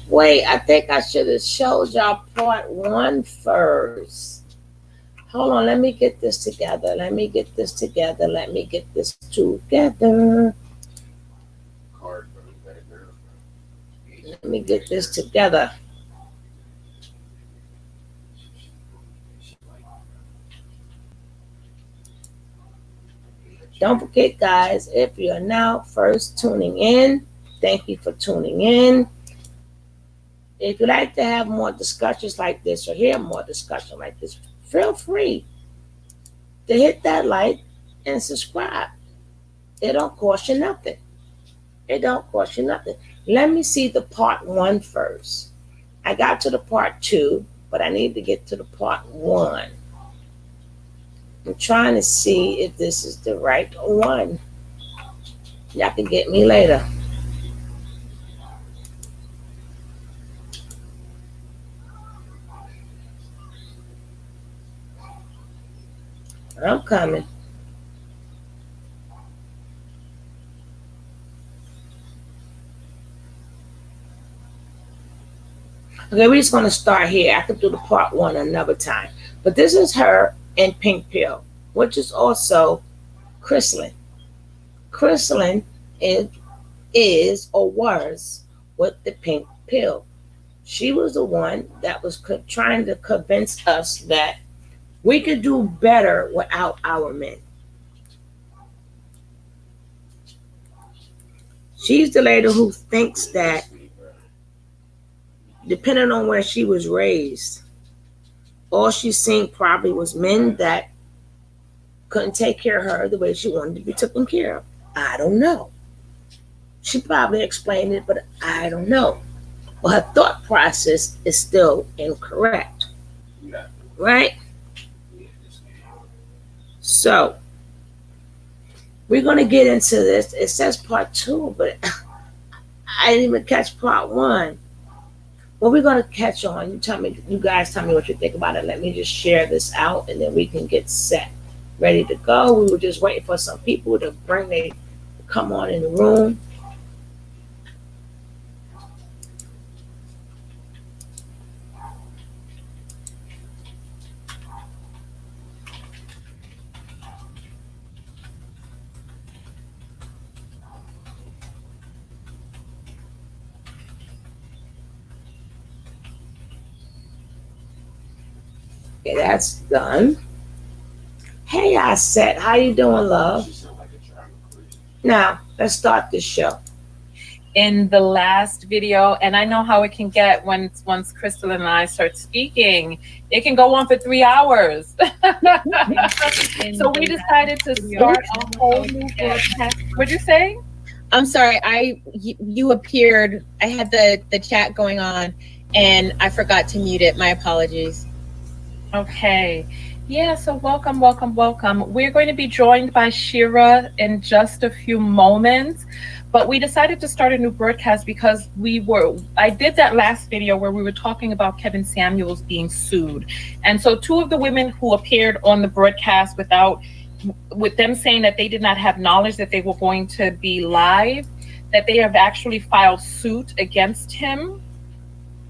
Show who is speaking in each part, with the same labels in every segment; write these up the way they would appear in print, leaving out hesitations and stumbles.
Speaker 1: Wait, I think I should have showed y'all part 1 first. Hold on, let me get this together. Let me get this together. Let me get this together. Let me get this together. Don't forget, guys, if you're now first tuning in, thank you for tuning in. If you'd like to have more discussions like this or hear more discussion like this, feel free to hit that like and subscribe. It don't cost you nothing. It don't cost you nothing. Let me see the part 1 first. I got to the part 2, but I need to get to the part 1. I'm trying to see if this is the right one. Y'all can get me later. I'm coming. Okay, we're just going to start here. I could do the part 1 another time. But this is her in Pink Pill, which is also Crystalline. Crystalline is or was with the Pink Pill. She was the one that was trying to convince us that we could do better without our men. She's the lady who thinks that depending on where she was raised, all she's seen probably was men that couldn't take care of her the way she wanted to be taken care of. I don't know. She probably explained it, but I don't know. Well, her thought process is still incorrect. Right? So, we're going to get into this. It says part 2, but I didn't even catch part 1. Well, we're going to catch on. You guys tell me what you think about it. Let me just share this out, and then we can get set, ready to go. We were just waiting for some people to come on in the room. Okay, that's done. Hey, I said, how you doing, love? Now, let's start this show.
Speaker 2: In the last video, and I know how it can get once Crystal and I start speaking, it can go on for 3 hours. So we decided to start a whole new broadcast. What'd you say?
Speaker 3: I'm sorry, you appeared. I had the chat going on, and I forgot to mute it. My apologies.
Speaker 2: Okay. Yeah, so welcome. We're going to be joined by Shera in just a few moments, but we decided to start a new broadcast because I did that last video where we were talking about Kevin Samuels being sued. And so 2 of the women who appeared on the broadcast with them saying that they did not have knowledge that they were going to be live, that they have actually filed suit against him.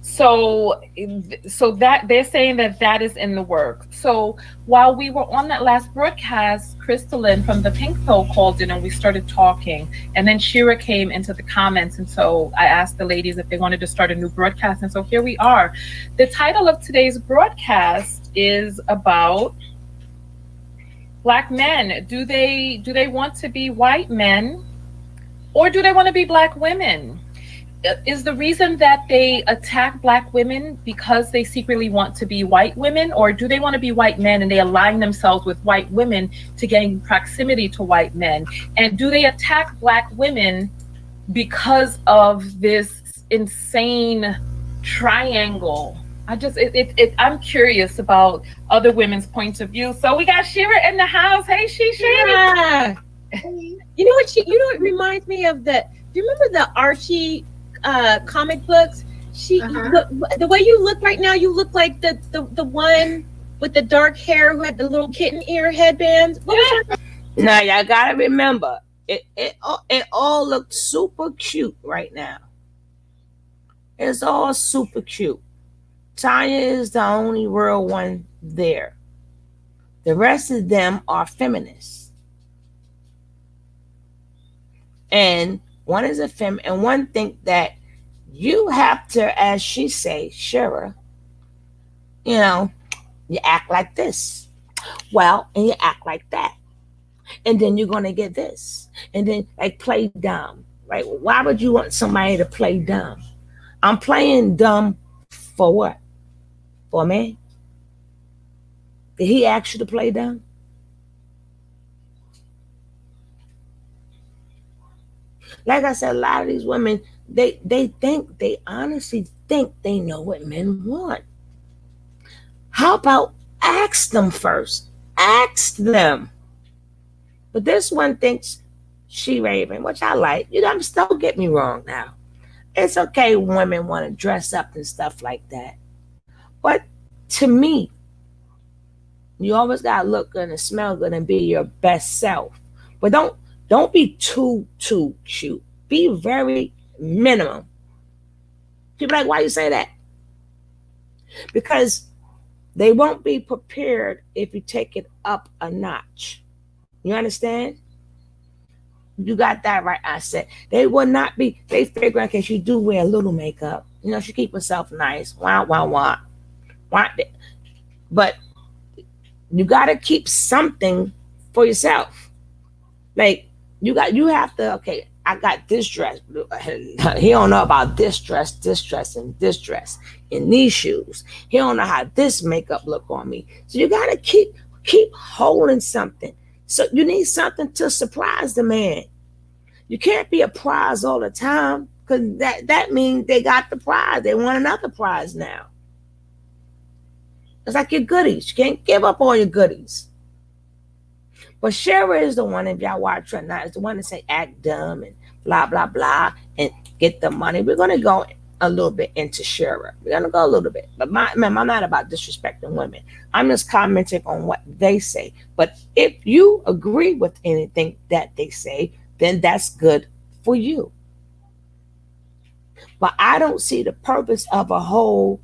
Speaker 2: So that they're saying that is in the work. So while we were on that last broadcast, Crystalline from the Pink Pill called in and we started talking. And then Shera came into the comments. And so I asked the ladies if they wanted to start a new broadcast. And so here we are. The title of today's broadcast is about Black men. Do they want to be white men, or do they want to be Black women? Is the reason that they attack Black women because they secretly want to be white women, or do they want to be white men and they align themselves with white women to gain proximity to white men? And do they attack Black women because of this insane triangle? I'm curious about other women's points of view. So we got Shera in the house. Hey,
Speaker 3: Yeah. You know what it reminds me of? Do you remember the Archie comic books? The way you look right now, you look like the one with the dark hair who had the little kitten ear headbands.
Speaker 1: Now y'all gotta remember, it all looks super cute right now. It's all super cute. Tonya is the only real one there. The rest of them are feminists. And one is a fem, and one think that you have to, as she say, Shera, you know, you act like this. Well, and you act like that. And then you're gonna get this. And then like play dumb. Right? Why would you want somebody to play dumb? I'm playing dumb for what? For a man? Did he ask you to play dumb? Like I said, a lot of these women, they honestly think they know what men want. How about ask them first? Ask them. But this one thinks she raving, which I like. Don't get me wrong now. It's okay when women want to dress up and stuff like that. But to me, you always gotta look good and smell good and be your best self. But don't be too cute. Be very minimum. People are like, why you say that? Because they won't be prepared if you take it up a notch. You understand? You got that right. I said they will not be. They figure in case you do wear a little makeup, she keep herself nice. Why? But you got to keep something for yourself. Like you have to. Okay, I got this dress. He don't know about this dress, and this dress, and these shoes. He don't know how this makeup look on me. So you got to keep holding something. So you need something to surprise the man. You can't be a prize all the time because that means they got the prize. They want another prize now. It's like your goodies. You can't give up all your goodies. But Shera is the one, if y'all watch her now, is the one to say act dumb and blah, blah, blah, and get the money. We're going to go a little bit into Shera. We're going to go a little bit. But I'm not about disrespecting women. I'm just commenting on what they say. But if you agree with anything that they say, then that's good for you. But I don't see the purpose of a whole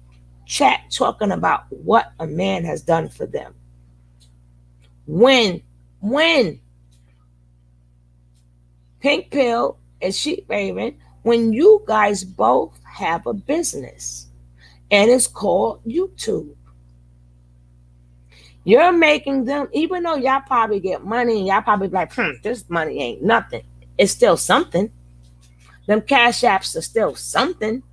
Speaker 1: chat talking about what a man has done for them. When Pink Pill and Sheep Raven, when you guys both have a business and it's called YouTube. You're making them, even though y'all probably get money and y'all probably be like, this money ain't nothing. It's still something. Them cash apps are still something.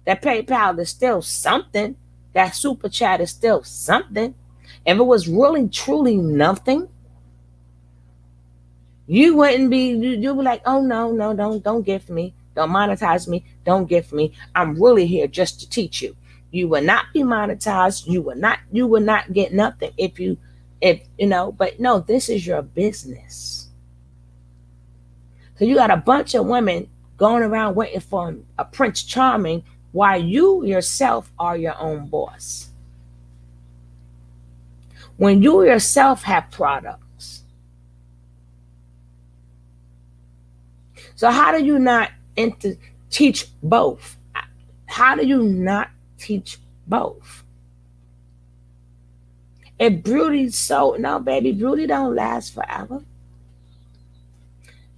Speaker 1: That PayPal is still something. That super chat is still something. If it was really, truly nothing, you wouldn't be, you'd be like, oh no, don't gift me. Don't monetize me. Don't gift me. I'm really here just to teach you. You will not be monetized. You will not get nothing but no, this is your business. So you got a bunch of women going around waiting for a Prince Charming while you yourself are your own boss. When you yourself have products. So how do you not teach both? How do you not teach both? If no, baby, beauty don't last forever.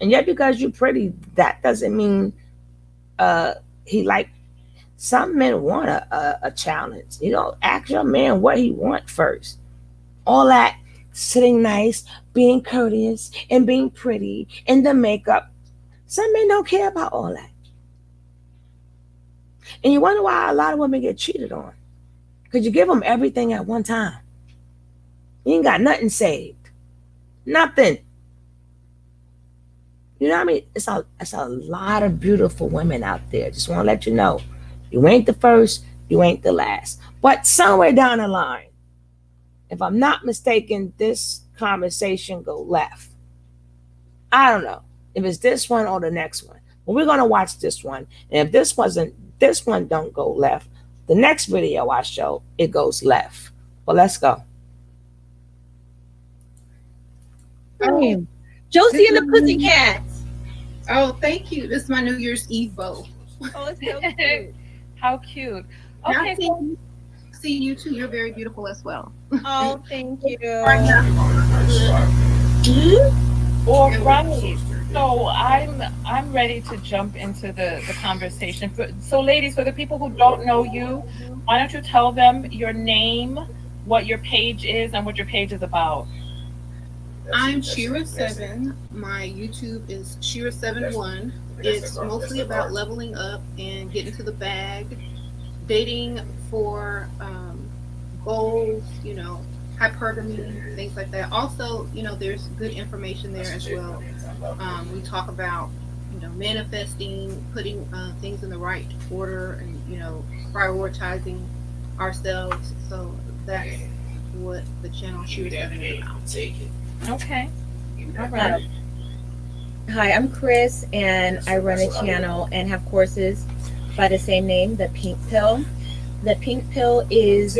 Speaker 1: And yet because you're pretty, that doesn't mean some men want a challenge. Ask your man what he wants first. All that sitting nice, being courteous, and being pretty, and the makeup. Some men don't care about all that. And you wonder why a lot of women get cheated on. Because you give them everything at one time. You ain't got nothing saved. Nothing. You know what I mean? It's a lot of beautiful women out there. Just want to let you know. You ain't the first. You ain't the last. But somewhere down the line, if I'm not mistaken, this conversation go left. I don't know if it's this one or the next one. But we're going to watch this one. And if this one don't go left, the next video I show, it goes left. Well, let's go.
Speaker 3: Oh, Josie and the Pussycats.
Speaker 4: Oh, thank you. This is my New Year's Eve bow.
Speaker 3: Oh, it's so cute.
Speaker 2: How cute.
Speaker 4: And
Speaker 2: Okay,
Speaker 4: I see you too. You're very beautiful as well.
Speaker 3: Oh, thank you.
Speaker 2: all right. So I'm ready to jump into the conversation. So ladies, for the people who don't know you, why don't you tell them your name, what your page is, and what your page is about?
Speaker 4: I'm SheraSeven. My YouTube is SheraSeven1. It's mostly about leveling up and getting to the bag, dating for goals, hypergamy, things like that. Also, there's good information there as well. We talk about, manifesting, putting things in the right order, and prioritizing ourselves. So that's what the channel SheraSeven is about.
Speaker 2: Okay. All right.
Speaker 3: Hi, I'm Chris, and I run a channel and have courses by the same name, The Pink Pill. The Pink Pill is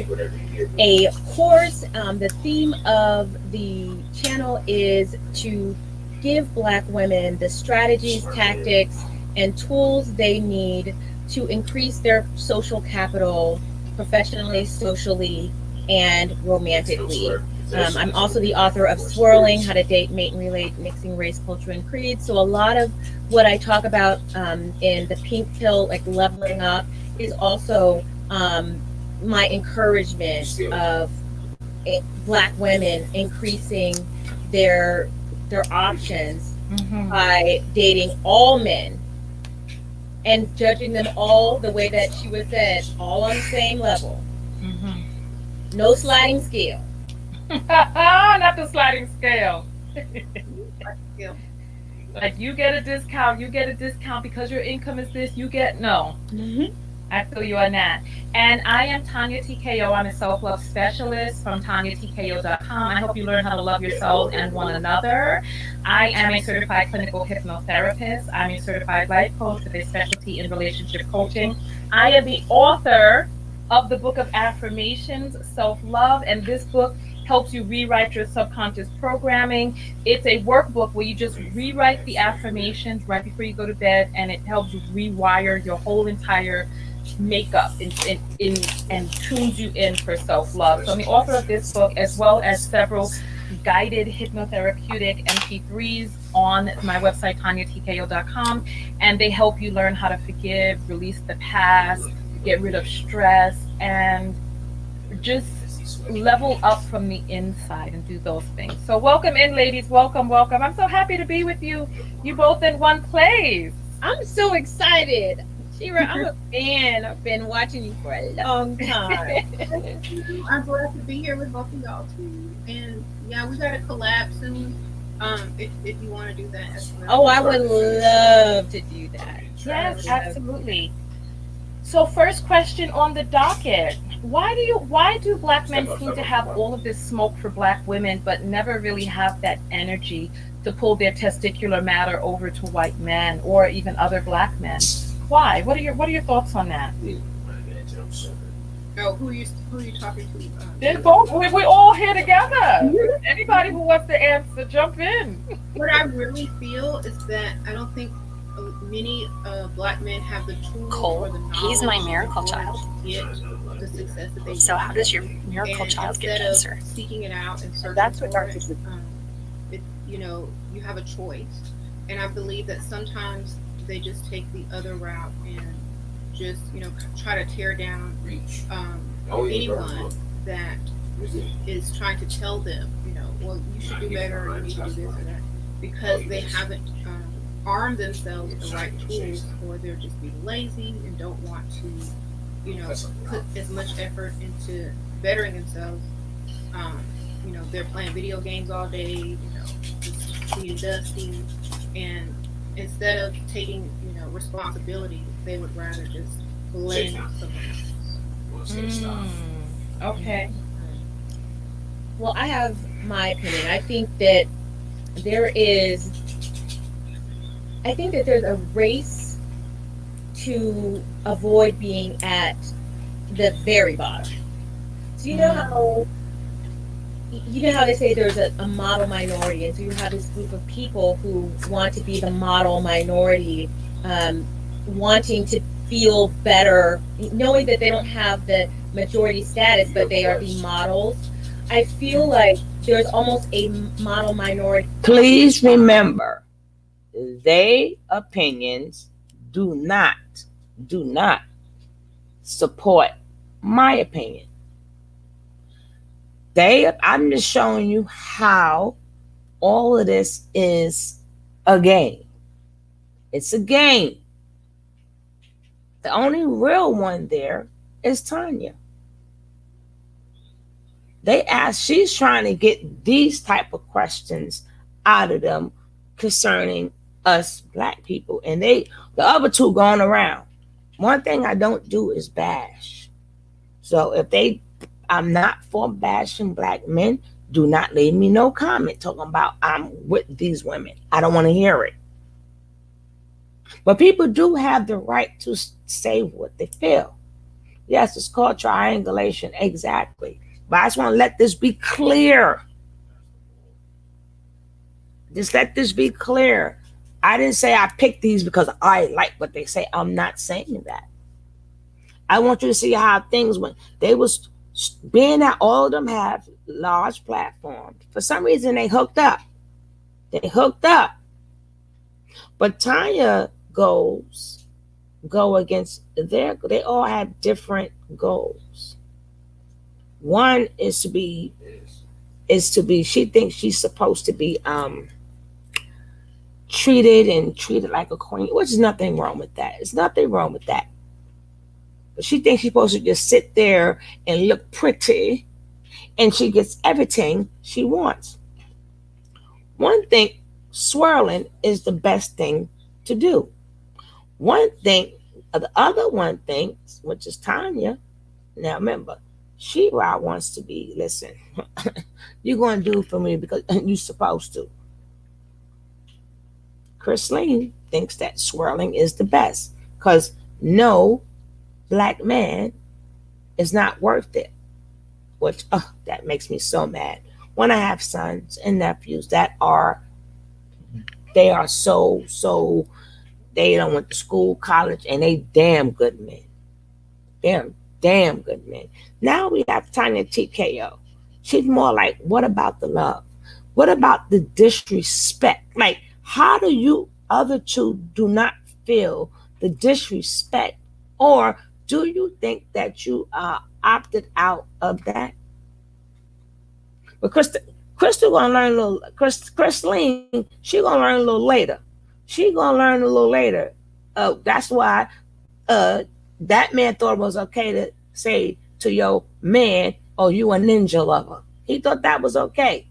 Speaker 3: a course. The theme of the channel is to give Black women the strategies, tactics, and tools they need to increase their social capital professionally, socially, and romantically. I'm also the author of Swirling, How to Date, Mate, and Relate, Mixing Race, Culture, and Creed. So a lot of what I talk about in the Pink Pill, like leveling up, is also my encouragement of Black women increasing their options by dating all men and judging them all the way that she was said, all on the same level. No sliding scale.
Speaker 2: Not the sliding scale.
Speaker 4: Yeah.
Speaker 2: Like you get a discount because your income is this, you get no. I feel you on that. And I am Tonya TKO. I'm a self-love specialist from TonyaTKO.com. I help you learn how to love yourself and one another. I am a certified clinical hypnotherapist. I'm a certified life coach with a specialty in relationship coaching. I am the author of the book of affirmations, Self-Love, and this book helps you rewrite your subconscious programming. It's a workbook where you just rewrite the affirmations right before you go to bed, and it helps you rewire your whole entire makeup and tunes you in for self-love. So I'm the author of this book, as well as several guided hypnotherapeutic MP3s on my website, TonyaTKO.com, and they help you learn how to forgive, release the past, get rid of stress, and just level up from the inside and do those things. So welcome in, ladies. Welcome. I'm so happy to be with you. You both in one place.
Speaker 3: I'm so excited. Shera, I'm a fan. I've been watching you for a long time.
Speaker 4: I'm glad to be here with both of y'all too. And yeah, we got to collab soon. If you want to do that as well.
Speaker 3: Oh, I would love to do that.
Speaker 2: Yes, absolutely. So first question on the docket. Why do Black men seem to have all of this smoke for Black women, but never really have that energy to pull their testicular matter over to white men or even other Black men? Why? What are your thoughts on that?
Speaker 4: Oh, who are you talking to?
Speaker 2: They're both. We're all here together. Anybody who wants to answer, jump in.
Speaker 4: What I really feel is that I don't think many Black men have the tools or the knowledge.
Speaker 5: He's my miracle child.
Speaker 4: To get the success that they
Speaker 5: So
Speaker 4: want.
Speaker 5: how does your miracle
Speaker 4: And
Speaker 5: child get
Speaker 4: instead
Speaker 5: cancer?
Speaker 4: of seeking it out and searching
Speaker 5: That's what
Speaker 4: for
Speaker 5: narcissism.
Speaker 4: you have a choice. And I believe that sometimes they just take the other route and just try to tear down anyone that is trying to tell them well, you should do better, or you need to do this or that, because they haven't armed themselves with the right tools, or they're just being lazy and don't want to put as much effort into bettering themselves. They're playing video games all day, just being dusty, and instead of taking responsibility, they would rather just blame someone else.
Speaker 2: Okay.
Speaker 3: Well, I have my opinion. I think that there's a race to avoid being at the very bottom. So you know how they say there's a model minority, and so you have this group of people who want to be the model minority, wanting to feel better knowing that they don't have the majority status, but they are the models. I feel like there's almost a model minority.
Speaker 1: Please remember, their opinions do not support my opinion. I'm just showing you how all of this is a game. It's a game. The only real one there is Tonya. She's trying to get these type of questions out of them concerning us Black people. And the other two going around. One thing I don't do is bash. So I'm not for bashing Black men. Do not leave me no comment talking about I'm with these women. I don't want to hear it. But people do have the right to say what they feel. Yes, it's called triangulation. Exactly. But I just want to let this be clear. Just let this be clear. I didn't say I picked these because I like what they say. I'm not saying that. I want you to see how things went. They was being that all of them have large platforms. For some reason, they hooked up. But Tonya go against they all have different goals. One is to be, she thinks she's supposed to be treated like a queen, which is nothing wrong with that. It's nothing wrong with that. But she thinks she's supposed to just sit there and look pretty, and she gets everything she wants. One thing, swirling is the best thing to do. The other one thinks, which is Tonya. Now remember, Shera wants to be, listen, you're going to do for me because you're supposed to. Christine thinks that swirling is the best because no Black man is not worth it. Which, that makes me so mad. When I have sons and nephews they are so, they don't went to school, college, and they damn good men. They're damn good men. Now we have Tonya TKO. She's more like, what about the love? What about the disrespect? Like, how do you other two do not feel the disrespect? Or do you think that you opted out of that? But Crystal gonna learn a little. Christine, she gonna learn a little later. That's why that man thought it was okay to say to your man, "Oh, you a ninja lover." He thought that was okay.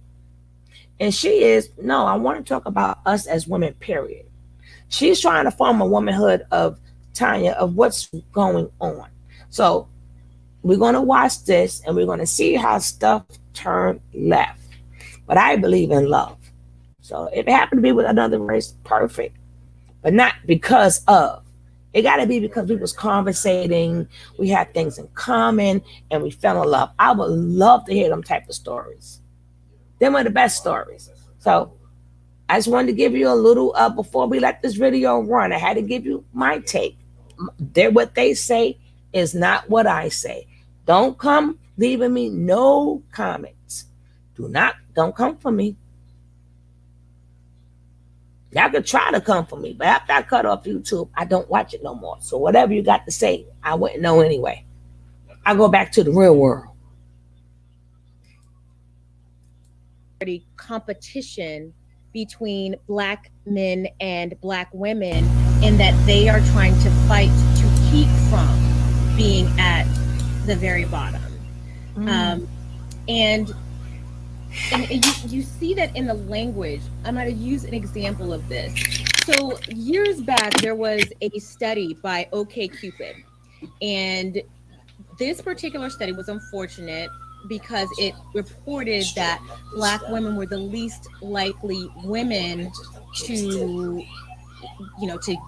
Speaker 1: And she is, no, I want to talk about us as women, period. She's trying to form a womanhood of Tonya, of what's going on. So we're going to watch this and we're going to see how stuff turn left. But I believe in love. So if it happened to be with another race, perfect. But not because of. It got to be because we was conversating, we had things in common, and we fell in love. I would love to hear them type of stories. Them are the best stories. So I just wanted to give you a little, before we let this video run, I had to give you my take. What they say is not what I say. Don't come leaving me no comments. Don't come for me. Y'all could try to come for me, but after I cut off YouTube, I don't watch it no more. So whatever you got to say, I wouldn't know anyway. I go back to the real world.
Speaker 3: Competition between Black men and Black women, in that they are trying to fight to keep from being at the very bottom. And you see that in the language. I'm going to use an example of this. So years back, there was a study by OkCupid, and this particular study was unfortunate because it reported that Black women were the least likely women to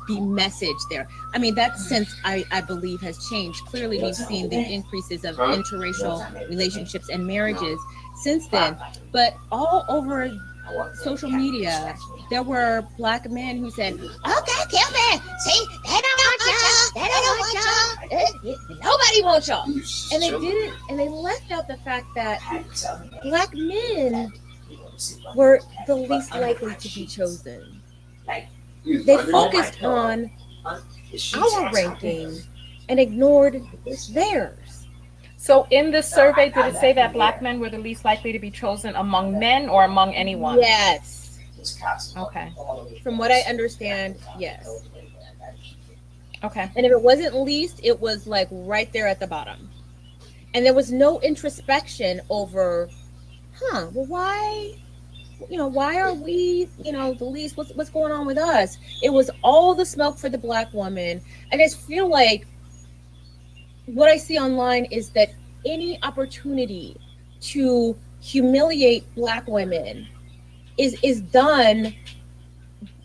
Speaker 3: be messaged there. I mean, that sense, I believe, has changed. Clearly, we've seen the increases of interracial relationships and marriages since then. But all over social media, there were Black men who said, "Okay, kill me. See, they don't want y'all. They don't want y'all. Nobody wants y'all. And they didn't, and they left out the fact that Black men were the least likely to be chosen. They focused on our ranking and ignored theirs.
Speaker 2: So in the survey, did it say that Black men were the least likely to be chosen among men or among anyone?
Speaker 3: Yes.
Speaker 2: Okay.
Speaker 3: From what I understand, yes.
Speaker 2: Okay.
Speaker 3: And if it wasn't least, it was like right there at the bottom. And there was no introspection over, well, why, why are we, the least? What's going on with us? It was all the smoke for the Black woman. I just feel like what I see online is that any opportunity to humiliate Black women is done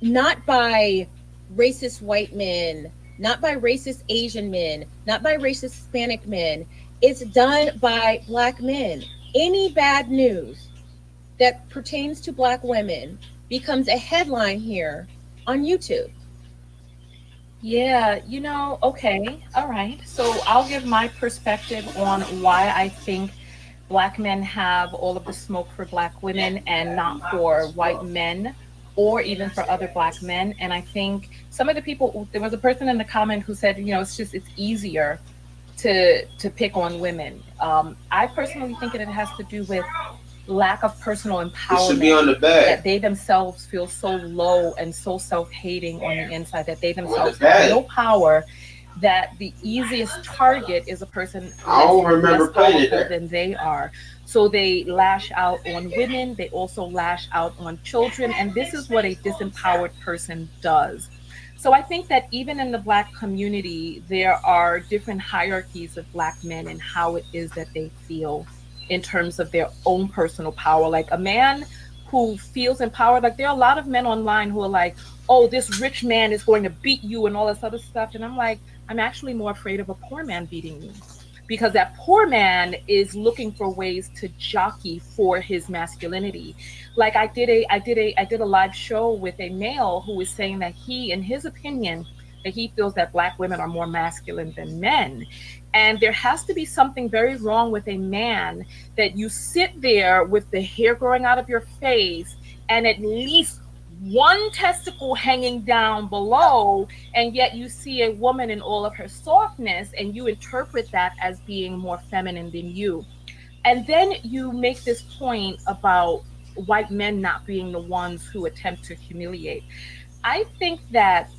Speaker 3: not by racist white men, not by racist Asian men, not by racist Hispanic men. It's done by Black men. Any bad news that pertains to Black women becomes a headline here on YouTube.
Speaker 2: Yeah, okay, all right. So I'll give my perspective on why I think Black men have all of the smoke for Black women and not for white men or even for other Black men. And I think some of the people, there was a person in the comment who said, it's easier to pick on women. I personally think it has to do with lack of personal empowerment.
Speaker 6: Should be on the bag.
Speaker 2: That they themselves feel so low and so self-hating on the inside that they themselves have no power, that the easiest target is a person less powerful than they are. So they lash out on women, they also lash out on children, and this is what a disempowered person does. So I think that even in the Black community, there are different hierarchies of Black men and how it is that they feel in terms of their own personal power. Like a man who feels empowered, like there are a lot of men online who are like, oh, this rich man is going to beat you and all this other stuff. And I'm like, I'm actually more afraid of a poor man beating me, because that poor man is looking for ways to jockey for his masculinity. Like I did a live show with a male who was saying that he, in his opinion, that he feels that Black women are more masculine than men. And there has to be something very wrong with a man that you sit there with the hair growing out of your face and at least one testicle hanging down below, and yet you see a woman in all of her softness and you interpret that as being more feminine than you. And then you make this point about white men not being the ones who attempt to humiliate. I think that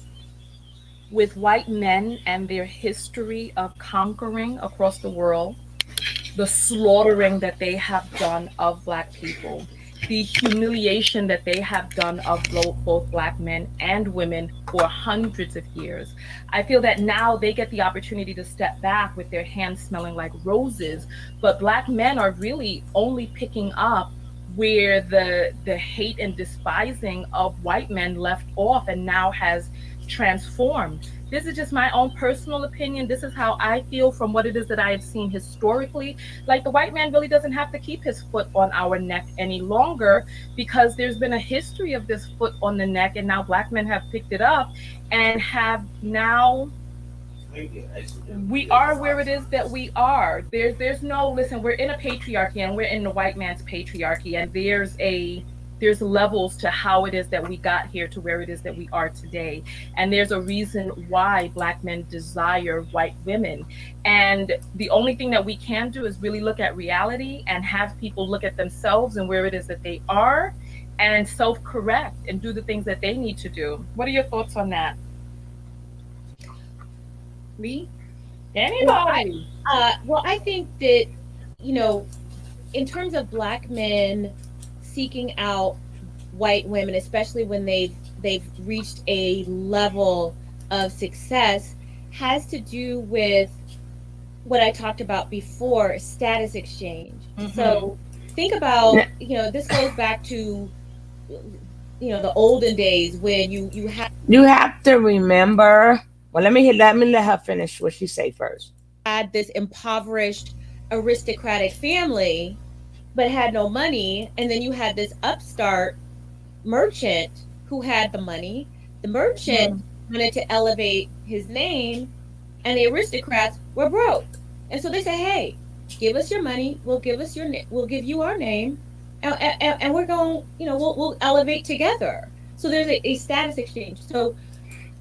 Speaker 2: with white men and their history of conquering across the world, the slaughtering that they have done of Black people, the humiliation that they have done of both Black men and women for hundreds of years, I feel that now they get the opportunity to step back with their hands smelling like roses. But Black men are really only picking up where the hate and despising of white men left off and now has transformed. This is just my own personal opinion. This is how I feel from what it is that I have seen historically. Like the white man really doesn't have to keep his foot on our neck any longer, because there's been a history of this foot on the neck, and now Black men have picked it up and have now, we are where it is that we are. There's no, listen, we're in a patriarchy and we're in the white man's patriarchy, and there's levels to how it is that we got here to where it is that we are today. And there's a reason why Black men desire white women. And the only thing that we can do is really look at reality and have people look at themselves and where it is that they are and self-correct and do the things that they need to do. What are your thoughts on that?
Speaker 3: Me?
Speaker 2: Anybody?
Speaker 3: Well, I think that, in terms of Black men seeking out white women, especially when they've reached a level of success, has to do with what I talked about before, status exchange. Mm-hmm. So think about, this goes back to, the olden days when you
Speaker 1: have to remember. Well, let me let her finish what she say first.
Speaker 3: Had this impoverished aristocratic family, but had no money, and then you had this upstart merchant who had the money. The merchant wanted to elevate his name, and the aristocrats were broke. And so they said, "Hey, give us your money. We'll we'll give you our name, and we're going. We'll elevate together." So there's a status exchange. So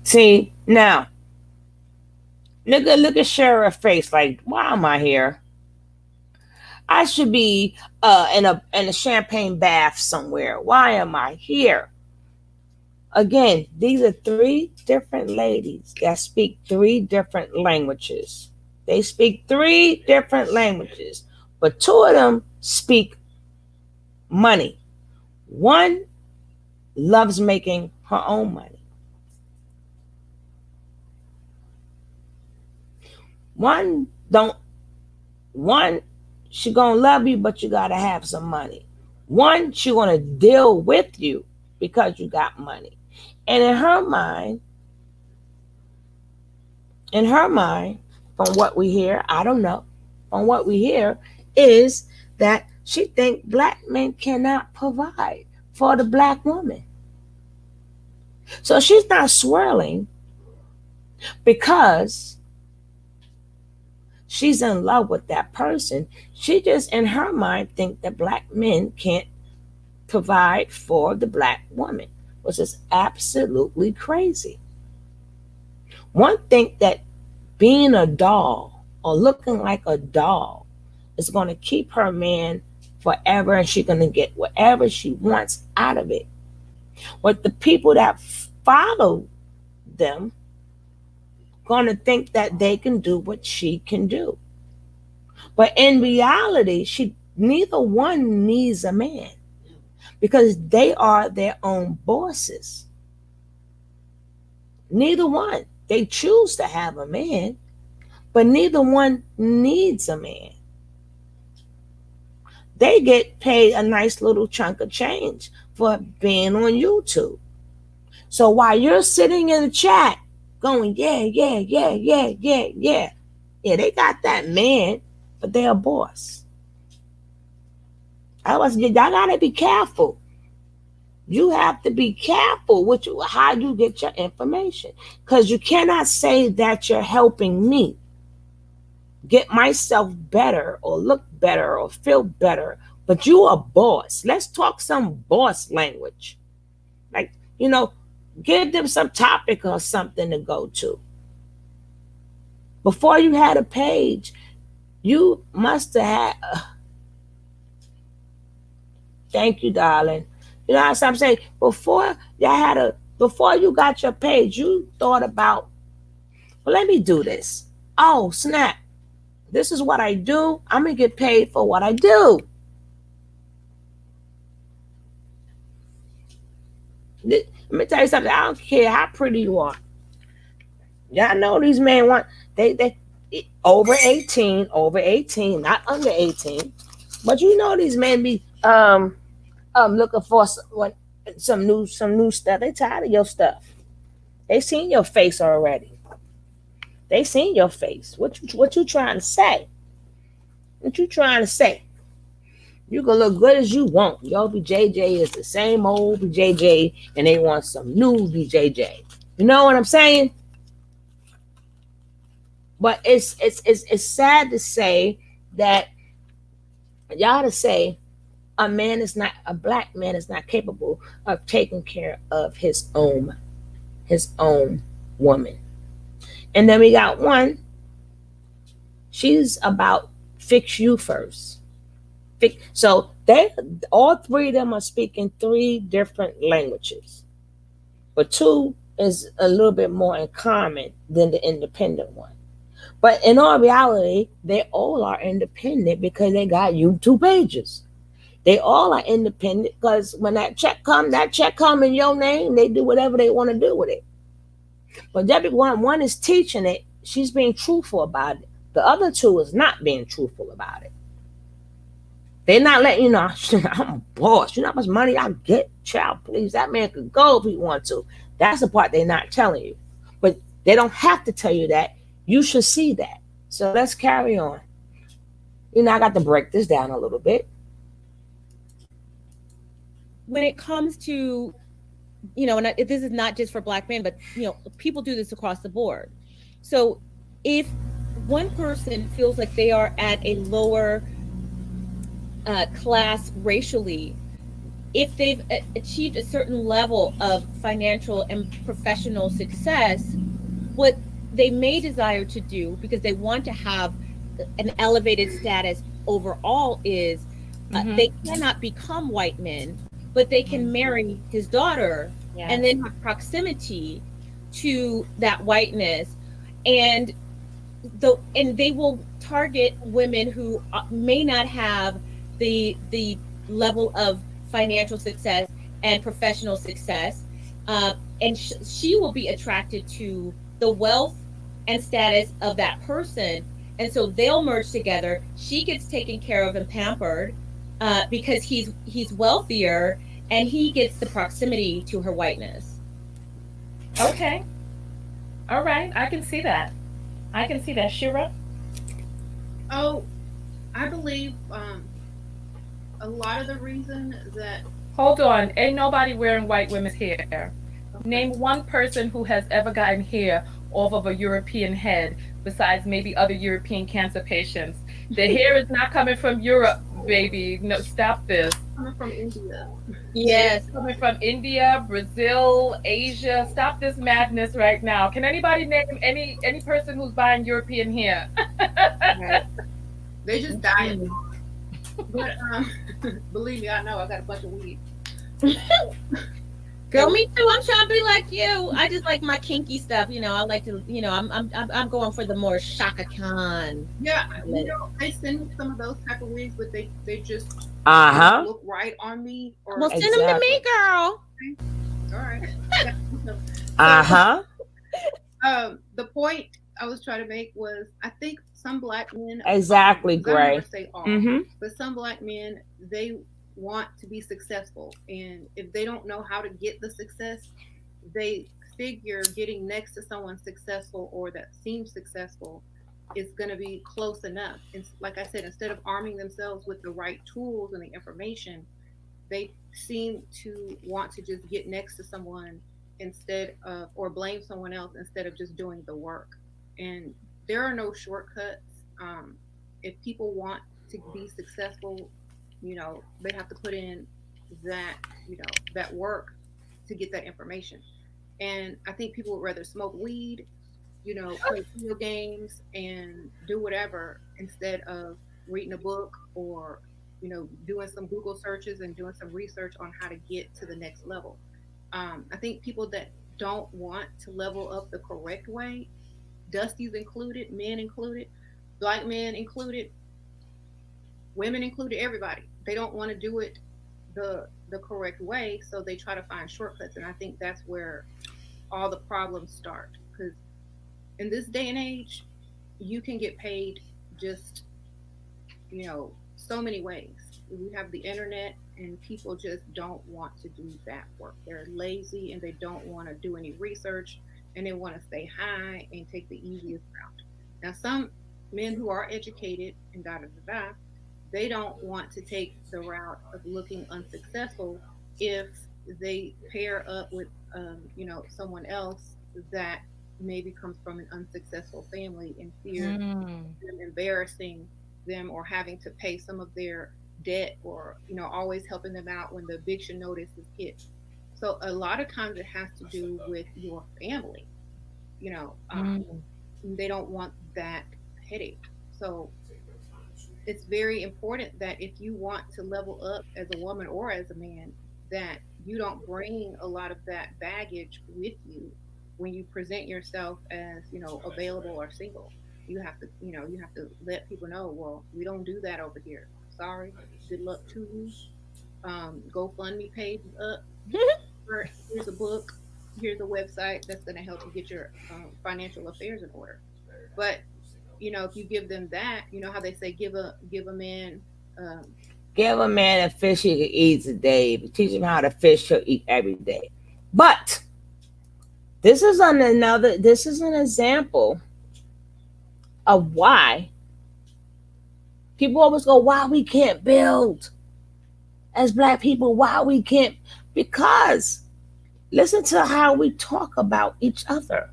Speaker 1: See, now, look at Sheriff's face. Like, why am I here? I should be in a champagne bath somewhere. Why am I here? Again, these are three different ladies that speak three different languages. They speak three different languages, but two of them speak money. One loves making her own money. One don't. One, she gonna love you, but you gotta have some money. One, she gonna deal with you because you got money. And in her mind, from what we hear, I don't know, from what we hear, is that she think black men cannot provide for the black woman. So she's not swirling because she's in love with that person. She just, in her mind, think that black men can't provide for the black woman, which is absolutely crazy. One think that being a doll or looking like a doll is going to keep her man forever, and she's going to get whatever she wants out of it. But the people that follow them going to think that they can do what she can do. But in reality, neither one needs a man because they are their own bosses. Neither one. They choose to have a man, but neither one needs a man. They get paid a nice little chunk of change for being on YouTube. So while you're sitting in the chat going, yeah, yeah, yeah, yeah, yeah, yeah. Yeah, they got that man, but they're a boss. Otherwise, y'all gotta be careful. You have to be careful with how you get your information. Because you cannot say that you're helping me get myself better or look better or feel better, but you a boss. Let's talk some boss language. Like, give them some topic or something to go to. Before you had a page, you must have had. Thank you, darling. You know what I'm saying? Before you got your page, you thought about, well, let me do this. Oh, snap. This is what I do. I'm going to get paid for what I do. Let me tell you something. I don't care how pretty you are. Y'all know these men want, they over 18, not under 18. But these men be looking for some new stuff. They tired of your stuff. They seen your face already. They seen your face. What you trying to say? What you trying to say? You can look good as you want. Your BJJ is the same old BJJ, and they want some new BJJ. You know what I'm saying? But it's sad to say that y'all to say a black man is not capable of taking care of his own woman. And then we got one, she's about fix you first. So all three of them are speaking three different languages, but two is a little bit more in common than the independent one. But in all reality, they all are independent because they got YouTube pages. They all are independent because when that check come in your name, they do whatever they want to do with it. But one is teaching it. She's being truthful about it. The other two is not being truthful about it. They're not letting you know, I'm a boss. You know how much money I get? Child, please. That man could go if he wants to. That's the part they're not telling you. But they don't have to tell you that. You should see that. So let's carry on. I got to break this down a little bit.
Speaker 3: when it comes to and this is not just for Black men, but people do this across the board. So if one person feels like they are at a lower class racially, if they've achieved a certain level of financial and professional success, what they may desire to do, because they want to have an elevated status overall, is they cannot become white men, but they can marry his daughter and then have proximity to that whiteness, and they will target women who may not have the level of financial success and professional success, and she will be attracted to the wealth and status of that person, and so they'll merge together. She gets taken care of and pampered because he's wealthier, and he gets the proximity to her whiteness.
Speaker 2: Okay. All right. I can see that. Shira?
Speaker 4: Oh, I believe a lot of the reason that.
Speaker 2: Hold on. Ain't nobody wearing white women's hair. Name one person who has ever gotten hair off of a European head besides maybe other European cancer patients. The hair is not coming from Europe, baby. No, stop this.
Speaker 4: Coming from India.
Speaker 3: Yes.
Speaker 2: It's coming from India, Brazil, Asia. Stop this madness right now. Can anybody name any person who's buying European hair?
Speaker 4: Right. They just dye it. But believe me, I know I got a bunch of weed.
Speaker 3: Girl, me too. I'm trying to be like you. I just like my kinky stuff. I like to. I'm going for the more Shaka Khan.
Speaker 4: Yeah, they send me some of those type of wigs, but they just look right on me. Or
Speaker 3: well, send them to me, girl.
Speaker 4: All right. The point I was trying to make was, I think some Black men,
Speaker 1: exactly, Gray.
Speaker 4: Say all, but some Black men, they want to be successful, and if they don't know how to get the success, they figure getting next to someone successful or that seems successful is going to be close enough. And like I said, instead of arming themselves with the right tools and the information, they seem to want to just get next to someone instead of, or blame someone else instead of just doing the work. And there are no shortcuts. If people want to be successful, they have to put in that, that work to get that information. And I think people would rather smoke weed, play video games and do whatever instead of reading a book or, doing some Google searches and doing some research on how to get to the next level. I think people that don't want to level up the correct way, Dusty's included, men included, Black men included, women included, everybody. They don't want to do it the correct way, so they try to find shortcuts. And I think that's where all the problems start. Because in this day and age, you can get paid just, so many ways. We have the internet, and people just don't want to do that work. They're lazy, and they don't want to do any research, and they want to stay high and take the easiest route. Now, some men who are educated and they don't want to take the route of looking unsuccessful if they pair up with, someone else that maybe comes from an unsuccessful family, and fear them embarrassing them or having to pay some of their debt, or, always helping them out when the eviction notice is hit. So a lot of times it has to do with your family. They don't want that headache. So it's very important that if you want to level up as a woman or as a man, that you don't bring a lot of that baggage with you when you present yourself as, available or single. You have to let people know, well, we don't do that over here. Sorry. Good luck to you. GoFundMe page up. Here's a book. Here's a website that's going to help you get your financial affairs in order. But if you give them that, how they say, give a man
Speaker 1: a fish he can eat a day, but teach him how to fish he'll eat every day. But this is an example of why people always go, why we can't build as Black people, why we can't, because Listen to how we talk about each other.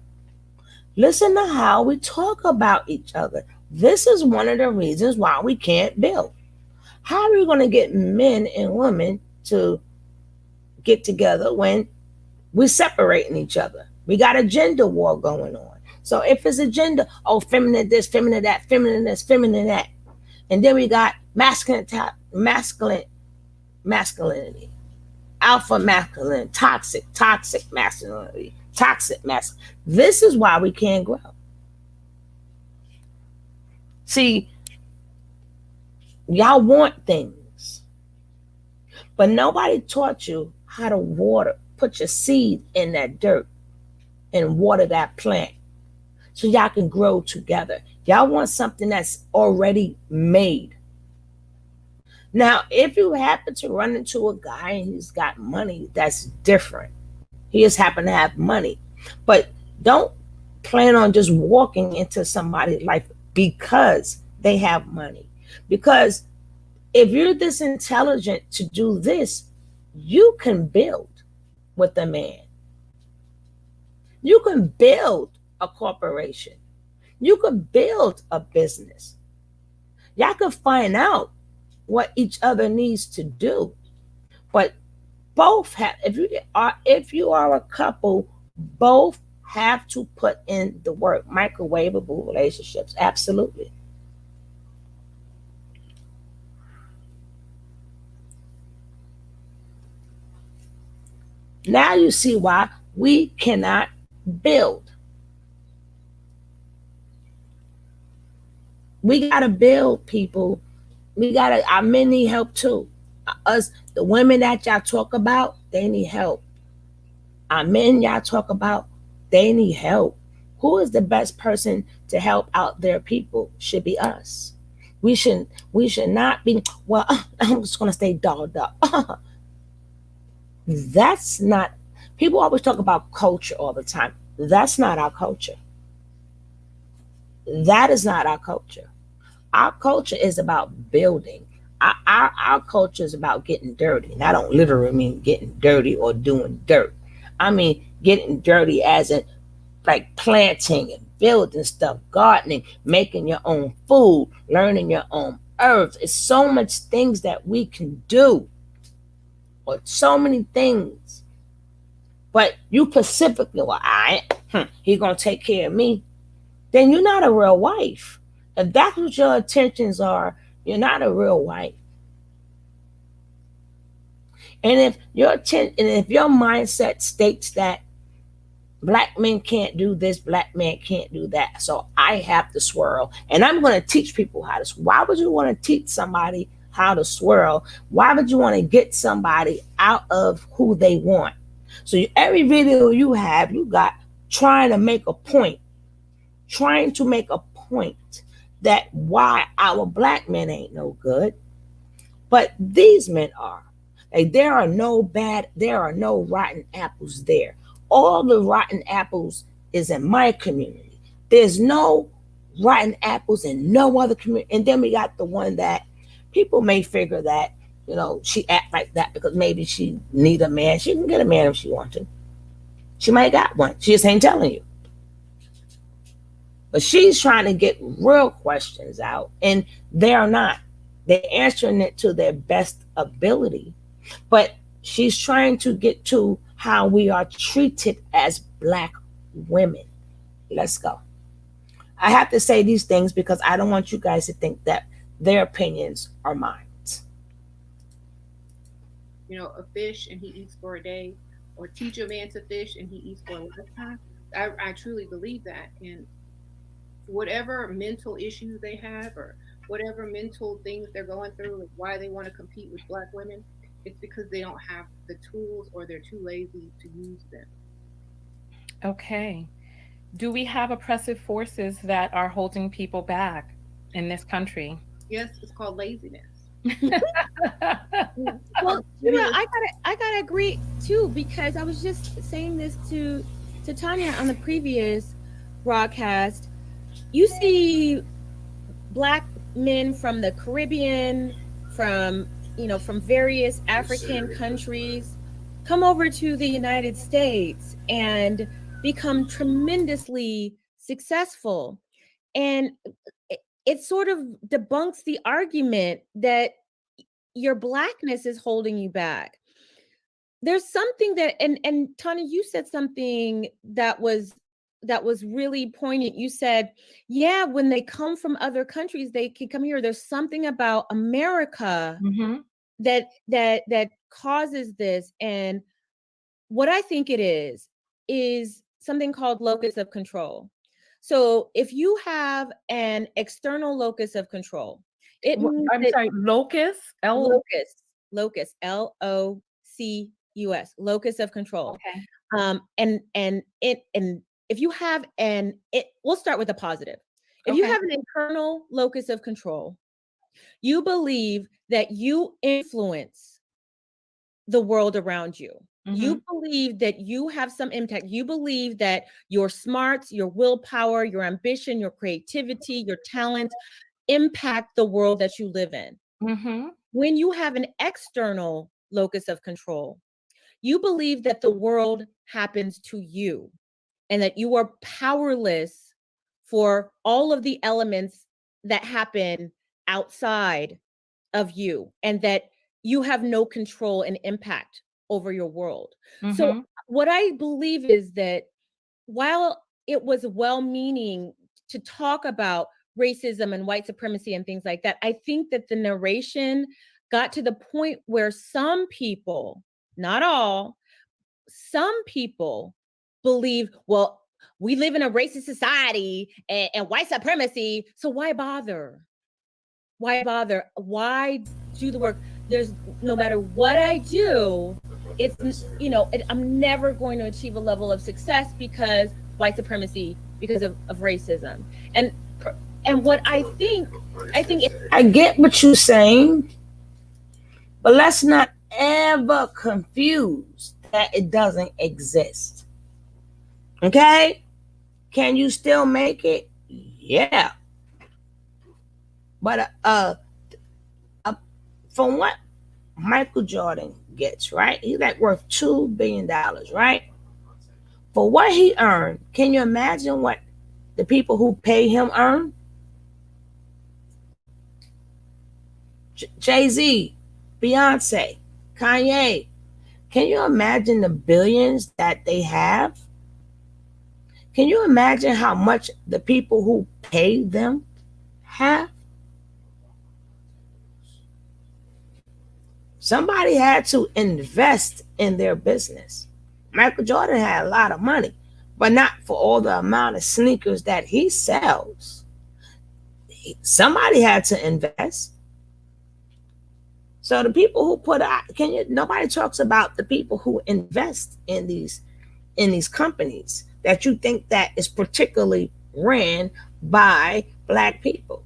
Speaker 1: Listen to how we talk about each other. This is one of the reasons why we can't build. How are we going to get men and women to get together when we're separating each other? We got a gender war going on. So if it's a gender, oh, feminine this, feminine that, feminine this, feminine that. And then we got masculinity, alpha masculine, toxic masculinity, toxic masculine. This is why we can't grow. See, y'all want things, but nobody taught you how to water, put your seed in that dirt and water that plant so y'all can grow together. Y'all want something that's already made. Now, if you happen to run into a guy and he's got money, that's different. He just happen to have money. But don't plan on just walking into somebody's life because they have money. Because if you're this intelligent to do this, you can build with a man. You can build a corporation. You could build a business. Y'all can find out what each other needs to do. But both have, if you are a couple, both have to put in the work. Microwavable relationships, absolutely. Now you see why we cannot build. We gotta build, people. Our men need help too. The women that y'all talk about, they need help. Our men y'all talk about, they need help. Who is the best person to help out their people? Should be us. We should not be, well, I'm just gonna stay dolled up. That's not, people always talk about culture all the time. That's not our culture. That is not our culture. Our culture is about building. Our culture is about getting dirty. And I don't literally mean getting dirty or doing dirt. I mean getting dirty as in like planting and building stuff, gardening, making your own food, learning your own herbs. It's so much things that we can do. Or so many things. But you specifically, well, he's going to take care of me. Then you're not a real wife. If that's what your intentions are, you're not a real wife. And if your mindset states that black men can't do this, black men can't do that, so I have to swirl, and I'm going to teach people how to. Why would you want to teach somebody how to swirl? Why would you want to get somebody out of who they want? So every video you have, you got trying to make a point that why our black men ain't no good, but these men are. Like there are no rotten apples there. All the rotten apples is in my community. There's no rotten apples in no other community. And then we got the one that people may figure that, she act like that because maybe she need a man. She can get a man if she wants to. She might got one. She just ain't telling you. But she's trying to get real questions out, and they're not. They're answering it to their best ability. But she's trying to get to how we are treated as black women. Let's go. I have to say these things because I don't want you guys to think that their opinions are mine.
Speaker 4: A fish and he eats for a day, or teach a man to fish and he eats for a lifetime. I truly believe that. And whatever mental issues they have or whatever mental things they're going through, like why they want to compete with black women, it's because they don't have the tools or they're too lazy to use them.
Speaker 2: Okay. Do we have oppressive forces that are holding people back in this country?
Speaker 4: Yes, it's called laziness.
Speaker 3: Well, I gotta agree too, because I was just saying this to Tonya on the previous broadcast. You see black men from the Caribbean, from various African countries, come over to the United States and become tremendously successful. And it sort of debunks the argument that your blackness is holding you back. There's something that, and Tanya, you said something that was really poignant. You said, yeah, when they come from other countries, they can come here. There's something about America that causes this. And what I think it is something called locus of control. So if you have an external locus of control, it means
Speaker 2: I'm sorry, locus,
Speaker 3: locus, LOCUS, locus of control.
Speaker 2: Okay.
Speaker 3: And if you have we'll start with the positive. If you
Speaker 2: Okay.
Speaker 3: have an internal locus of control, you believe that you influence the world around you. You believe that you have some impact. You believe that your smarts, your willpower, your ambition, your creativity, your talent impact the world that you live in. When you have an external locus of control, you believe that the world happens to you and that you are powerless for all of the elements that happen outside of you, and that you have no control and impact over your world. So what I believe is that while it was well-meaning to talk about racism and white supremacy and things like that, I think that the narration got to the point where some people, not all, some people believe, well, we live in a racist society and white supremacy, so why bother? Why bother? Why do the work? There's, no matter what I do, it's, I'm never going to achieve a level of success because white supremacy, because of racism. And what I think
Speaker 1: I get what you're saying, but let's not ever confuse that it doesn't exist. Okay? Can you still make it? Yeah. But from what Michael Jordan gets, right? He's like worth $2 billion, right? For what he earned, can you imagine what the people who pay him earn? Jay-Z, Beyonce, Kanye. Can you imagine the billions that they have? Can you imagine how much the people who pay them have? Somebody had to invest in their business. Michael Jordan had a lot of money, but not for all the amount of sneakers that he sells. Somebody had to invest. So the people who nobody talks about the people who invest in these companies that you think that is particularly ran by Black people.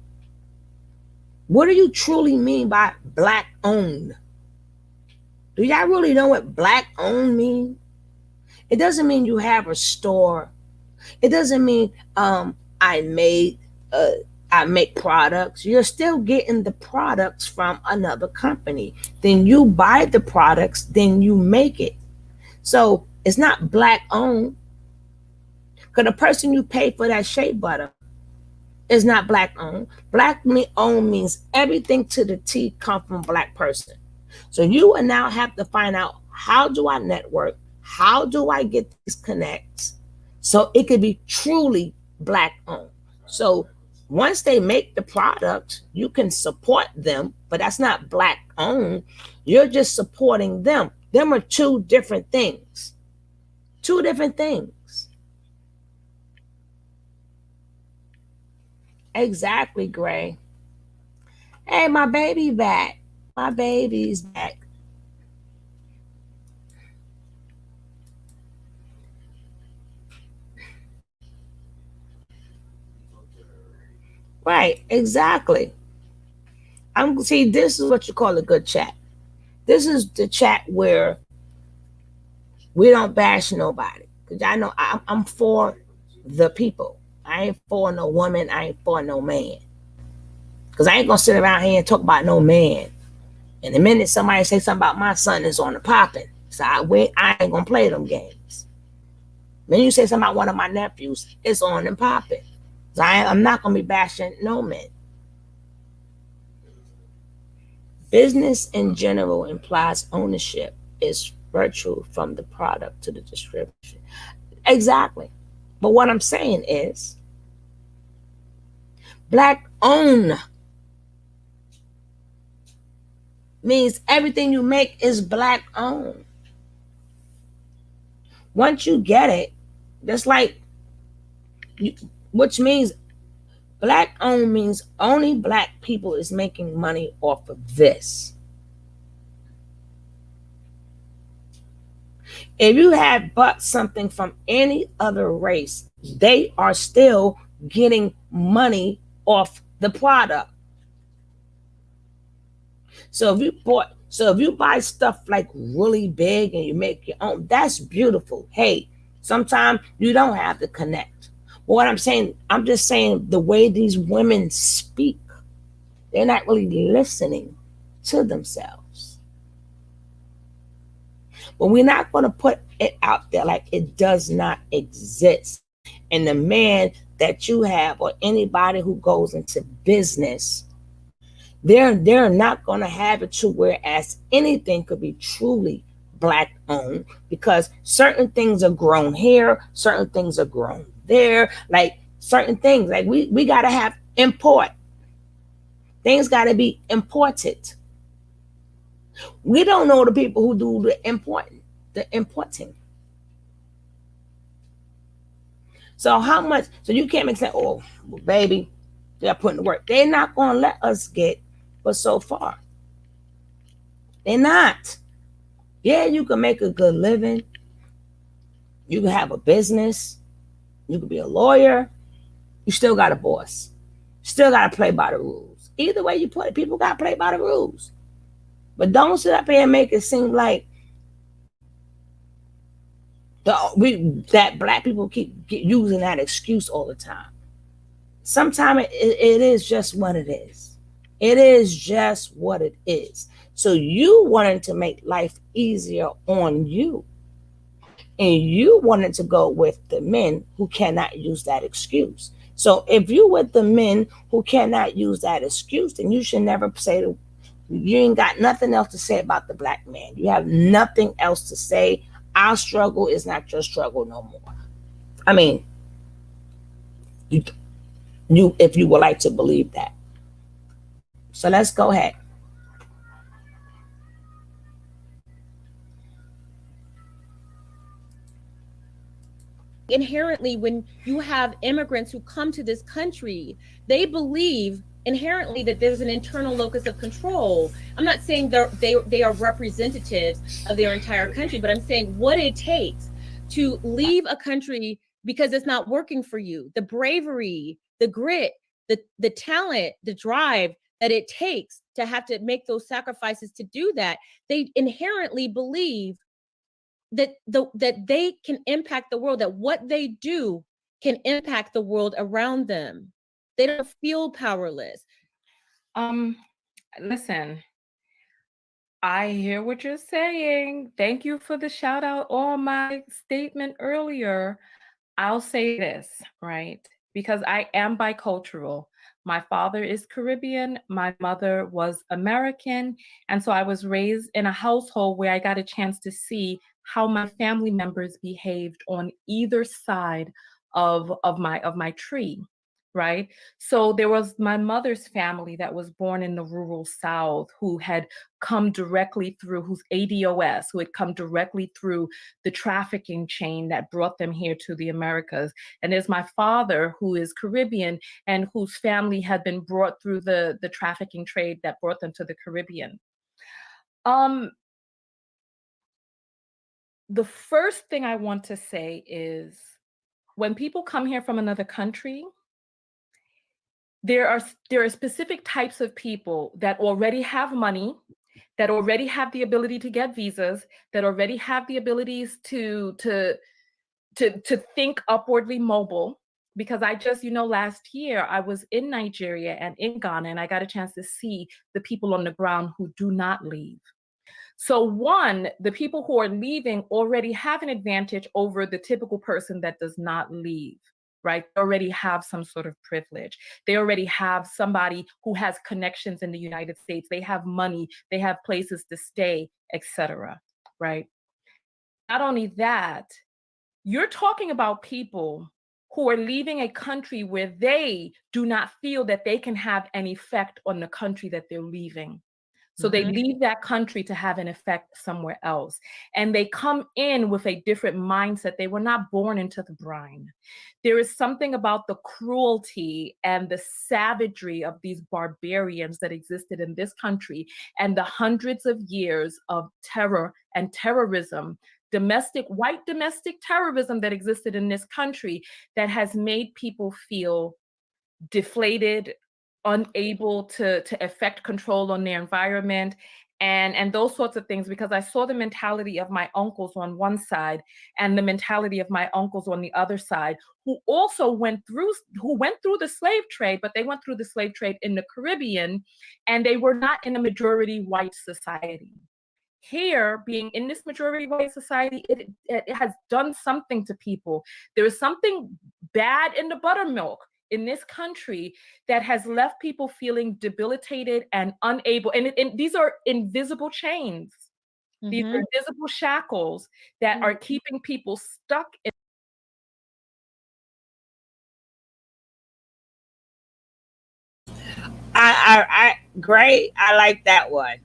Speaker 1: What do you truly mean by Black owned? Do y'all really know what Black owned means? It doesn't mean you have a store. It doesn't mean I make products. You're still getting the products from another company. Then you buy the products, then you make it. So it's not Black owned. Because the person you pay for that shea butter is not Black owned. Black owned means everything to the T come from a Black person. So you will now have to find out, how do I network? How do I get these connects? So it could be truly Black owned. So once they make the product, you can support them, but that's not Black owned. You're just supporting them. Them are two different things. Two different things. Exactly, Gray. Hey, my baby back. My baby's back. Right, exactly. See, this is what you call a good chat. This is the chat where we don't bash nobody. Because I know I'm for the people. I ain't for no woman. I ain't for no man. Because I ain't going to sit around here and talk about no man. And the minute somebody say something about my son, is on the popping. So I ain't gonna play them games. When you say something about one of my nephews, it's on and popping. So I'm not gonna be bashing no man. Business in general implies ownership is virtual from the product to the distribution. Exactly. But what I'm saying is, black owned means everything you make is black owned. Once you get it, that's like, which means black owned means only black people is making money off of this. If you had bought something from any other race, they are still getting money off the product. So if you buy stuff like really big and you make your own, that's beautiful. Hey, sometimes you don't have to connect. But what I'm just saying the way these women speak, they're not really listening to themselves. But we're not going to put it out there like it does not exist. And the man that you have, or anybody who goes into business, they're not going to have it to whereas anything could be truly black owned, because certain things are grown here, certain things are grown there, like certain things, like we got to have import. Things got to be imported. We don't know the people who do the importing. So how much? So you can't make sense. Oh, baby, they're putting the work. They're not going to let us get but so far. They're not. Yeah, you can make a good living. You can have a business. You can be a lawyer. You still got a boss. Still got to play by the rules. Either way you put it, people got to play by the rules. But don't sit up here and make it seem like that black people keep using that excuse all the time. Sometimes it is just what it is. It is just what it is. So you wanted to make life easier on you. And you wanted to go with the men who cannot use that excuse. So if you with the men who cannot use that excuse, then you should never say you ain't got nothing else to say about the black man. You have nothing else to say. Our struggle is not your struggle no more. I mean, you if you would like to believe that. So let's go ahead.
Speaker 3: Inherently, when you have immigrants who come to this country, they believe inherently that there's an internal locus of control. I'm not saying they are representatives of their entire country, but I'm saying what it takes to leave a country because it's not working for you. The bravery, the grit, the talent, the drive that it takes to have to make those sacrifices to do that. They inherently believe that they can impact the world, that what they do can impact the world around them. They don't feel powerless.
Speaker 2: Listen, I hear what you're saying. Thank you for the shout out on my statement earlier. I'll say this, right? Because I am bicultural. My father is Caribbean, my mother was American, and so I was raised in a household where I got a chance to see how my family members behaved on either side of my tree, right? So there was my mother's family that was born in the rural South, who had come directly through, who's ADOS, who had come directly through the trafficking chain that brought them here to the Americas. And there's my father, who is Caribbean and whose family had been brought through the trafficking trade that brought them to the Caribbean. The first thing I want to say is when people come here from another country, there are specific types of people that already have money, that already have the ability to get visas, that already have the abilities to think upwardly mobile. Because I just, last year I was in Nigeria and in Ghana, and I got a chance to see the people on the ground who do not leave. So one, the people who are leaving already have an advantage over the typical person that does not leave, right? They already have some sort of privilege. They already have somebody who has connections in the United States. They have money, they have places to stay, etc., right? Not only that, you're talking about people who are leaving a country where they do not feel that they can have an effect on the country that they're leaving. So they leave that country to have an effect somewhere else. And they come in with a different mindset. They were not born into the brine. There is something about the cruelty and the savagery of these barbarians that existed in this country and the hundreds of years of terror and terrorism, white domestic terrorism that existed in this country that has made people feel deflated, unable to effect control on their environment, and those sorts of things, because I saw the mentality of my uncles on one side and the mentality of my uncles on the other side, who also went through the slave trade, but they went through the slave trade in the Caribbean, and they were not in a majority white society. Here, being in this majority white society, it has done something to people. There is something bad in the buttermilk in this country that has left people feeling debilitated and unable. And these are invisible chains. These are invisible shackles that are keeping people stuck in.
Speaker 1: Great. I like that one.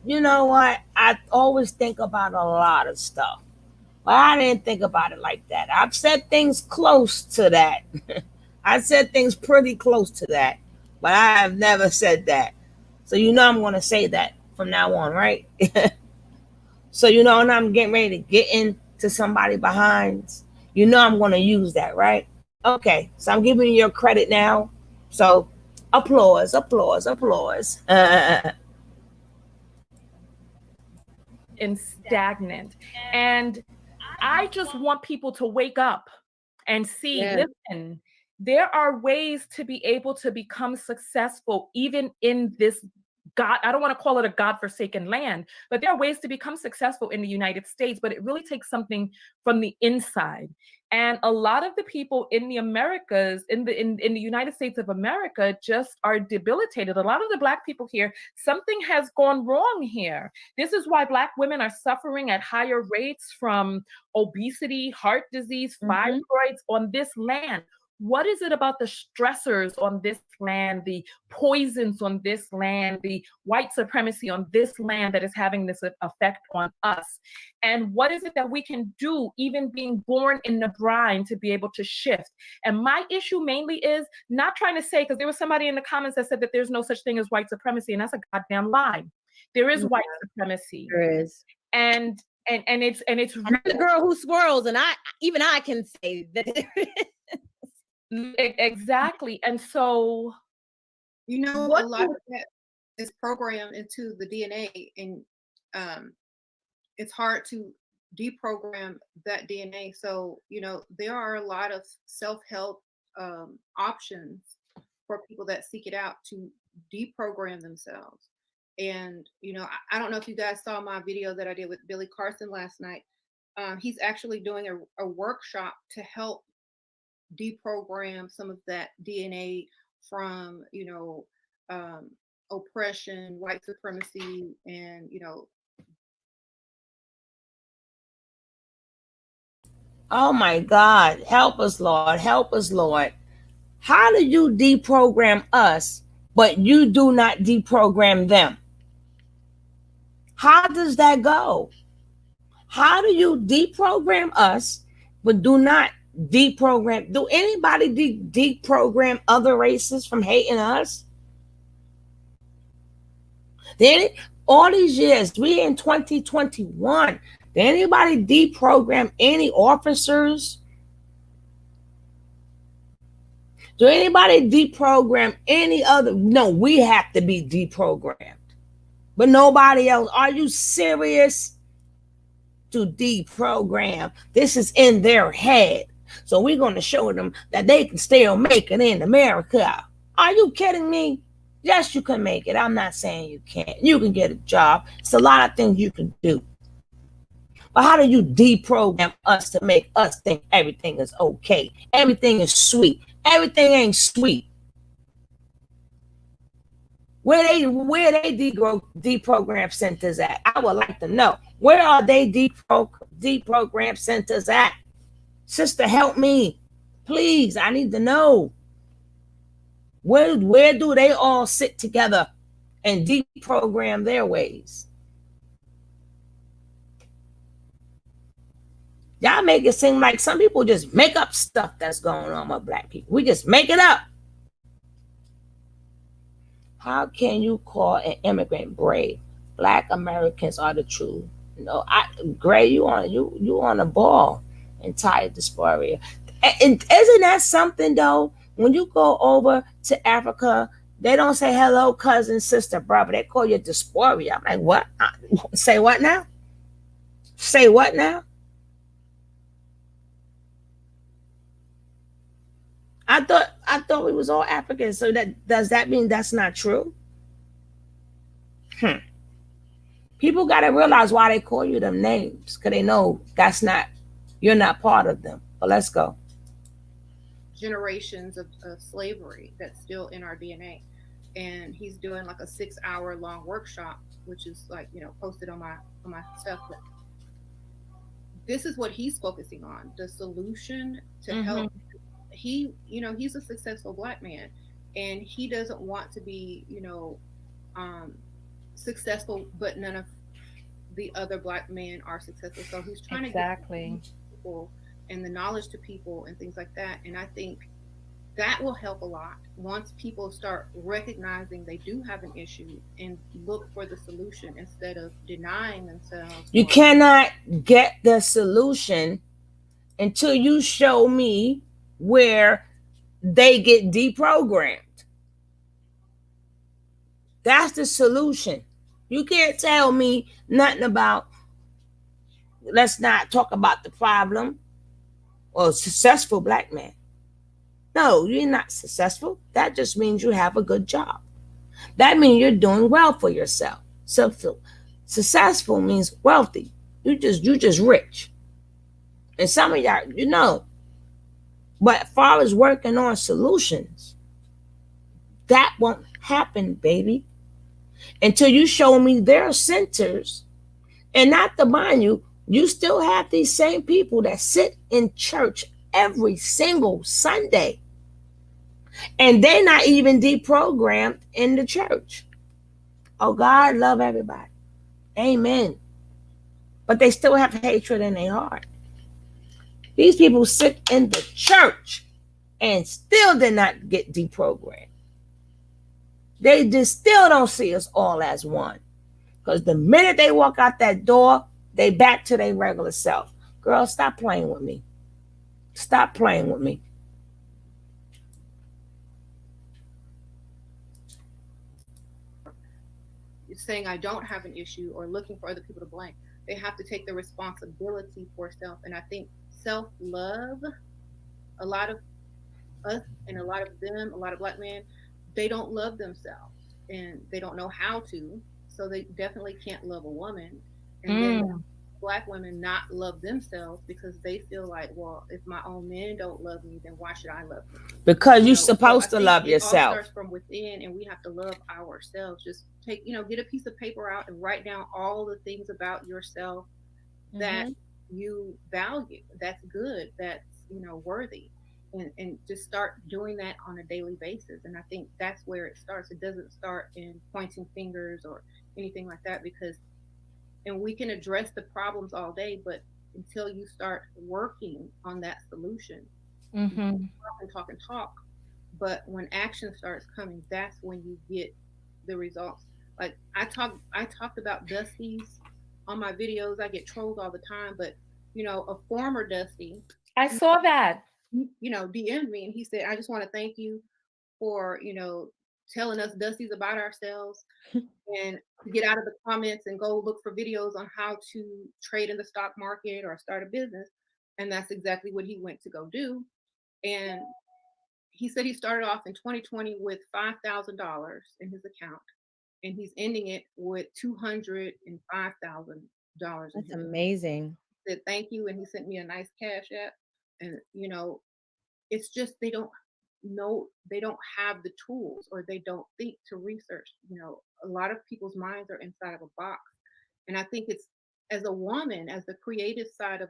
Speaker 1: You know what? I always think about a lot of stuff, but I didn't think about it like that. I've said things close to that. I said things pretty close to that, but I have never said that. So you know I'm going to say that from now on, right? So you know when I'm getting ready to get into somebody behind, you know I'm going to use that, right? Okay, so I'm giving you your credit now. So applause, applause, applause.
Speaker 2: And stagnant. And I just want people to wake up and see, listen, there are ways to be able to become successful even in this God, I don't want to call it a God-forsaken land, but there are ways to become successful in the United States, but it really takes something from the inside. And a lot of the people in the Americas, in the United States of America, just are debilitated. A lot of the Black people here, something has gone wrong here. This is why Black women are suffering at higher rates from obesity, heart disease, fibroids on this land. What is it about the stressors on this land, the poisons on this land, the white supremacy on this land that is having this effect on us? And what is it that we can do, even being born in the brine, to be able to shift? And my issue mainly is not trying to say, because there was somebody in the comments that said that there's no such thing as white supremacy, and that's a goddamn lie. There is white supremacy.
Speaker 3: There is.
Speaker 2: And it's
Speaker 3: I'm the girl who swirls, and I can say that.
Speaker 2: Exactly. And so,
Speaker 4: you know, a lot of that is programmed into the DNA, and it's hard to deprogram that DNA. So, you know, there are a lot of self-help options for people that seek it out to deprogram themselves. And, you know, I don't know if you guys saw my video that I did with Billy Carson last night. He's actually doing a workshop to help deprogram some of that DNA from, you know, oppression, white supremacy, and, you know.
Speaker 1: Oh my God, help us, Lord, help us, Lord. How do you deprogram us, but you do not deprogram them? How does that go? How do you deprogram us, but do not deprogram? Do anybody deprogram other races from hating us? Then all these years, we in 2021. Did anybody deprogram any officers? Do anybody deprogram any other? No, we have to be deprogrammed, but nobody else. Are you serious? To deprogram. This is in their head. So we're going to show them that they can still make it in America. Are you kidding me? Yes, you can make it. I'm not saying you can't. You can get a job. It's a lot of things you can do. But how do you deprogram us to make us think everything is okay? Everything is sweet. Everything ain't sweet. Where they deprogram centers at? I would like to know. Where are they deprogram centers at? Sister, help me. Please, I need to know. Where do they all sit together and deprogram their ways? Y'all make it seem like some people just make up stuff that's going on with black people. We just make it up. How can you call an immigrant brave? Black Americans are the true. Gray, you on the ball. Entire dysphoria. And isn't that something though? When you go over to Africa, they don't say hello, cousin, sister, brother. They call you dysphoria. I'm like, what? Say what now? Say what now? I thought we was all Africans. So does that mean that's not true? People got to realize why they call you them names, because they know you're not part of them. But let's go.
Speaker 4: Generations of slavery that's still in our DNA. And he's doing like a 6-hour long workshop, which is like, posted on my stuff. But this is what he's focusing on, the solution to help. He's a successful black man, and he doesn't want to be, successful, but none of the other black men are successful. So he's trying to get people and the knowledge to people and things like that. And I think that will help a lot once people start recognizing they do have an issue and look for the solution instead of denying themselves.
Speaker 1: You cannot get the solution until you show me where they get deprogrammed. That's the solution. You can't tell me nothing about, let's not talk about the problem or successful black man. No, you're not successful. That just means you have a good job. That means you're doing well for yourself. So successful means wealthy. You just rich. And some of y'all, but as far as working on solutions, that won't happen, baby, until you show me their centers. And not to mind you still have these same people that sit in church every single Sunday, and they're not even deprogrammed in the church. Oh, God love everybody. Amen. But they still have hatred in their heart. These people sit in the church and still did not get deprogrammed. They just still don't see us all as one. Because the minute they walk out that door, they back to their regular self. Girl, stop playing with me. Stop playing with me.
Speaker 4: Saying I don't have an issue or looking for other people to blame. They have to take the responsibility for self. And I think self-love, a lot of us and a lot of them, a lot of black men, they don't love themselves and they don't know how to. So they definitely can't love a woman. And then black women not love themselves because they feel like, well, if my own men don't love me, then why should I love them?
Speaker 1: Because you're supposed to love yourself. It all
Speaker 4: starts from within, and we have to love ourselves. Just get a piece of paper out and write down all the things about yourself that you value, that's good, that's worthy, and just start doing that on a daily basis. And I think that's where it starts. It doesn't start in pointing fingers or anything like that, and we can address the problems all day, but until you start working on that solution, talk and talk. But when action starts coming, that's when you get the results. Like I talked about Dusty's on my videos. I get trolled all the time, but a former Dusty,
Speaker 2: I saw that,
Speaker 4: DM'd me and he said, I just want to thank you for, telling us Dusties about ourselves and to get out of the comments and go look for videos on how to trade in the stock market or start a business. And that's exactly what he went to go do. And he said he started off in 2020 with $5,000 in his account, and he's ending it with $205,000.
Speaker 3: That's amazing.
Speaker 4: He said thank you, and he sent me a nice cash app. And it's just they don't have the tools, or they don't think to research. A lot of people's minds are inside of a box, and I think it's, as a woman, as the creative side of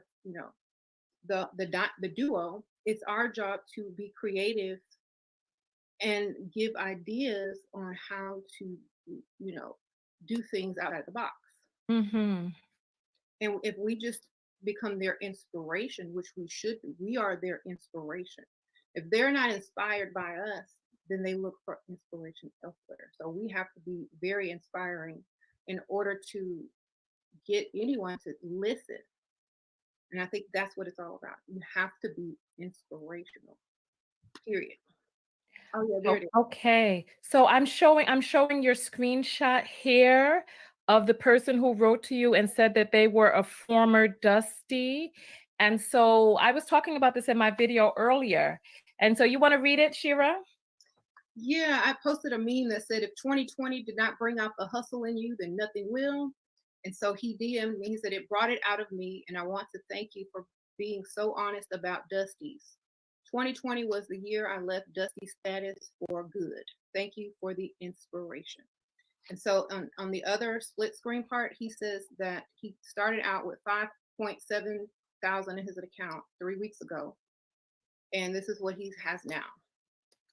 Speaker 4: the duo, it's our job to be creative and give ideas on how to do things outside the box.
Speaker 2: Mm-hmm.
Speaker 4: And if we just become their inspiration, which we should be, we are their inspiration. If they're not inspired by us, then they look for inspiration elsewhere. So we have to be very inspiring in order to get anyone to listen. And I think that's what it's all about. You have to be inspirational. Period. Oh yeah, there it is.
Speaker 2: Okay. So I'm showing your screenshot here of the person who wrote to you and said that they were a former Dusty. And so I was talking about this in my video earlier. And so you want to read it, Shera?
Speaker 4: Yeah, I posted a meme that said, if 2020 did not bring out the hustle in you, then nothing will. And so he DM'd me. He said, it brought it out of me. And I want to thank you for being so honest about Dusty's. 2020 was the year I left Dusty status for good. Thank you for the inspiration. And so on the other split screen part, he says that he started out with 5.7 thousand in his account 3 weeks ago. And this is what he has now.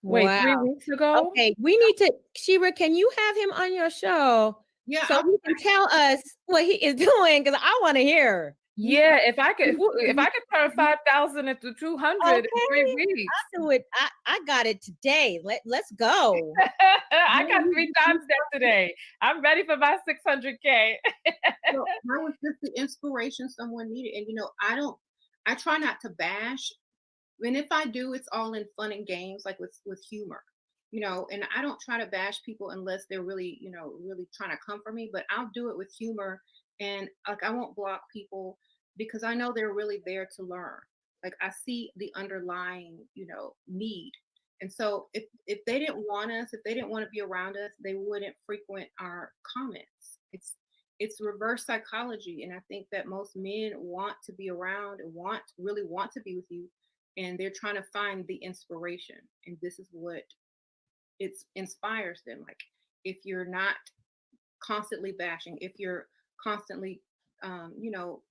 Speaker 2: Wait,
Speaker 3: Wow.
Speaker 2: 3 weeks ago?
Speaker 3: Okay, we need to, Shera, can you have him on your show?
Speaker 4: Yeah.
Speaker 3: So he can tell us what he is doing, because I want to hear.
Speaker 2: Yeah, if I could turn 5,000 into 200 in 3 weeks.
Speaker 3: I'll do it. I got it today. Let's go.
Speaker 2: I got 3 times that today. I'm ready for my 600K.
Speaker 4: So that was just the inspiration someone needed. And I try not to bash. And if I do, it's all in fun and games, like with humor. And I don't try to bash people unless they're really, really trying to come for me, but I'll do it with humor. And like, I won't block people because I know they're really there to learn. Like, I see the underlying, need. And so if they didn't want us, if they didn't want to be around us, they wouldn't frequent our comments. It's reverse psychology. And I think that most men want to be around and really want to be with you. And they're trying to find the inspiration. And this is what it inspires them. Like, if you're not constantly bashing, if you're constantly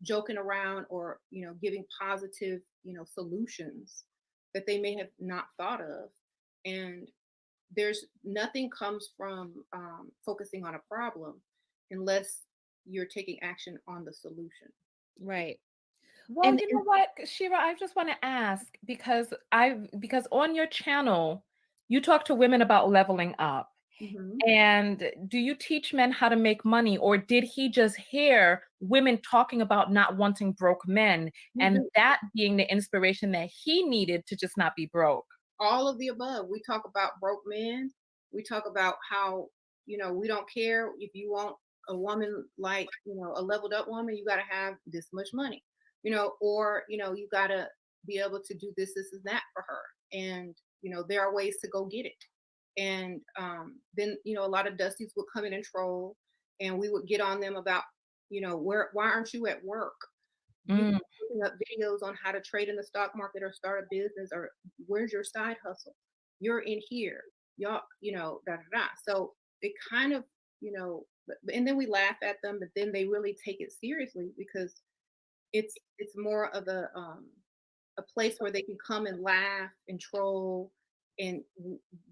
Speaker 4: joking around, or giving positive solutions that they may have not thought of. And there's nothing comes from focusing on a problem unless you're taking action on the solution.
Speaker 3: Right.
Speaker 2: Well,
Speaker 3: And-
Speaker 2: you know what, Shera, I just want to ask, because on your channel, you talk to women about leveling up.
Speaker 4: Mm-hmm.
Speaker 2: And do you teach men how to make money, or did he just hear women talking about not wanting broke men, and that being the inspiration that he needed to just not be broke?
Speaker 4: All of the above. We talk about broke men. We talk about how, we don't care if you want a woman like, a leveled up woman, you got to have this much money, or, you got to be able to do this and that for her. And, there are ways to go get it. And then, a lot of Dusties would come in and troll, and we would get on them about, why aren't you at work? Looking up videos on how to trade in the stock market or start a business, or where's your side hustle? You're in here, y'all, da da da. So it kind of, and then we laugh at them, but then they really take it seriously, because it's more of a place where they can come and laugh and troll. And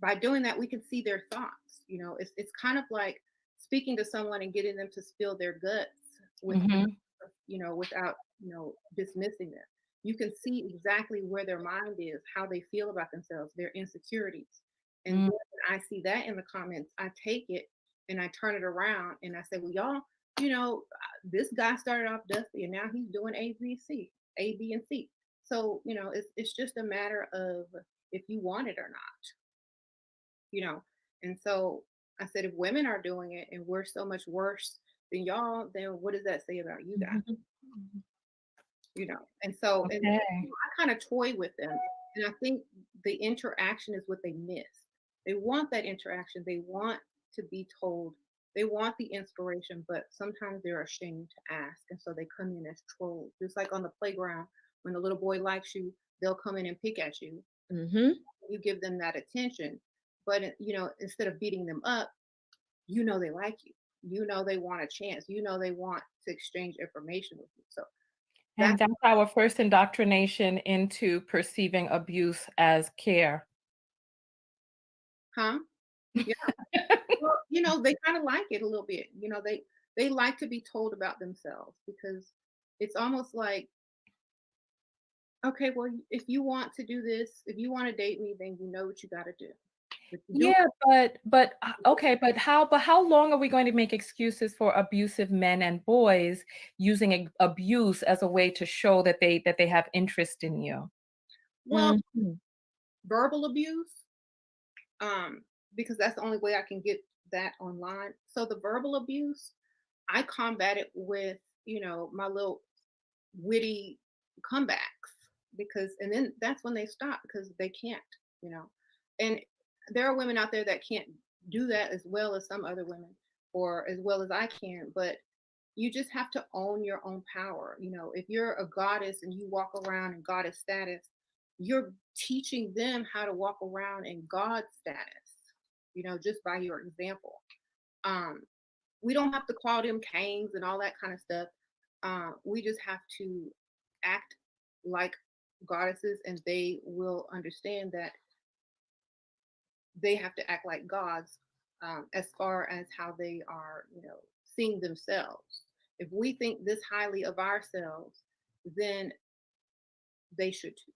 Speaker 4: by doing that, we can see their thoughts. It's kind of like speaking to someone and getting them to spill their guts without dismissing them. You can see exactly where their mind is, how they feel about themselves, their insecurities. And then when I see that in the comments, I take it and I turn it around and I say, well, y'all, this guy started off Dusty and now he's doing A, B, and C. So, it's just a matter of if you want it or not, And so I said, if women are doing it and we're so much worse than y'all, then what does that say about you guys? And so and I kind of toy with them. And I think the interaction is what they miss. They want that interaction. They want to be told. They want the inspiration, but sometimes they're ashamed to ask. And so they come in as trolls. Just like on the playground, when the little boy likes you, they'll come in and pick at you.
Speaker 3: Mm-hmm.
Speaker 4: You give them that attention. But, instead of beating them up, they like you. They want a chance. They want to exchange information with you. So
Speaker 2: And
Speaker 4: that's,
Speaker 2: that's our first indoctrination into perceiving abuse as care.
Speaker 4: huh? Yeah. Well, they kind of like it a little bit. They like to be told about themselves because it's almost like, okay, well, if you want to do this, if you want to date me, then you know what you got to do. But you don't.
Speaker 2: Yeah, but okay, but how long are we going to make excuses for abusive men and boys using abuse as a way to show that they have interest in you?
Speaker 4: Well,
Speaker 3: Mm-hmm.
Speaker 4: verbal abuse, because that's the only way I can get that online. So the verbal abuse, I combat it with, my little witty comebacks and then that's when they stop because they can't, you know. And there are women out there that can't do that as well as some other women or as well as I can, but you just have to own your own power. If you're a goddess and you walk around in goddess status, you're teaching them how to walk around in God status, just by your example. Um, we don't have to call them kings and all that kind of stuff. We just have to act like goddesses, and they will understand that they have to act like gods, as far as how they are, seeing themselves. If we think this highly of ourselves, then they should too.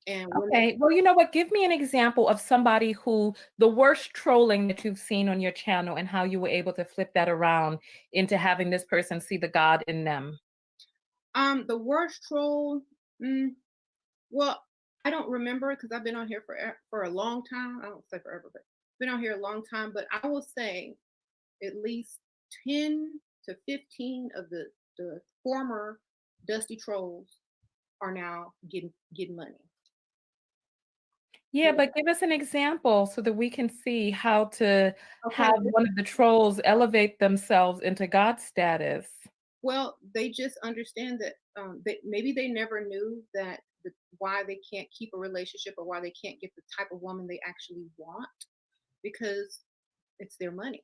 Speaker 4: And when
Speaker 2: Okay, well, you know what? Give me an example of somebody who the worst trolling that you've seen on your channel and how you were able to flip that around into having this person see the God in them.
Speaker 4: the worst troll, mm, well, I don't remember because I've been on here for a long time. I don't say forever, but been on here a long time. But I will say at least 10 to 15 of the former Dusty trolls are now getting money.
Speaker 2: Yeah, but give us an example so that we can see how to
Speaker 4: Okay.
Speaker 2: have one of the trolls elevate themselves into God status.
Speaker 4: Well, they just understand that maybe they never knew that why they can't keep a relationship or why they can't get the type of woman they actually want because it's their money.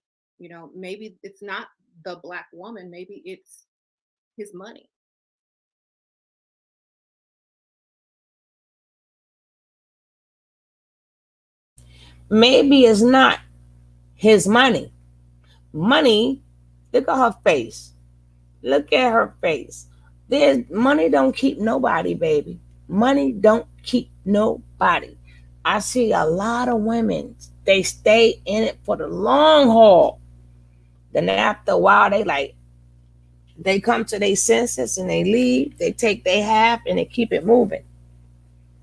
Speaker 4: Maybe it's not the black woman, maybe it's his money.
Speaker 1: Maybe it's not his money. Money, look at her face. Look at her face. There's money don't keep nobody, baby. Money don't keep nobody. I see a lot of women, they stay in it for the long haul. Then after a while, they come to their senses and they leave. They take their half and they keep it moving.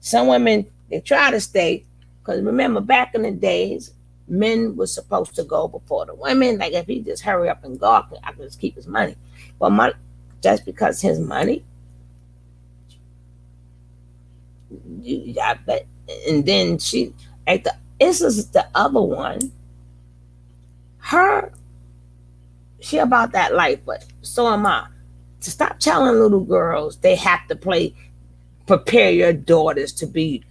Speaker 1: Some women, they try to stay because remember back in the days, men were supposed to go before the women. Like if he just hurry up and go, I can just keep his money. But just because his money, but and then this is the other one. She about that life, but so am I. To stop telling little girls they have to prepare your daughters to be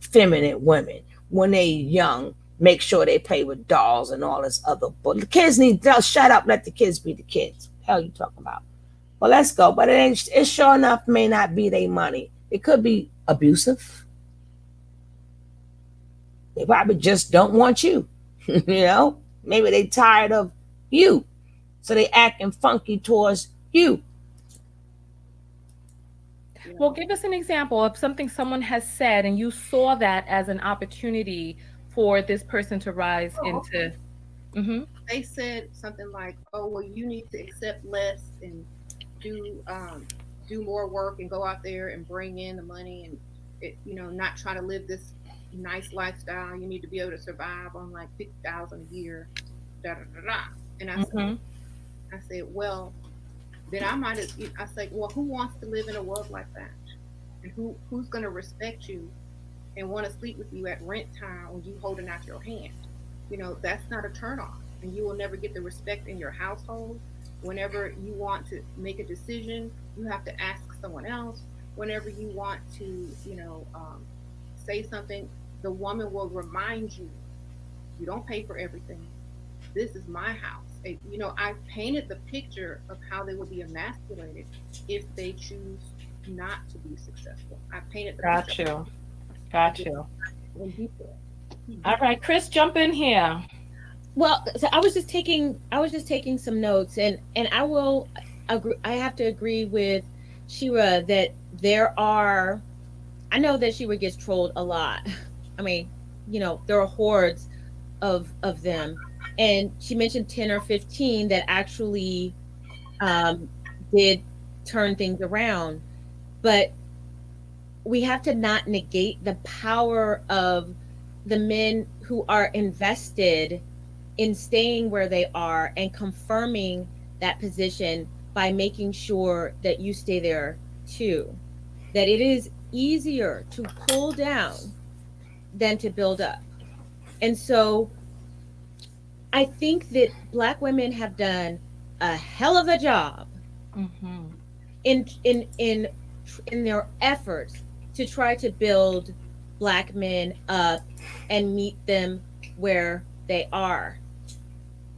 Speaker 1: feminine women when they young. Make sure they play with dolls and all this other. But the kids need to shut up. Let the kids be the kids. What the hell you talking about? Well, let's go. But it sure enough may not be their money. It could be abusive. They probably just don't want you. Maybe they tired of you, so they acting funky towards you.
Speaker 2: Well, give us an example of something someone has said and you saw that as an opportunity for this person to rise into. Mm-hmm.
Speaker 4: They said something like, "Oh, well, you need to accept less and do more work and go out there and bring in the money and not try to live this nice lifestyle. You need to be able to survive on like 50,000 a year." Da da da da. And I said, well, then I said, well, who wants to live in a world like that? And who's going to respect you and want to sleep with you at rent time when you holding out your hand. That's not a turn on, and you will never get the respect in your household. Whenever you want to make a decision, you have to ask someone else. Whenever you want to, say something, the woman will remind you, you don't pay for everything. This is my house. I've painted the picture of how they will be emasculated if they choose not to be successful. I painted the picture.
Speaker 2: Got you. All right, Chris, jump in here.
Speaker 3: Well, so I was just taking some notes, and I will agree. I have to agree with Shera that I know that Shera gets trolled a lot. I mean, there are hordes of them, and she mentioned 10 or 15 that actually did turn things around. But we have to not negate the power of the men who are invested in staying where they are and confirming that position by making sure that you stay there too. That it is easier to pull down than to build up. And so I think that Black women have done a hell of a job in their efforts to try to build Black men up and meet them where they are.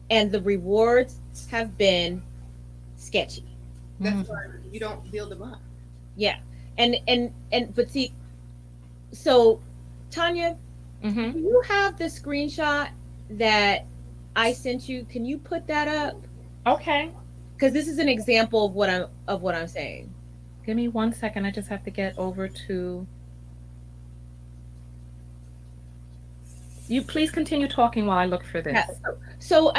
Speaker 3: And the rewards have been sketchy.
Speaker 4: That's why you don't build them up.
Speaker 3: Yeah. But see, so Tonya, do you have the screenshot that I sent you? Can you put that up?
Speaker 2: Okay.
Speaker 3: Because this is an example of what I'm saying.
Speaker 2: Give me 1 second. I just have to get over to you. Please continue talking while I look for this.
Speaker 3: Yeah, so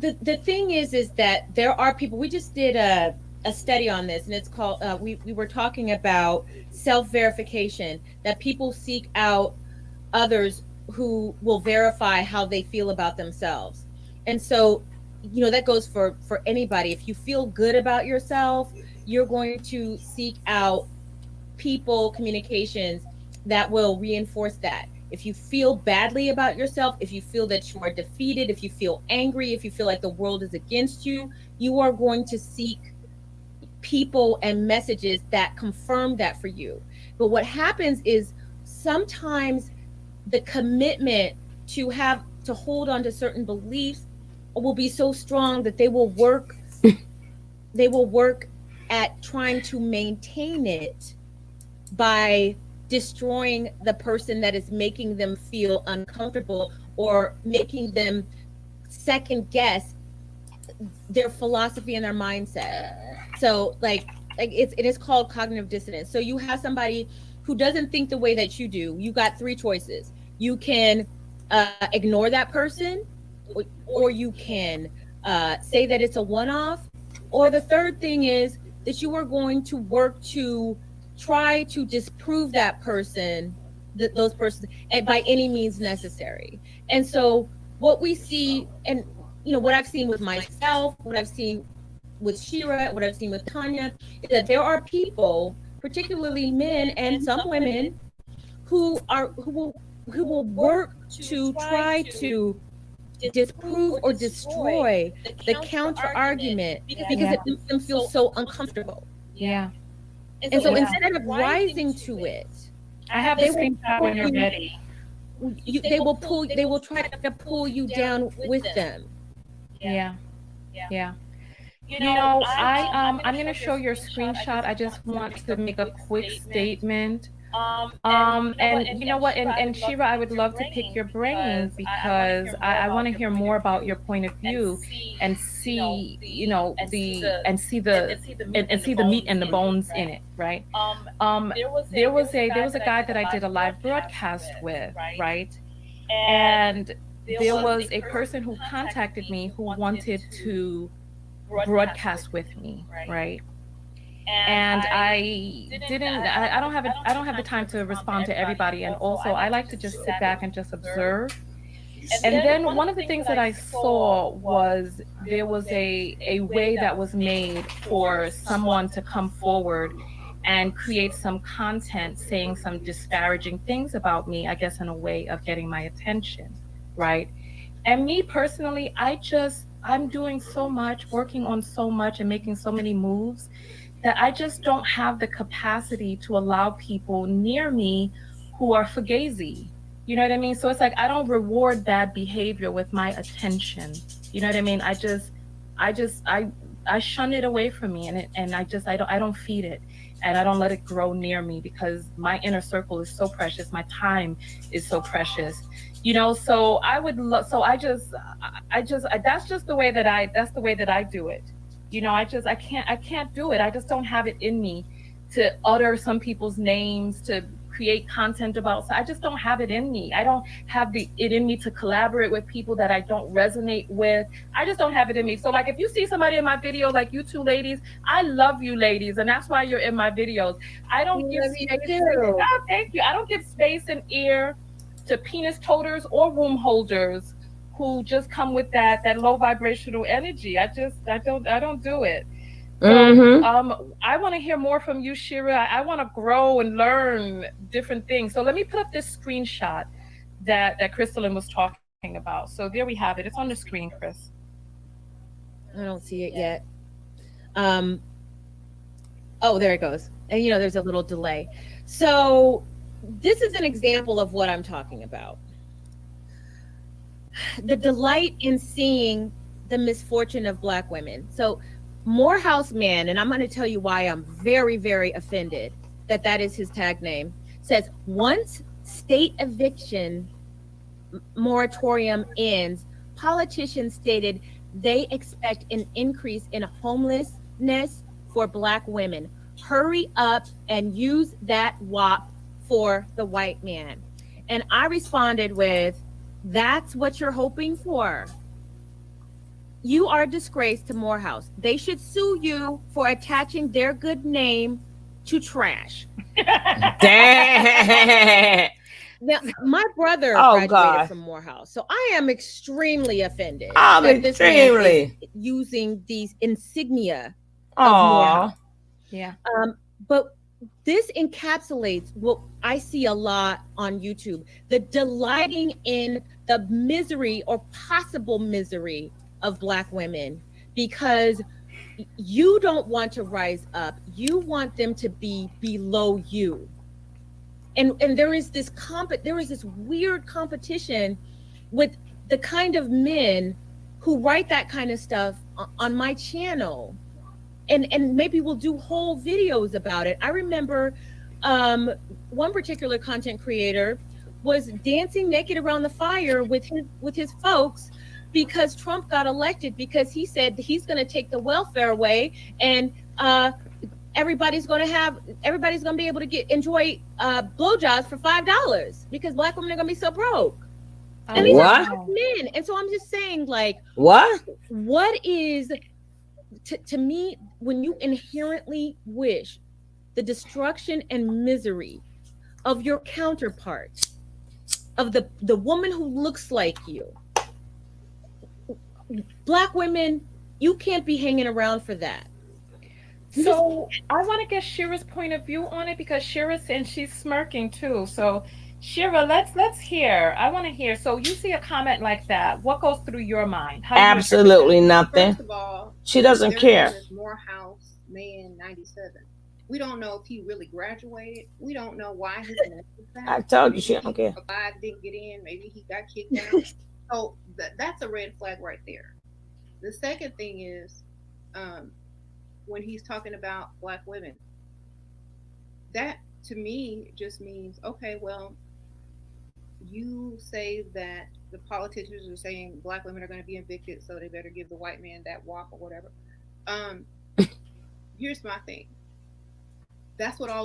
Speaker 3: the thing is that there are people. We just did a study on this, and it's called. We were talking about self-verification, that people seek out others who will verify how they feel about themselves, and so that goes for anybody. If you feel good about yourself, you're going to seek out people, communications that will reinforce that. If you feel badly about yourself, if you feel that you are defeated, if you feel angry, if you feel like the world is against you, you are going to seek people and messages that confirm that for you. But what happens is sometimes the commitment to hold on to certain beliefs will be so strong that they will work at trying to maintain it by destroying the person that is making them feel uncomfortable or making them second guess their philosophy and their mindset. So like it is called cognitive dissonance. So you have somebody who doesn't think the way that you do. You got three choices. You can ignore that person, or you can say that it's a one-off, or the third thing is that you are going to work to try to disprove that person, those persons, and by any means necessary. And so what we see, and what I've seen with myself, what I've seen with Shera, what I've seen with Tonya, is that there are people, particularly men and some women, who will work to try to disprove or destroy the counter argument because it makes them feel so uncomfortable.
Speaker 2: Yeah.
Speaker 3: And so instead of rising to it,
Speaker 2: I have the screenshot when you're ready.
Speaker 3: They will try to pull you down with them.
Speaker 2: Yeah. I'm going to show your screenshot. I just want to make a quick statement. And you know what? And Shera, I would love to pick your brain because I want to hear more about your point of view and see, the meat and the bones in it, right? There was a guy that I did a live broadcast with, right? And there was a person who contacted me who wanted to broadcast with me, right? And I don't have the time to respond to everybody, and also I like to just sit back and just observe. And then one of the things that I saw was there was a way that was made for someone to come forward and create some content saying some disparaging things about me, I guess in a way of getting my attention, right? And me personally, I'm doing so much, working on so much and making so many moves that I just don't have the capacity to allow people near me who are fugazi. You know what I mean? So it's like I don't reward bad behavior with my attention. You know what I mean? I just I shun it away from me, and I don't feed it, and I don't let it grow near me because my inner circle is so precious. My time is so precious. You know, so I would love. So that's just the way that that's the way that I do it. You know, I can't do it. I just don't have it in me to utter some people's names, to create content about. So I just don't have it in me. I don't have it in me to collaborate with people that I don't resonate with. I just don't have it in me. So like if you see somebody in my video, like you two ladies, I love you ladies, and that's why you're in my videos. I don't give space. Oh, thank you. I don't give space and ear to penis toters or womb holders who just come with that low vibrational energy. I don't do it. So I want to hear more from you, Shera. I want to grow and learn different things. So let me put up this screenshot that Crystalline was talking about. So there we have it. It's on the screen, Chris.
Speaker 3: I don't see it yet. Oh, there it goes. And you know, there's a little delay. So this is an example of what I'm talking about. The delight in seeing the misfortune of Black women. So Morehouse Man, and I'm going to tell you why I'm very, very offended that is his tag name, says once state eviction moratorium ends, politicians stated they expect an increase in homelessness for Black women. Hurry up and use that WAP for the white man. And I responded with, that's what you're hoping for. You are a disgrace to Morehouse. They should sue you for attaching their good name to trash.
Speaker 1: Damn.
Speaker 3: Now, my brother graduated from Morehouse, so I am extremely offended. This man is using these insignia of Morehouse.
Speaker 2: Yeah.
Speaker 3: But this encapsulates what I see a lot on YouTube, the delighting in the misery or possible misery of Black women, because you don't want to rise up. You want them to be below you. And there is this weird competition with the kind of men who write that kind of stuff on my channel. And maybe we'll do whole videos about it. I remember one particular content creator was dancing naked around the fire with his folks because Trump got elected, because he said he's going to take the welfare away, and everybody's going to be able to enjoy blowjobs for $5 because Black women are going to be so broke. And these are men. And so I'm just saying, like, what is to me, when you inherently wish the destruction and misery of your counterpart, of the woman who looks like you, Black women, you can't be hanging around for that.
Speaker 2: So I want to get Shera's point of view on it, because and she's smirking too. So Shera, let's hear. I want to hear. So you see a comment like that, what goes through your mind?
Speaker 1: Absolutely nothing.
Speaker 4: First of all,
Speaker 1: she doesn't care.
Speaker 4: Morehouse Man 97. We don't know if he really graduated. We don't know why his name is that.
Speaker 1: I told you, she don't care.
Speaker 4: Didn't get in. Maybe he got kicked out. So that's a red flag right there. The second thing is, when he's talking about Black women, that to me just means, okay, well, you say that the politicians are saying Black women are going to be evicted, so they better give the white man that WAP or whatever. Here's my thing. That's what a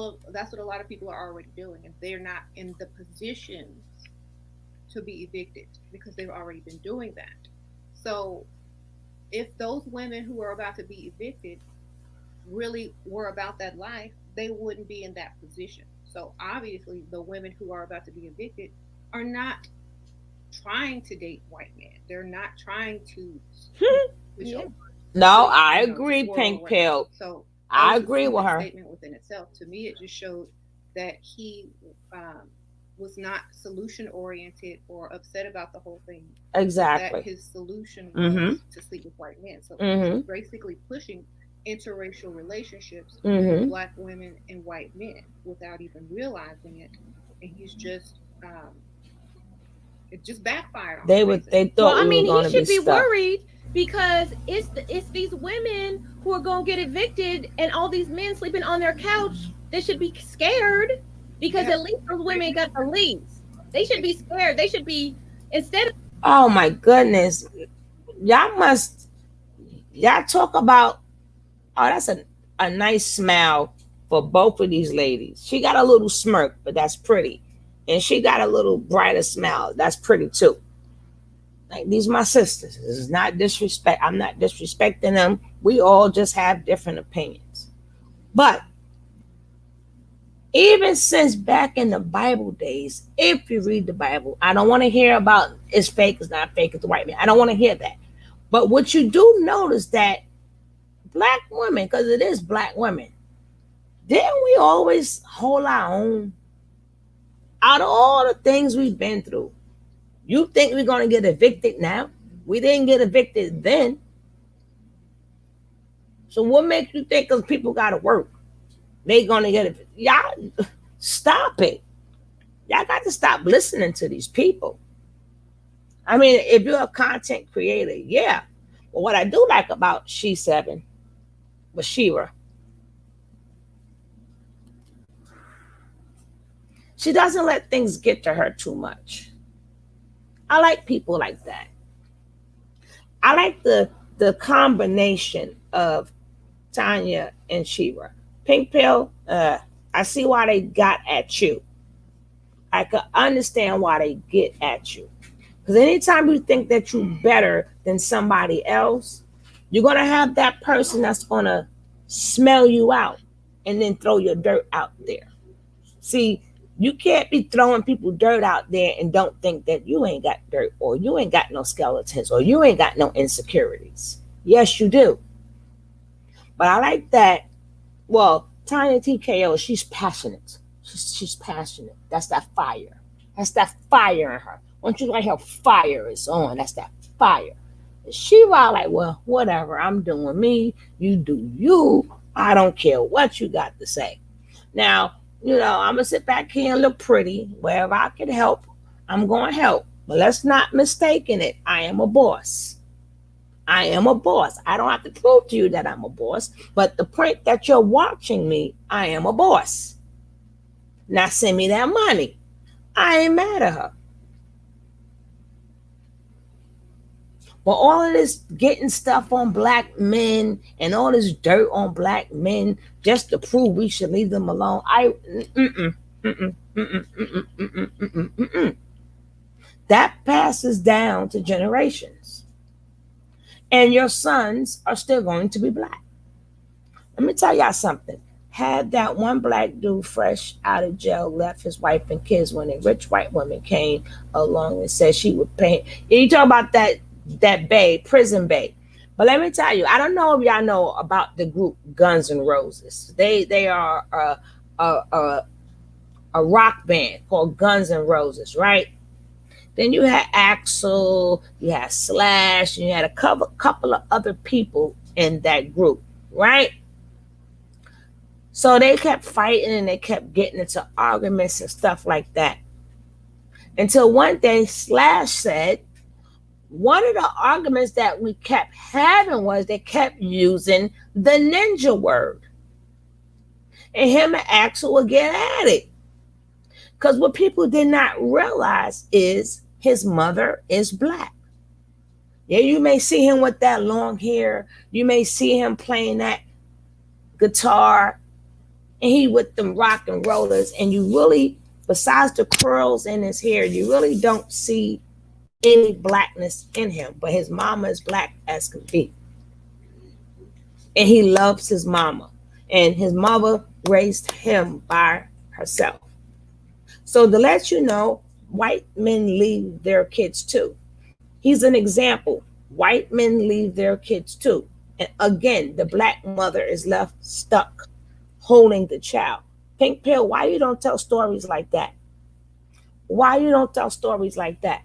Speaker 4: lot of people are already doing, and they're not in the positions to be evicted because they've already been doing that. So if those women who are about to be evicted really were about that life, they wouldn't be in that position. So obviously the women who are about to be evicted are not trying to date white men. They're not trying to
Speaker 1: No, I agree, Pink Pill.
Speaker 4: So
Speaker 1: I
Speaker 4: was a
Speaker 1: agree with
Speaker 4: stupid
Speaker 1: her.
Speaker 4: statement within itself. To me, it just showed that he was not solution oriented or upset about the whole thing. That
Speaker 1: Exactly.
Speaker 4: his solution
Speaker 1: Mhm.
Speaker 4: was to sleep with white men. So
Speaker 1: Mhm.
Speaker 4: he's basically pushing interracial relationships
Speaker 1: Mhm.
Speaker 4: with black women and white men without even realizing it, and he's just it just backfired on
Speaker 1: They
Speaker 4: him,
Speaker 1: would.
Speaker 4: basically.
Speaker 1: They thought
Speaker 3: Well, I
Speaker 1: we were
Speaker 3: mean, he
Speaker 1: going to be
Speaker 3: should be
Speaker 1: stuck.
Speaker 3: worried because it's these women who are gonna get evicted, and all these men sleeping on their couch. They should be scared because
Speaker 4: Yeah.
Speaker 3: at least those women got the leads. They should be scared. They should be instead of
Speaker 1: Oh my goodness, y'all must. Y'all talk about. Oh, that's a nice smile for both of these ladies. She got a little smirk, but that's pretty, and she got a little brighter smile. That's pretty too. Like, these are my sisters. This is not disrespect. I'm not disrespecting them. We all just have different opinions. But even since back in the Bible days, if you read the Bible, I don't want to hear about it's fake, it's not fake, it's the white man. I don't want to hear that. But what you do notice that black women, because it is black women, didn't we always hold our own? Out of all the things we've been through, you think we're going to get evicted now? We didn't get evicted then. So what makes you think because people got to work, they going to get it? Y'all, stop it. Y'all got to stop listening to these people. I mean, if you're a content creator, yeah. But what I do like about SheraSeven, with Shera, she doesn't let things get to her too much. I like people like that. I like the combination of Tonya and Shera. Pink Pill, I see why they got at you. I can understand why they get at you. Because anytime you think that you're better than somebody else, you're going to have that person that's going to smell you out and then throw your dirt out there. See, you can't be throwing people dirt out there and don't think that you ain't got dirt, or you ain't got no skeletons, or you ain't got no insecurities. Yes, you do. But I like that. Well, Tiny TKO, she's passionate. She's passionate. That's that fire. That's that fire in her. Once you like her fire is on, that's that fire. And she was like, well, whatever. I'm doing me. You do you. I don't care what you got to say. Now, I'm going to sit back here and look pretty. Wherever I can help, I'm going to help. But let's not mistake it. I am a boss. I am a boss. I don't have to prove to you that I'm a boss. But the point that you're watching me, I am a boss. Now send me that money. I ain't mad at her. But all of this getting stuff on black men and all this dirt on black men just to prove we should leave them alone, that passes down to generations. And your sons are still going to be black. Let me tell y'all something. Had that one black dude fresh out of jail left his wife and kids when a rich white woman came along and said she would pay. You talk about that bae, prison bae. But let me tell you, I don't know if y'all know about the group Guns N' Roses. They are a rock band called Guns N' Roses, right? Then you had Axel, you had Slash, and you had a couple of other people in that group, right? So they kept fighting and they kept getting into arguments and stuff like that. Until one day Slash said, one of the arguments that we kept having was they kept using the ninja word. And him and Axel would get at it. Because what people did not realize is his mother is black. Yeah, you may see him with that long hair. You may see him playing that guitar. And he with them rock and rollers. And you really, besides the curls in his hair, you really don't see any blackness in him. But his mama is black as can be. And he loves his mama. And his mother raised him by herself. So to let you know, white men leave their kids too. He's an example. White men leave their kids too. And again, the black mother is left stuck holding the child. Pink Pill, why you don't tell stories like that? Why you don't tell stories like that?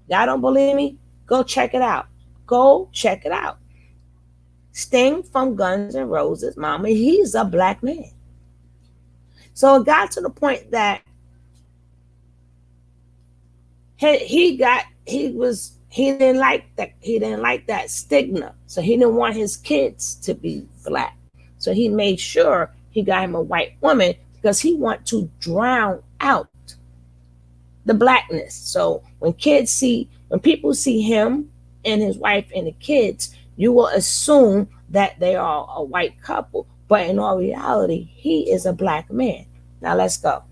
Speaker 1: Y'all don't believe me? Go check it out. Go check it out. Sting from Guns N' Roses, mama, he's a black man. So it got to the point that he didn't like that stigma. So he didn't want his kids to be black. So he made sure he got him a white woman because he wanted to drown out the blackness. So when people see him and his wife and the kids, you will assume that they are a white couple. But in all reality, he is a black man. Now let's go.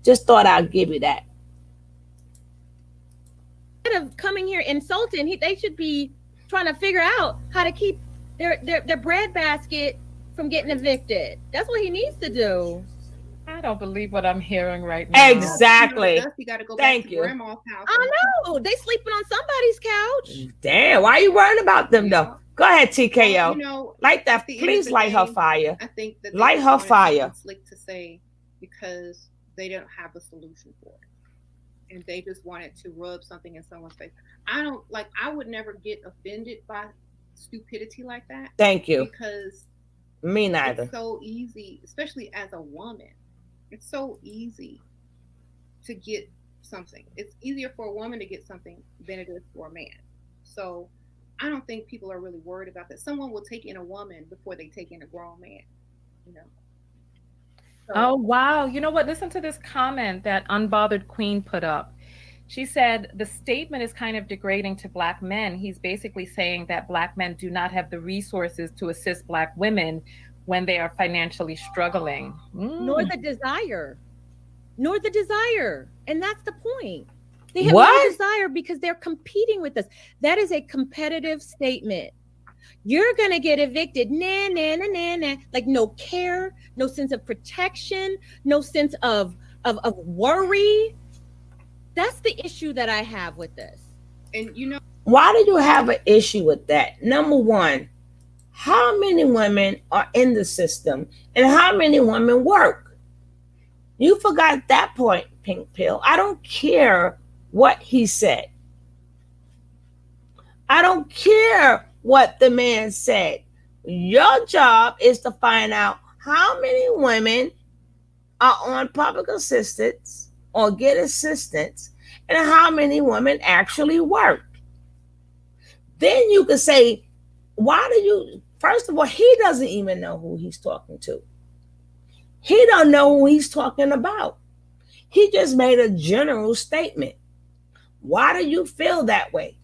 Speaker 1: Just thought I'd give you that.
Speaker 3: Instead of coming here insulting, they should be trying to figure out how to keep their bread basket from getting evicted. That's what he needs to do.
Speaker 2: I don't believe what I'm hearing right now.
Speaker 1: Exactly.
Speaker 4: You got to go
Speaker 1: Thank
Speaker 4: back
Speaker 1: you.
Speaker 4: to grandma's house.
Speaker 3: I know. They sleeping on somebody's couch.
Speaker 1: Damn, why are you worrying about them though? Go ahead, TKO.
Speaker 4: Well,
Speaker 1: light that. Please light her fire.
Speaker 4: I think that
Speaker 1: light her fire.
Speaker 4: Slick to say because they don't have a solution for it, and they just wanted to rub something in someone's face. I would never get offended by stupidity like that.
Speaker 1: Thank you.
Speaker 4: Because
Speaker 1: me neither.
Speaker 4: It's so easy, especially as a woman. It's so easy to get something. It's easier for a woman to get something than it is for a man. So I don't think people are really worried about that. Someone will take in a woman before they take in a grown man, you know. So,
Speaker 2: oh, wow. You know what? Listen to this comment that Unbothered Queen put up. She said, the statement is kind of degrading to black men. He's basically saying that black men do not have the resources to assist black women when they are financially struggling.
Speaker 3: Nor the desire. And that's the point. They have
Speaker 1: What?
Speaker 3: no desire because they're competing with us. That is a competitive statement. You're going to get evicted. Nah, nah, nah, nah, nah. Like no care, no sense of protection, no sense of worry. That's the issue that I have with this.
Speaker 4: and you know,
Speaker 1: why do you have an issue with that? Number one, how many women are in the system and how many women work? You forgot that point, Pink Pill. I don't care what he said. I don't care what the man said. Your job is to find out how many women are on public assistance or get assistance and how many women actually work. Then you could say, first of all, he doesn't even know who he's talking to. He don't know who he's talking about. He just made a general statement. Why do you feel that way?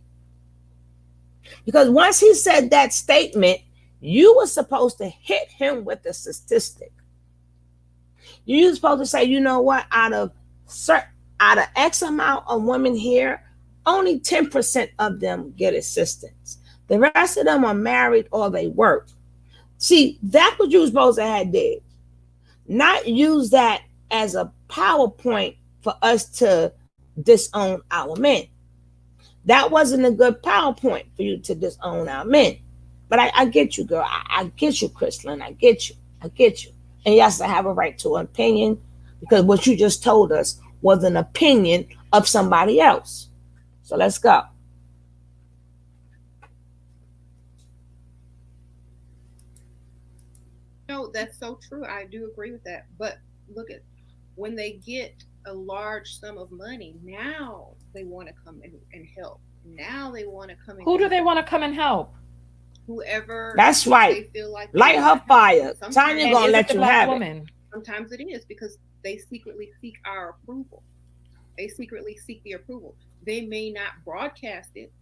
Speaker 1: Because once he said that statement, you were supposed to hit him with a statistic. You're supposed to say, you know what, out of X amount of women here, only 10% of them get assistance. The rest of them are married or they work. See, that's what you were supposed to have did. Not use that as a PowerPoint for us to disown our men. That wasn't a good PowerPoint for you to disown our men. But I get you, girl. I get you, Chrislyn. I get you. And yes, I have a right to an opinion because what you just told us was an opinion of somebody else. So let's go.
Speaker 4: No, that's so true. I do agree with that. But look at when they get a large sum of money, now they want to come and help. Now they want to come and
Speaker 2: Who do they want to come and help?
Speaker 4: Whoever.
Speaker 1: That's right.
Speaker 4: They feel like
Speaker 1: light her fire. Tonya gonna let you have
Speaker 2: woman?
Speaker 1: it.
Speaker 4: Sometimes it is because they secretly seek our approval. They secretly seek the approval. They may not broadcast it,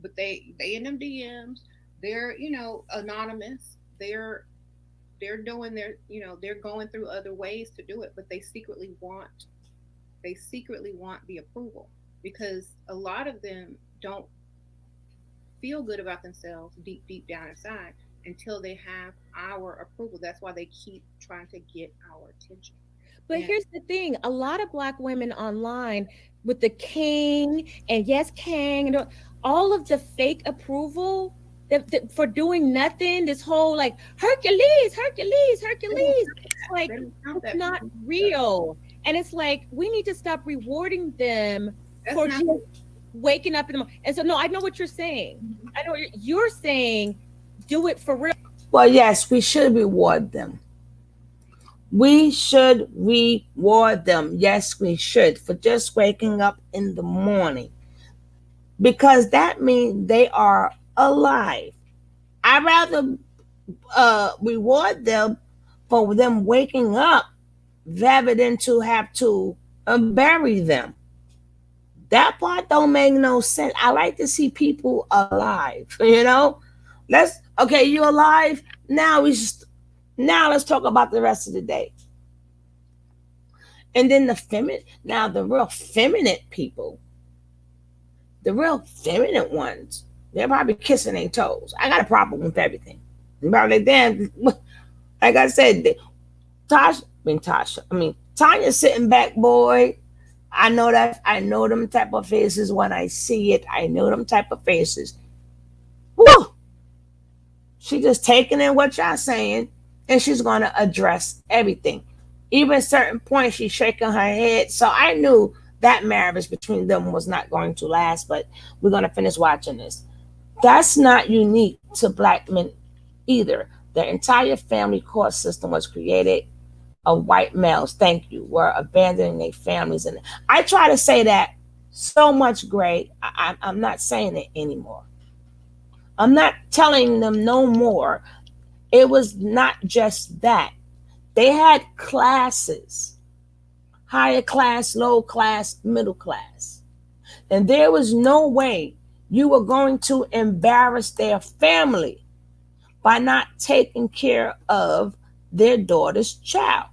Speaker 4: but they in them DMs, they're anonymous. They're doing they're going through other ways to do it, but they secretly want the approval because a lot of them don't feel good about themselves deep down inside until they have our approval. That's why they keep trying to get our attention.
Speaker 3: But here's the thing: a lot of Black women online with the king and yes, king, and all of the fake approval for doing nothing. This whole like Hercules, Hercules, Hercules. It's like it's not real, and it's like we need to stop rewarding them for just waking up in the morning. And so, no, I know what you're saying. I know what you're saying. Do it for real.
Speaker 1: Well, yes, we should reward them. We should reward them. Yes, we should, for just waking up in the morning, because that means they are alive. I'd rather reward them for them waking up rather than to have to bury them. That part don't make no sense. I like to see people alive. Okay, you alive now. Now let's talk about the rest of the day. And then the real feminine people, the real feminine ones, they're probably kissing their toes. I got a problem with everything. Like, damn, like I said, Tanya's sitting back, boy. I know them type of faces when I see it. I know them type of faces. Woo! She just taking in what y'all saying, and she's going to address everything. Even at certain points, she's shaking her head. So I knew that marriage between them was not going to last, but we're going to finish watching this. That's not unique to Black men either. The entire family court system was created of white males, thank you, were abandoning their families. And I try to say that so much, Gray. I'm not saying it anymore. I'm not telling them no more. It was not just that. They had classes, higher class, low class, middle class. And there was no way you were going to embarrass their family by not taking care of their daughter's child.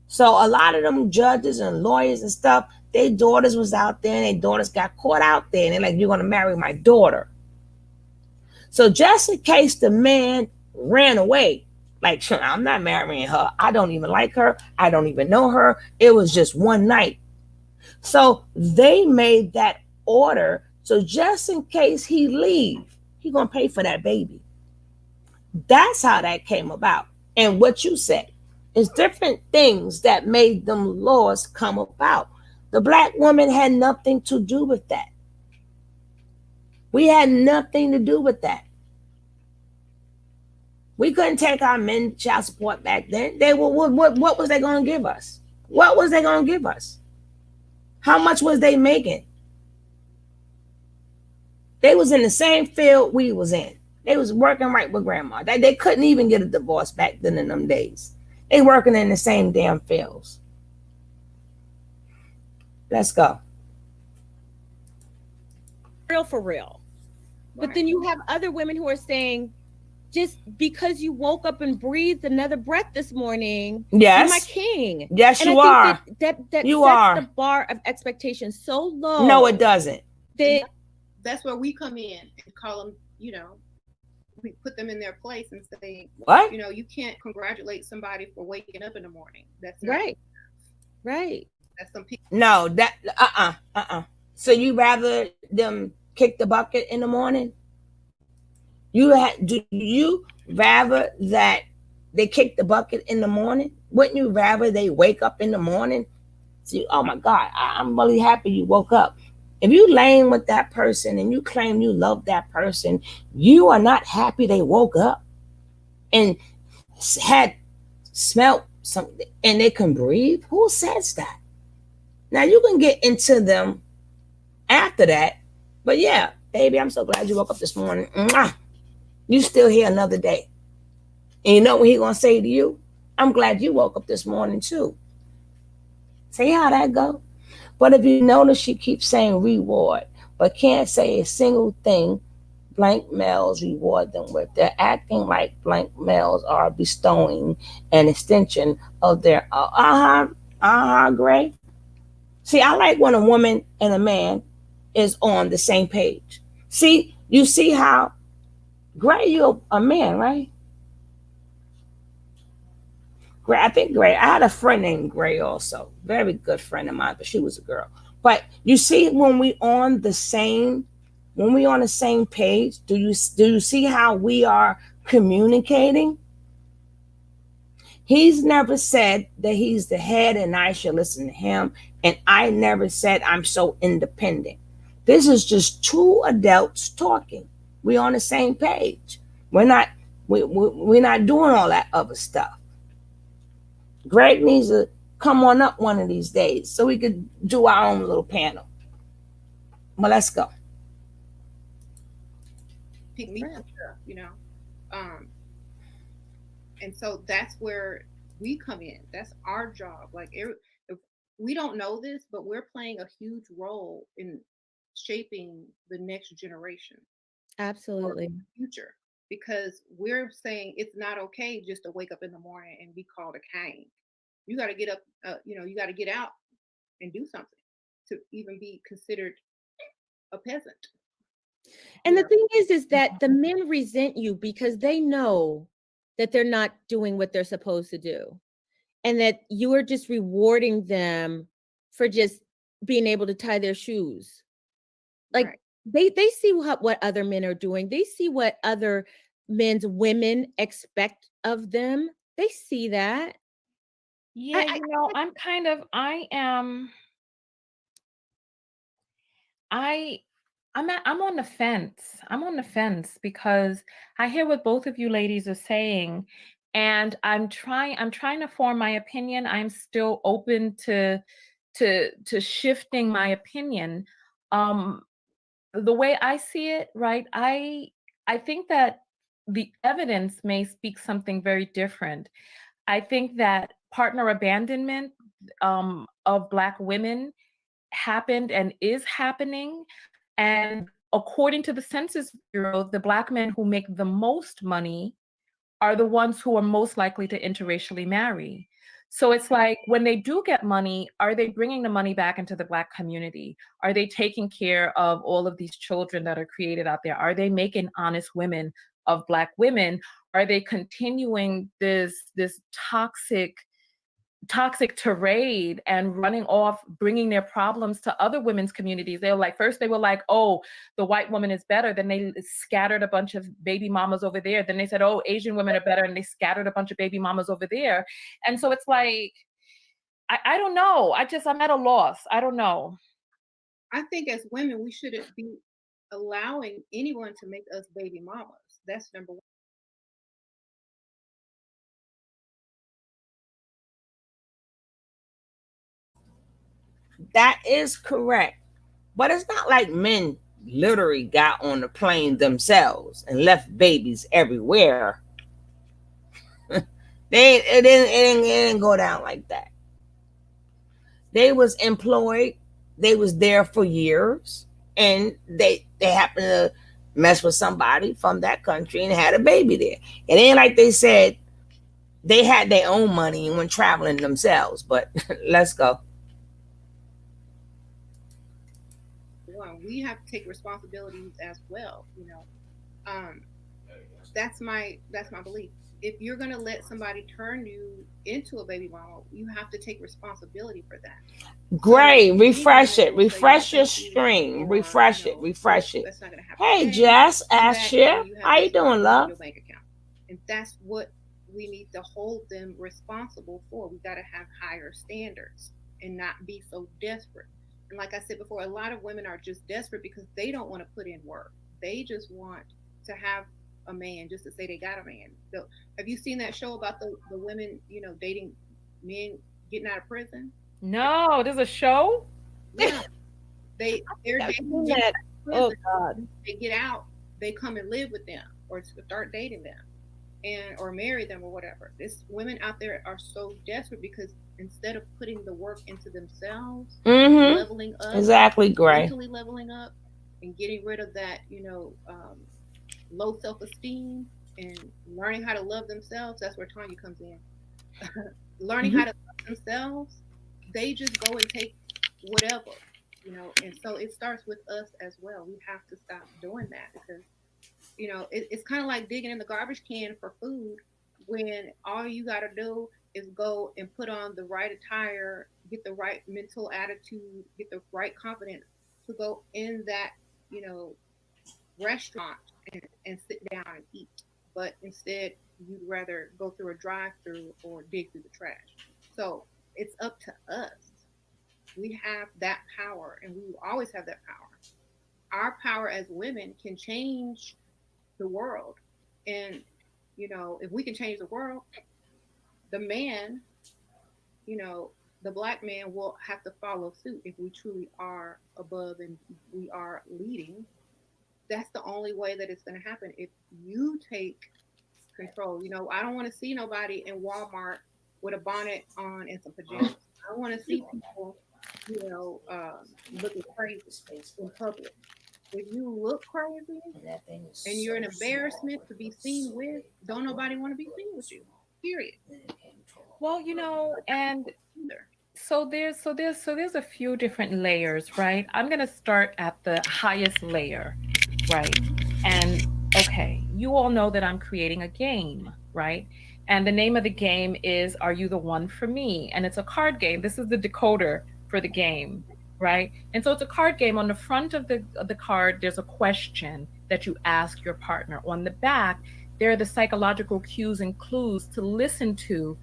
Speaker 1: So a lot of them judges and lawyers and stuff, their daughters was out there and their daughters got caught out there. And they're like, you're going to marry my daughter. So just in case the man ran away, like, I'm not marrying her. I don't even like her. I don't even know her. It was just one night. So they made that order. So just in case he leave, he going to pay for that baby. That's how that came about. And what you said is different things that made them laws come about. The Black woman had nothing to do with that. We had nothing to do with that. We couldn't take our men child support back then. What was they going to give us? What was they going to give us? How much was they making? They was in the same field we was in. They was working right with grandma. They couldn't even get a divorce back then in them days. They working in the same damn fields. Let's go.
Speaker 3: Real for real. But then you have other women who are saying, just because you woke up and breathed another breath this morning,
Speaker 1: yes,
Speaker 3: you're my king.
Speaker 1: Yes, and you
Speaker 3: I
Speaker 1: are.
Speaker 3: think that
Speaker 1: you
Speaker 3: sets
Speaker 1: are.
Speaker 3: the bar of expectation so low.
Speaker 1: No, it doesn't.
Speaker 4: That's where we come in and call them, we put them in their place and say,
Speaker 1: what?
Speaker 4: You can't congratulate somebody for waking up in the morning. That's
Speaker 3: not right.
Speaker 4: That's some people.
Speaker 1: No, that So you rather them kick the bucket in the morning? Do you rather that they kick the bucket in the morning? Wouldn't you rather they wake up in the morning? See, oh my God, I'm really happy you woke up. If you laying with that person and you claim you love that person, you are not happy they woke up and had smelt something and they can breathe. Who says that? Now you can get into them after that, but yeah, baby, I'm so glad you woke up this morning. Mwah! You still here another day. And you know what he gonna say to you? I'm glad you woke up this morning too. See how that go? But if you notice, she keeps saying reward, but can't say a single thing blank males reward them with. They're acting like blank males are bestowing an extension of their Gray. See, I like when a woman and a man is on the same page. See, you see how Gray, you're a man, right? Gray, I think Gray. I had a friend named Gray also, very good friend of mine, but she was a girl. But you see, when we on the same page, do you see how we are communicating? He's never said that he's the head and I should listen to him, and I never said I'm so independent. This is just two adults talking. We on the same page. We're not we're not doing all that other stuff. Greg needs to come on up one of these days so we could do our own little panel. Well, let's go.
Speaker 4: Pick me up, you know. Um, and so that's where we come in. That's our job. Like, if we don't know this, but we're playing a huge role in shaping the next generation or
Speaker 3: Absolutely.
Speaker 4: the future, because we're saying it's not okay just to wake up in the morning and be called a Cain. You got to get up, you got to get out and do something to even be considered a peasant.
Speaker 3: And the
Speaker 4: Yeah.
Speaker 3: thing is that the men resent you because they know that they're not doing what they're supposed to do, and that you are just rewarding them for just being able to tie their shoes. Like,
Speaker 4: Right.
Speaker 3: they see what other men are doing. They see what other men's women expect of them. They see that.
Speaker 2: Yeah,
Speaker 3: I
Speaker 2: I'm on the fence. I'm on the fence because I hear what both of you ladies are saying, and I'm trying to form my opinion. I'm still open to shifting my opinion. Um the way I see it, right? I think that the evidence may speak something very different. I think that partner abandonment of Black women happened and is happening. And according to the Census Bureau, the Black men who make the most money are the ones who are most likely to interracially marry. So it's like when they do get money, are they bringing the money back into the Black community? Are they taking care of all of these children that are created out there? Are they making honest women of Black women? Are they continuing this toxic tirade and running off, bringing their problems to other women's communities? They were like, first they were like, oh, the white woman is better. Then they scattered a bunch of baby mamas over there. Then they said, oh, Asian women are better. And they scattered a bunch of baby mamas over there. And so it's like, I don't know. I'm at a loss. I don't know.
Speaker 4: I think as women, we shouldn't be allowing anyone to make us baby mamas. That's number one.
Speaker 1: That is correct. But it's not like men literally got on the plane themselves and left babies everywhere. It didn't go down like that. They was employed. They was there for years, and they happened to mess with somebody from that country and had a baby there. It ain't like they said they had their own money and went traveling themselves. But let's go.
Speaker 4: One, we have to take responsibilities as well. Um, that's my belief. If you're gonna let somebody turn you into a baby mama, you have to take responsibility for that. So
Speaker 1: Great.
Speaker 4: many
Speaker 1: Refresh
Speaker 4: women
Speaker 1: it.
Speaker 4: will say, "No,
Speaker 1: Refresh your
Speaker 4: thank you,"
Speaker 1: stream.
Speaker 4: or
Speaker 1: Refresh it.
Speaker 4: "Nope,
Speaker 1: Refresh it.
Speaker 4: that's not gonna happen
Speaker 1: Hey,
Speaker 4: today.
Speaker 1: Jess,
Speaker 4: Come
Speaker 1: ask
Speaker 4: back
Speaker 1: you.
Speaker 4: when you have
Speaker 1: How you
Speaker 4: this
Speaker 1: doing,
Speaker 4: money in
Speaker 1: love?
Speaker 4: your bank account." And that's what we need to hold them responsible for. We got to have higher standards and not be so desperate. And like I said before, a lot of women are just desperate because they don't want to put in work. They just want to have a man just to say they got a man. So, have you seen that show about the women, dating men getting out of prison?
Speaker 2: No, there's a show?
Speaker 4: Yeah, they're
Speaker 3: I've
Speaker 4: dating
Speaker 3: seen
Speaker 4: men
Speaker 3: that.
Speaker 4: out of
Speaker 3: Oh
Speaker 4: prison.
Speaker 3: God.
Speaker 4: They get out, they come and live with them or start dating them and or marry them or whatever. This women out there are so desperate because instead of putting the work into themselves,
Speaker 1: Mm-hmm.
Speaker 4: leveling up,
Speaker 1: Exactly, Gray.
Speaker 4: mentally leveling up, and getting rid of that, low self-esteem and learning how to love themselves. That's where Tonya comes in. Learning how to love themselves, they just go and take whatever. And so it starts with us as well. We have to stop doing that because it's kind of like digging in the garbage can for food when all you got to do is go and put on the right attire, get the right mental attitude, get the right confidence to go in that, you know, restaurant and sit down and eat. But instead, you'd rather go through a drive through or dig through the trash. So it's up to us. We have that power and we will always have that power. Our power as women can change the world. And, you know, if we can change the world, the man, you know, the black man will have to follow suit if we truly are above and we are leading. That's the only way that it's going to happen. If you take control, you know, I don't want to see nobody in Walmart with a bonnet on and some pajamas. I want to see people, you know, looking crazy in public. If you look crazy and you're an embarrassment to be seen with, don't nobody want to be seen with you. Period.
Speaker 2: Well, you know, and
Speaker 4: Either.
Speaker 2: so there's a few different layers, right? I'm gonna start at the highest layer, right? And okay, you all know that I'm creating a game, right? And the name of the game is Are You the One for Me? And it's a card game. This is the decoder for the game, right? And so it's a card game. On the front of the card, there's a question that you ask your partner. On the back, there are the psychological cues and clues to listen to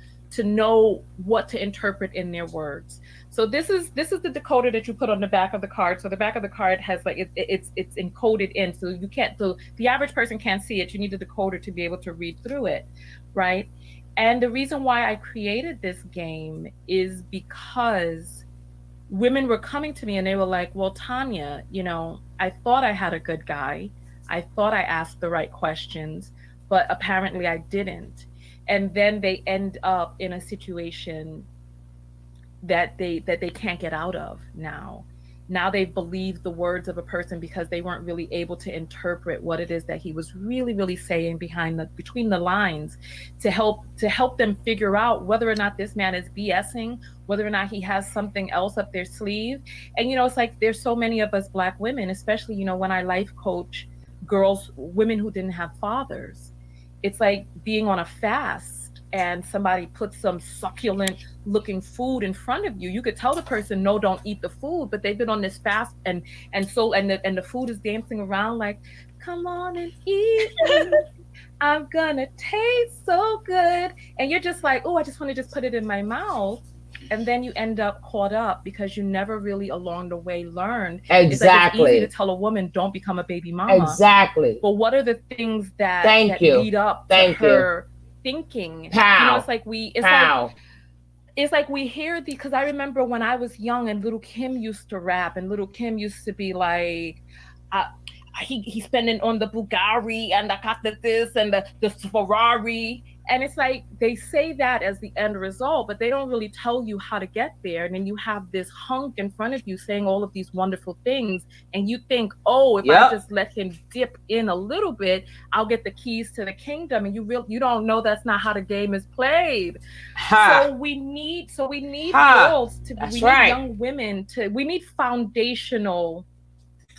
Speaker 2: know what to interpret in their words. So this is the decoder that you put on the back of the card. So the back of the card has like it's encoded in, so you can't, so the average person can't see it. You need a decoder to be able to read through it, right? And the reason why I created this game is because women were coming to me and they were like, well, Tonya, you know, I thought I had a good guy. I thought I asked the right questions, but apparently I didn't. And then they end up in a situation that they can't get out of now. Now they've believed the words of a person because they weren't really able to interpret what it is that he was really saying between the lines to help them figure out whether or not this man is BSing, whether or not he has something else up their sleeve. And you know, it's like there's so many of us Black women, especially, you know, when I life coach women who didn't have fathers. It's like being on a fast and somebody puts some succulent looking food in front of you. You could tell the person, no, don't eat the food, but they've been on this fast and the food is dancing around like, come on and eat me. I'm gonna taste so good. And you're just like, oh, I just want to just put it in my mouth. And then you end up caught up because you never really along the way learned.
Speaker 1: Exactly.
Speaker 2: It's like it's easy to tell a woman, don't become a baby mama.
Speaker 1: Exactly.
Speaker 2: But what are the things that lead up to her thinking?
Speaker 1: How?
Speaker 2: You know, it's like it's like we hear because I remember when I was young and Little Kim used to rap, and Little Kim used to be like, he's spending on the Bugatti and I got this and the Ferrari. And it's like they say that as the end result, but they don't really tell you how to get there. And then you have this hunk in front of you saying all of these wonderful things. And you think, oh, if I just let him dip in a little bit, I'll get the keys to the kingdom. And you don't know that's not how the game is played. So we need girls to, we need young women we need foundational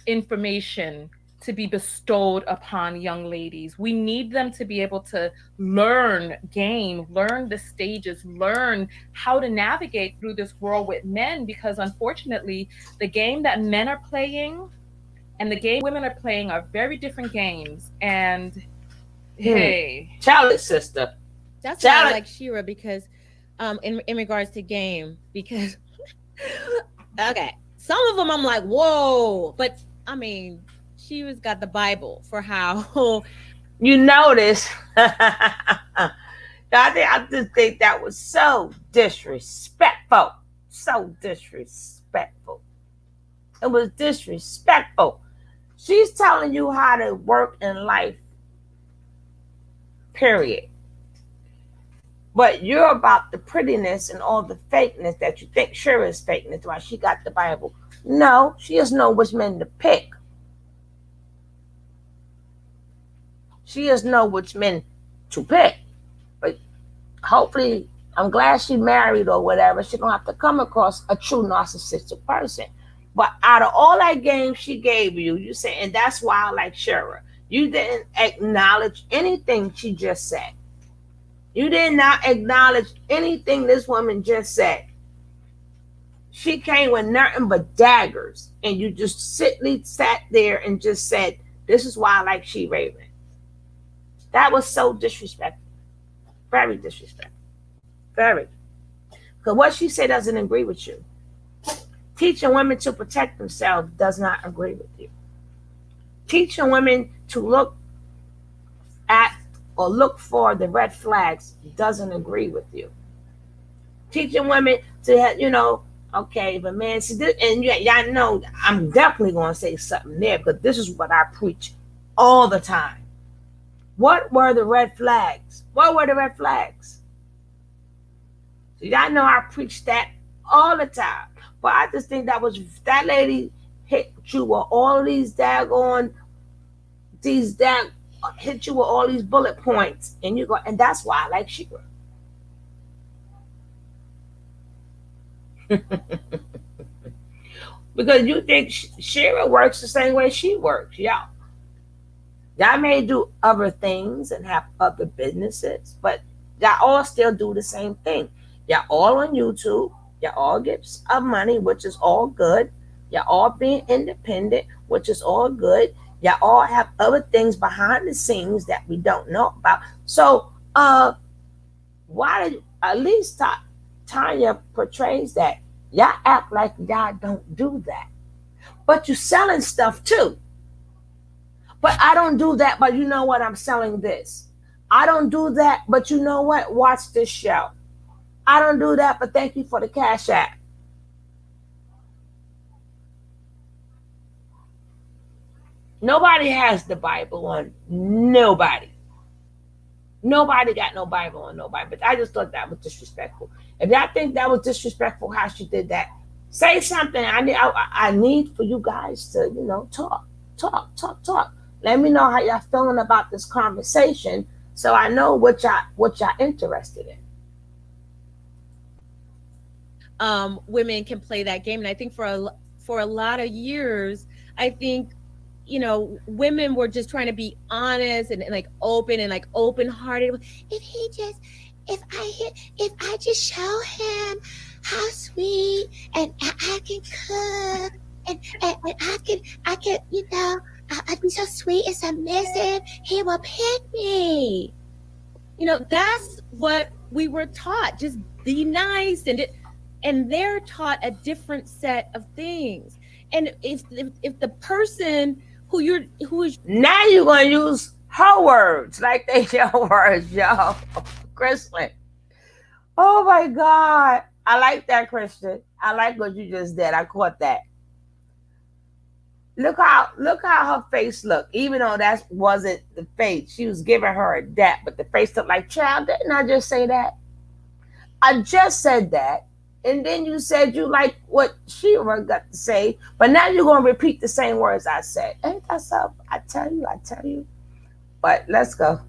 Speaker 2: information to be bestowed upon young ladies. We need them to be able to learn the stages, learn how to navigate through this world with men, because unfortunately, the game that men are playing and the game women are playing are very different games. And hey.
Speaker 1: Challenge, sister.
Speaker 3: That's why I like Shera, because in regards to game, because okay, some of them I'm like, whoa, but I mean, Shera's got the Bible for how
Speaker 1: you notice. I just think that was so disrespectful. So disrespectful. It was disrespectful. She's telling you how to work in life. Period. But you're about the prettiness and all the fakeness that you think Shera is fakeness while she got the Bible. No, she just knows which men to pick. She just knows which men to pick. But hopefully, I'm glad she married or whatever. She don't have to come across a true narcissistic person. But out of all that game she gave you, you say, and that's why I like Shera. You didn't acknowledge anything she just said. You did not acknowledge anything this woman just said. She came with nothing but daggers, and you just sat there and just said, "This is why I like SheraSeven." That was so disrespectful. Very disrespectful. Very. Because what she said doesn't agree with you. Teaching women to protect themselves does not agree with you. Teaching women to look at or look for the red flags doesn't agree with you. Teaching women to have, okay, but man, see this, and y'all know I'm definitely going to say something there, because this is what I preach all the time. What were the red flags? What were the red flags? So y'all know I preach that all the time. But I just think that lady hit you with all these hit you with all these bullet points, and and that's why I like Shera. Because you think Shera works the same way she works, y'all. Y'all may do other things and have other businesses, but y'all all still do the same thing. Y'all all on YouTube. Y'all all get money, which is all good. Y'all all being independent, which is all good. Y'all all have other things behind the scenes that we don't know about. So, why did at least Tonya portrays that y'all act like y'all don't do that, but you selling stuff too. But I don't do that, but you know what? I'm selling this. I don't do that, but you know what? Watch this show. I don't do that, but thank you for the Cash App. Nobody has the Bible on nobody. Nobody got no Bible on nobody. But I just thought that was disrespectful. If y'all think that was disrespectful how she did that, say something. I need for you guys to, talk. Let me know how y'all feeling about this conversation, so I know what y'all interested in.
Speaker 3: Women can play that game, and I think for a lot of years, I think women were just trying to be honest and like open and like open-hearted. If I just show him how sweet and I can cook and I can I'd be so sweet and submissive, he will pick me. That's what we were taught. Just be nice, and they're taught a different set of things. And if the person who is
Speaker 1: now, you're gonna use her words like they your words, y'all. Kristen. Oh my God. I like that, Kristen. I like what you just did. I caught that. Look how her face looked. Even though that wasn't the face, she was giving her a dap, but the face looked like, child, didn't I just say that? I just said that. And then you said you like what Shera got to say, but now you're going to repeat the same words I said. Ain't that so? I tell you. But let's go.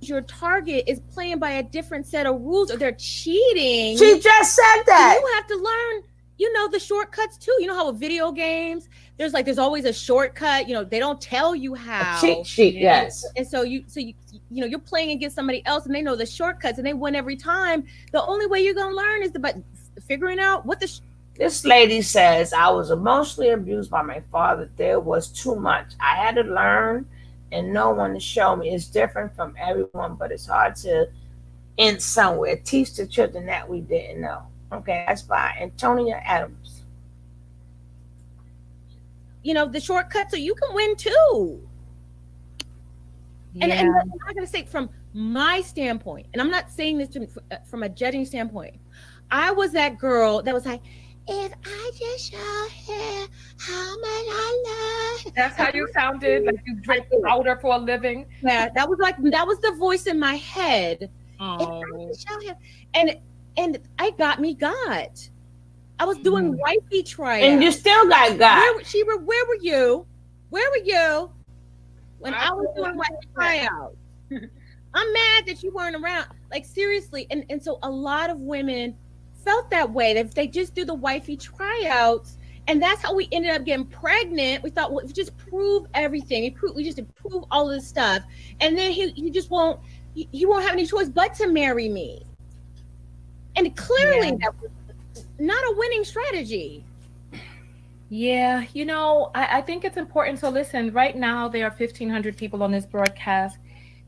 Speaker 3: Your target is playing by a different set of rules, or they're cheating.
Speaker 1: She just said that.
Speaker 3: You have to learn, the shortcuts too. You know how with video games, there's always a shortcut. They don't tell you how.
Speaker 1: A cheat sheet, yes.
Speaker 3: And so you're playing against somebody else, and they know the shortcuts, and they win every time. The only way you're gonna learn is by figuring out what
Speaker 1: This lady says, I was emotionally abused by my father. There was too much. I had to learn and no one to show me. It's different from everyone, but it's hard to end somewhere. Teach the children that we didn't know. Okay, that's fine. And Tonya Adams.
Speaker 3: The shortcut so you can win too. Yeah. And I'm not going to say from my standpoint, and I'm not saying this from a judging standpoint. I was that girl that was like, if I just show him how much I love him.
Speaker 2: That's how you sounded? Like you drink powder for a living?
Speaker 3: Yeah, that was the voice in my head. Oh. If I just show him. And I got. I was doing wifey tryouts.
Speaker 1: And you still got.
Speaker 3: Where were you? When I was doing wifey tryouts? I'm mad that you weren't around. Like, seriously. And so a lot of women felt that way. If they just do the wifey tryouts, and that's how we ended up getting pregnant. We thought, well, if you just prove everything, we just improve all this stuff, and then he just won't, you won't have any choice but to marry me. And clearly that was not a winning strategy.
Speaker 2: Yeah, I think it's important. So listen, right now there are 1,500 people on this broadcast.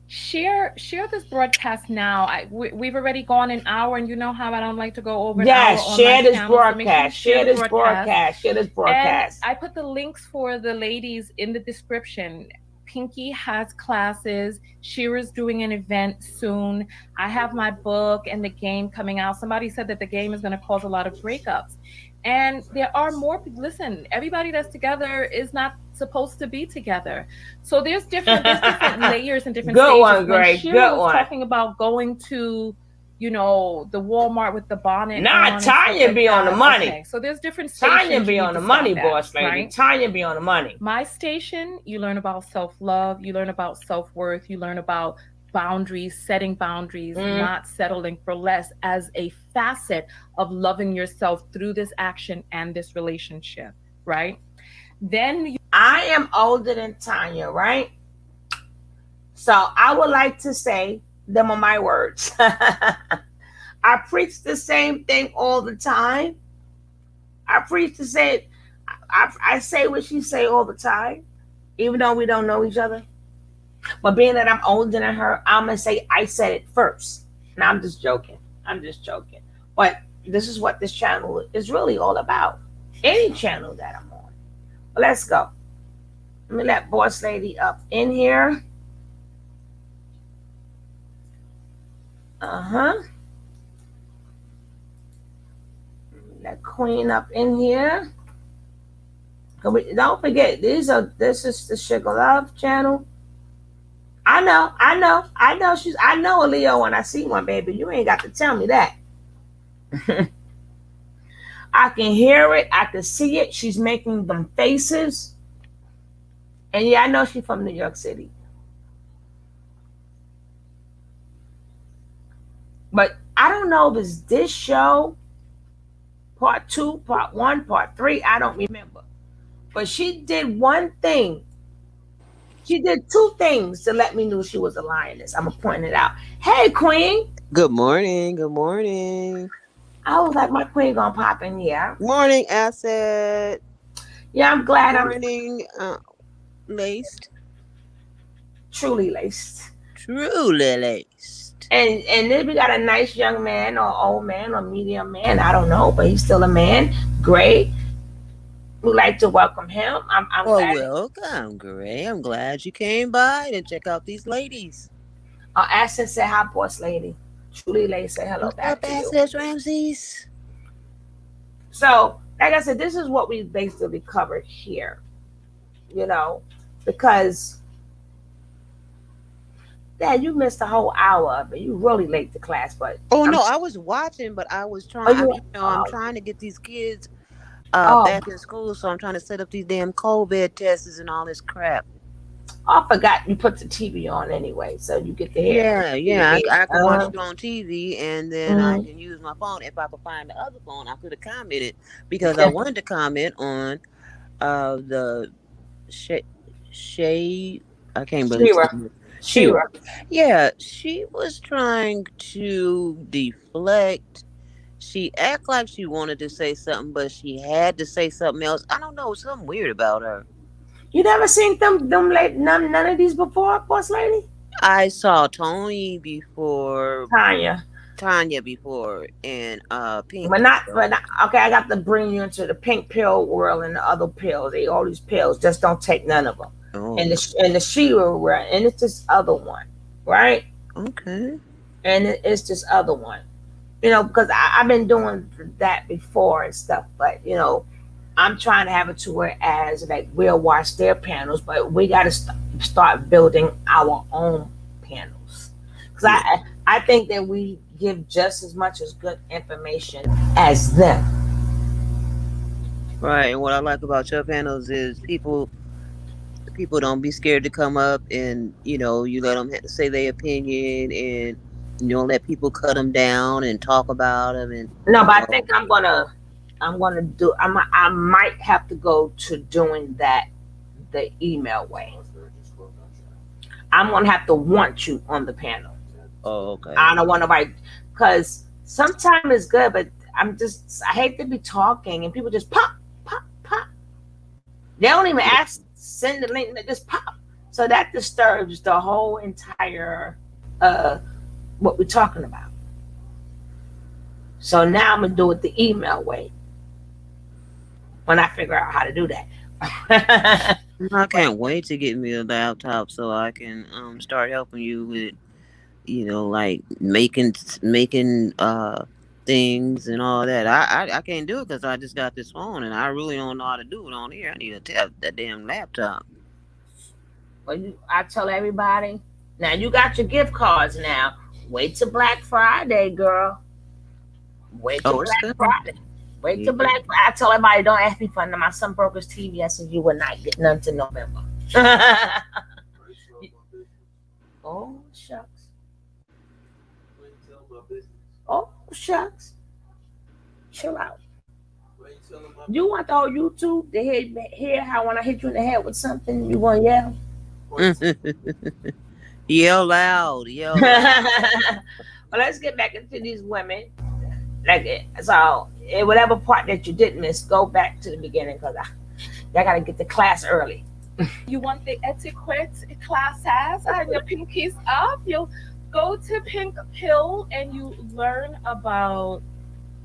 Speaker 2: Share this broadcast now. We've already gone an hour, and you know how I don't like to go over an hour on
Speaker 1: share
Speaker 2: my
Speaker 1: this
Speaker 2: channel. So make sure you
Speaker 1: broadcast. Share this broadcast. Share this broadcast.
Speaker 2: And I put the links for the ladies in the description. Pinky has classes. Shira's doing an event soon. I have my book and the game coming out. Somebody said that the game is going to cause a lot of breakups. And there are more. Listen, everybody that's together is not supposed to be together. So there's different layers and different
Speaker 1: Good
Speaker 2: stages.
Speaker 1: one, Greg.
Speaker 2: Shira
Speaker 1: Good
Speaker 2: was
Speaker 1: one.
Speaker 2: talking about going to, the Walmart with the bonnet.
Speaker 1: Nah,
Speaker 2: on
Speaker 1: Tonya
Speaker 2: like
Speaker 1: be on the money.
Speaker 2: Okay, so there's different stations.
Speaker 1: Tonya be on the money, boss lady.
Speaker 2: Right?
Speaker 1: Tonya be on the money.
Speaker 2: My station, you learn about self-love, you learn about self-worth, you learn about boundaries, setting boundaries, not settling for less as a facet of loving yourself through this action and this relationship, right? Then
Speaker 1: I am older than Tonya, right? So I would like to say them are my words. I preach the same thing all the time. I preach to say, I say what she say all the time, even though we don't know each other. But being that I'm older than her, I'm going to say I said it first. And I'm just joking. But this is what this channel is really all about. Any channel that I'm on. But let's go. Let me let boss lady up in here. Let queen up in here. Don't forget, this is the Sugar Love channel. I know I know a Leo when I see one, baby. You ain't got to tell me that. I can hear it, I can see it. She's making them faces. And yeah, I know she's from New York City. But I don't know if it's this show, part 2, part 1, part 3. I don't remember. But she did one thing. She did 2 things to let me know she was a lioness. I'm going to point it out. Hey, queen.
Speaker 6: Good morning. Good morning.
Speaker 1: I was like, my queen going to pop in here.
Speaker 6: Morning, Asset.
Speaker 1: Yeah, I'm glad
Speaker 6: Morning, laced.
Speaker 1: Truly laced.
Speaker 6: Truly laced.
Speaker 1: And then we got a nice young man or old man or medium man. I don't know, but he's still a man. Great. We'd like to welcome him. I'm glad.
Speaker 6: Welcome, Gray. I'm glad you came by to check out these ladies.
Speaker 1: Asset said hi, boss lady. Truly laced say hello back to you.
Speaker 6: Asset Ramses?
Speaker 1: So, like I said, this is what we basically covered here. Because you missed a whole hour, but you really late to class. But
Speaker 6: I was watching, but I was trying. I'm trying to get these kids back in school, so I'm trying to set up these damn COVID tests and all this crap.
Speaker 1: I forgot you put the TV on anyway, so you get to hear.
Speaker 6: Yeah. I can watch it on TV, and then I can use my phone. If I could find the other phone, I could have commented because I wanted to comment on the Shay. I can't believe
Speaker 1: Shira.
Speaker 6: Yeah, she was trying to deflect. She act like she wanted to say something, but she had to say something else. I don't know, something weird about her.
Speaker 1: You never seen none of these before, boss lady?
Speaker 6: I saw Tony before,
Speaker 1: Tonya
Speaker 6: before, and Pink.
Speaker 1: But not okay. I got to bring you into the pink pill world and the other pills. All these pills, just don't take none of them.
Speaker 6: Oh.
Speaker 1: And the Shira world, and it's this other one, right?
Speaker 6: Okay.
Speaker 1: And it's this other one, because I've been doing that before and stuff, but I'm trying to have it to where as like we'll watch their panels, but we got to start building our own panels because I think that we give just as much as good information as them.
Speaker 6: Right, and what I like about your panels is people don't be scared to come up, and you let them say their opinion, and you don't let people cut them down and talk about them. And
Speaker 1: no, but I think I might have to go to doing that the email way. I'm gonna have to want you on the panel.
Speaker 6: Oh, okay.
Speaker 1: I don't want nobody, because sometimes it's good, but I hate to be talking and people just pop, pop, pop. They don't even ask, send the link, they just pop. So that disturbs the whole entire what we're talking about. So now I'm gonna do it the email way when I figure out how to do that.
Speaker 6: I can't wait to get me a laptop so I can start helping you with, like making things and all that. I can't do it because I just got this phone and I really don't know how to do it on here. I need to tap that damn laptop.
Speaker 1: Well, I tell everybody, now you got your gift cards now. Wait till Black Friday, girl. Wait till
Speaker 6: Oh, it's
Speaker 1: Black
Speaker 6: coming.
Speaker 1: Friday. Wait till
Speaker 6: Yeah.
Speaker 1: Black Friday. I tell everybody, don't ask me for none. My son broke his TV. I said, you will not get none till November. Oh, shucks. Oh, shucks. Chill out. You want the whole YouTube to hear how when I hit you in the head with something, you want to yell?
Speaker 6: Yell loud, yell loud.
Speaker 1: Well, let's get back into these women. So, in whatever part that you did miss, go back to the beginning because I got to get to class early.
Speaker 2: You want the etiquette classes and your pinkies up? You'll go to Pink Pill and you learn about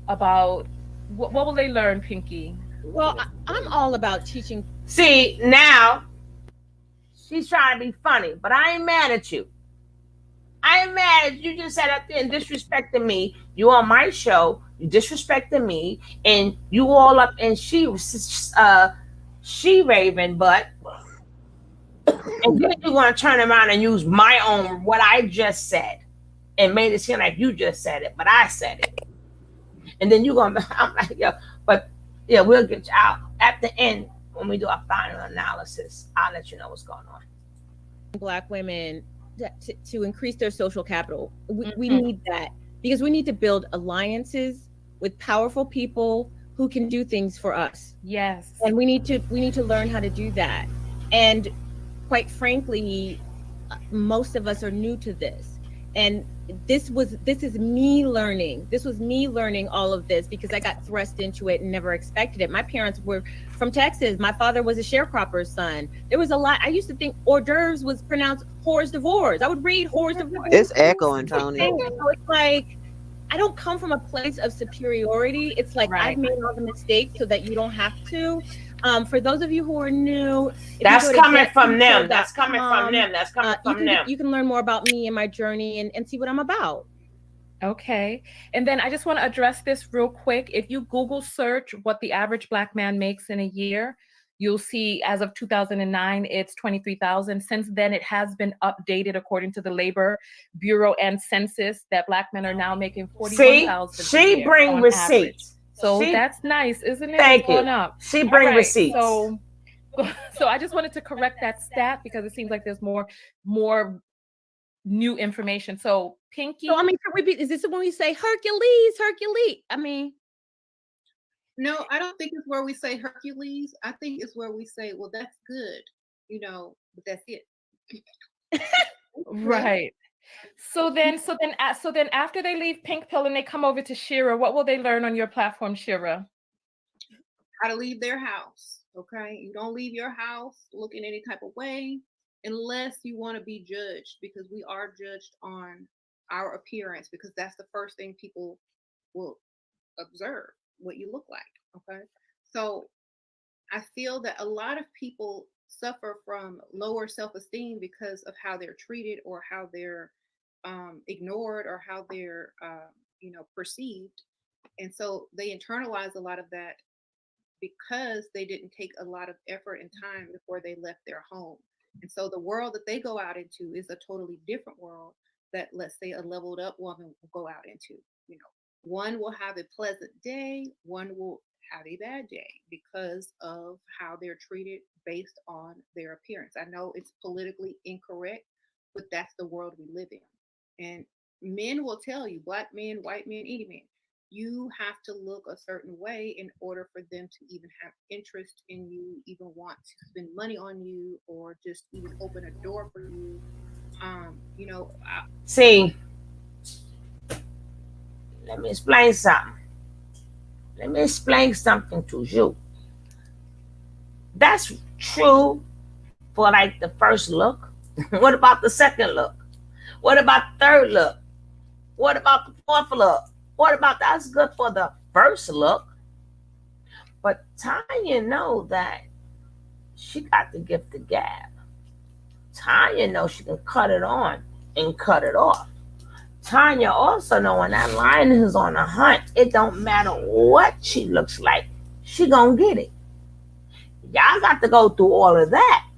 Speaker 2: what will they learn, Pinky?
Speaker 3: Well, I'm all about teaching.
Speaker 1: See, now she's trying to be funny, but I ain't mad at you. I ain't mad at you. You just sat up there and disrespected me. You on my show, you disrespected me, and you all up and she Raven, but and then you want to turn around and use my own what I just said and made it seem like you just said it, but I said it. And then you're gonna I'm like, yeah, but yeah, we'll get you out at the end when we do our final analysis. I'll let you know what's going on.
Speaker 3: Black women to increase their social capital. We need that because we need to build alliances with powerful people who can do things for us.
Speaker 2: Yes.
Speaker 3: And we need to learn how to do that. And quite frankly, most of us are new to this. And this is me learning. This was me learning all of this because I got thrust into it and never expected it. My parents were from Texas. My father was a sharecropper's son. There was a lot. I used to think hors d'oeuvres was pronounced hors d'oeuvres. I would read hors d'oeuvres.
Speaker 6: It's echoing, Tony.
Speaker 3: So it's like, I don't come from a place of superiority. It's like
Speaker 2: Right.
Speaker 3: I've made all the mistakes so that you don't have to. For those of you who are new,
Speaker 1: That's coming from them. That's coming from them. That's coming from them.
Speaker 3: You can learn more about me and my journey and see what I'm about.
Speaker 2: Okay. And then I just want to address this real quick. If you Google search what the average Black man makes in a year, you'll see as of 2009, it's 23,000. Since then, it has been updated according to the Labor Bureau and Census that Black men are now making 41,000.
Speaker 1: She bring receipts.
Speaker 2: So that's nice, isn't it?
Speaker 1: Thank
Speaker 2: it's going
Speaker 1: you.
Speaker 2: up.
Speaker 1: She bring receipts.
Speaker 2: So I just wanted to correct that stat because it seems like there's more new information. So Pinky.
Speaker 3: So I mean, is this when we say Hercules? I mean,
Speaker 4: no, I don't think it's where we say Hercules. I think it's where we say, well, that's good, but that's it.
Speaker 2: Right. So then after they leave Pink Pill and they come over to Shera, what will they learn on your platform, Shera?
Speaker 4: How to leave their house. Okay. You don't leave your house looking any type of way unless you want to be judged, because we are judged on our appearance, because that's the first thing people will observe, what you look like. Okay. So I feel that a lot of people suffer from lower self-esteem because of how they're treated or how they're ignored or how they're perceived, and so they internalize a lot of that because they didn't take a lot of effort and time before they left their home. And so the world that they go out into is a totally different world that, let's say, a leveled up woman will go out into. One will have a pleasant day, one will have a bad day because of how they're treated based on their appearance. I know it's politically incorrect, but that's the world we live in. And men will tell you, Black men, white men, any man, you have to look a certain way in order for them to even have interest in you, even want to spend money on you, or just even open a door for you.
Speaker 1: See, Let me explain something. Let me explain something to you. That's true for like the first look. What about the second look? What about the third look? What about the fourth look? What about that's good for the first look? But Tanya know that she got the gift of gab. Tanya knows she can cut it on and cut it off. Tanya also know when that lion is on a hunt, it don't matter what she looks like, she gonna get it. Y'all got to go through all of that.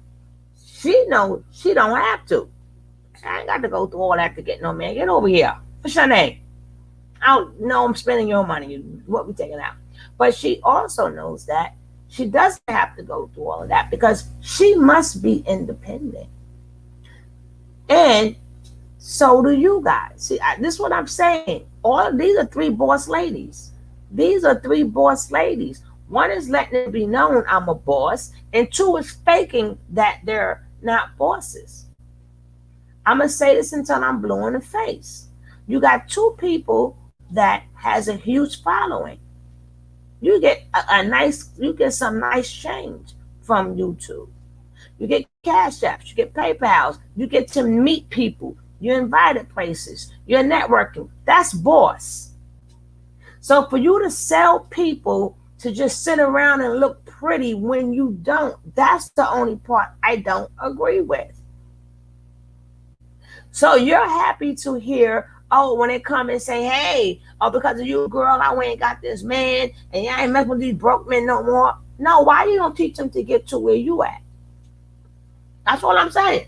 Speaker 1: She know she don't have to. I ain't got to go through all that to get no man. Get over here. What's your name? I don't know I'm spending your money. What we taking out? But she also knows that she doesn't have to go through all of that because she must be independent. And so do you guys. See, this is what I'm saying. All of these are three boss ladies. These are three boss ladies. One is letting it be known I'm a boss, and two is faking that they're not bosses. I'm going to say this until I'm blue in the face. You got two people that has a huge following. You get you get some nice change from YouTube. You get Cash Apps, you get PayPals, you get to meet people, you're invited places, you're networking. That's boss. So for you to sell people to just sit around and look pretty when you don't, that's the only part I don't agree with. So you're happy to hear, oh, when they come and say, hey, oh, because of you, girl, I ain't got this man, and I ain't messing with these broke men no more. No, why you don't teach them to get to where you at? That's all I'm saying.